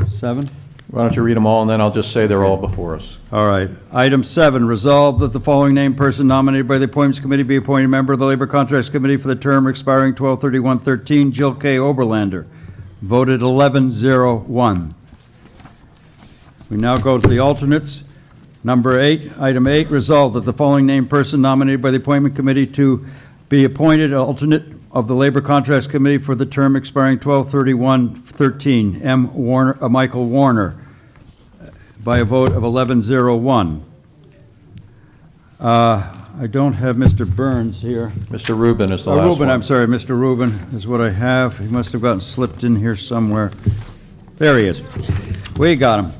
7? Why don't you read them all, and then I'll just say they're all before us. All right. Item 7, resolve that the following named person nominated by the Appointments Committee be appointed member of the Labor Contracts Committee for the term expiring 12/31/13, Jill K. Oberlander. Voted 11-0-1. We now go to the alternates. Number 8, item 8, resolved that the following named person nominated by the Appointment Committee to be appointed alternate of the Labor Contracts Committee for the term expiring 12/31/13, Michael Warner, by a vote of 11-0-1. I don't have Mr. Burns here. Mr. Rubin is the last Rubin, one. I'm sorry, Mr. Rubin is what I have. He must have gotten slipped in here somewhere. There he is. We got him.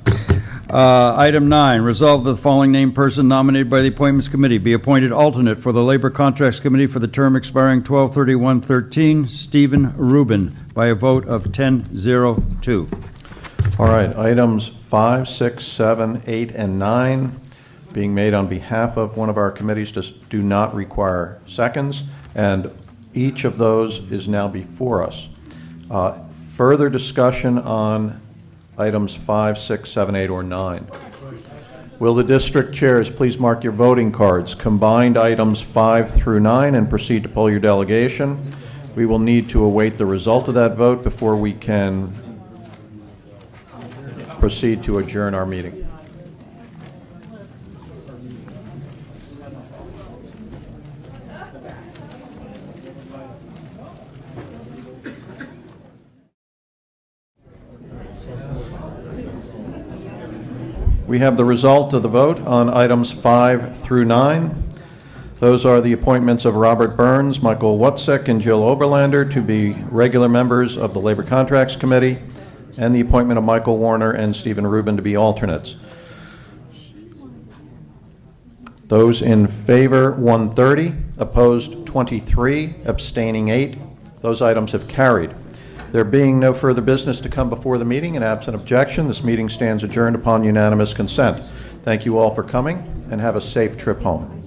Item 9, resolve that the following named person nominated by the Appointments Committee be appointed alternate for the Labor Contracts Committee for the term expiring 12/31/13, Stephen Rubin, by a vote of 10-0-2. All right, items 5, 6, 7, 8, and 9 being made on behalf of one of our committees do not require seconds, and each of those is now before us. Further discussion on items 5, 6, 7, 8, or 9. Will the district chairs please mark your voting cards, combined items 5 through 9, and proceed to poll your delegation. We will need to await the result of that vote before we can proceed to adjourn our meeting. We have the result of the vote on items 5 through 9. Those are the appointments of Robert Burns, Michael Wutzek, and Jill Oberlander to be regular members of the Labor Contracts Committee, and the appointment of Michael Warner and Stephen Rubin to be alternates. Those in favor, 130, opposed 23, abstaining 8. Those items have carried. There being no further business to come before the meeting, and absent objection, this meeting stands adjourned upon unanimous consent. Thank you all for coming, and have a safe trip home.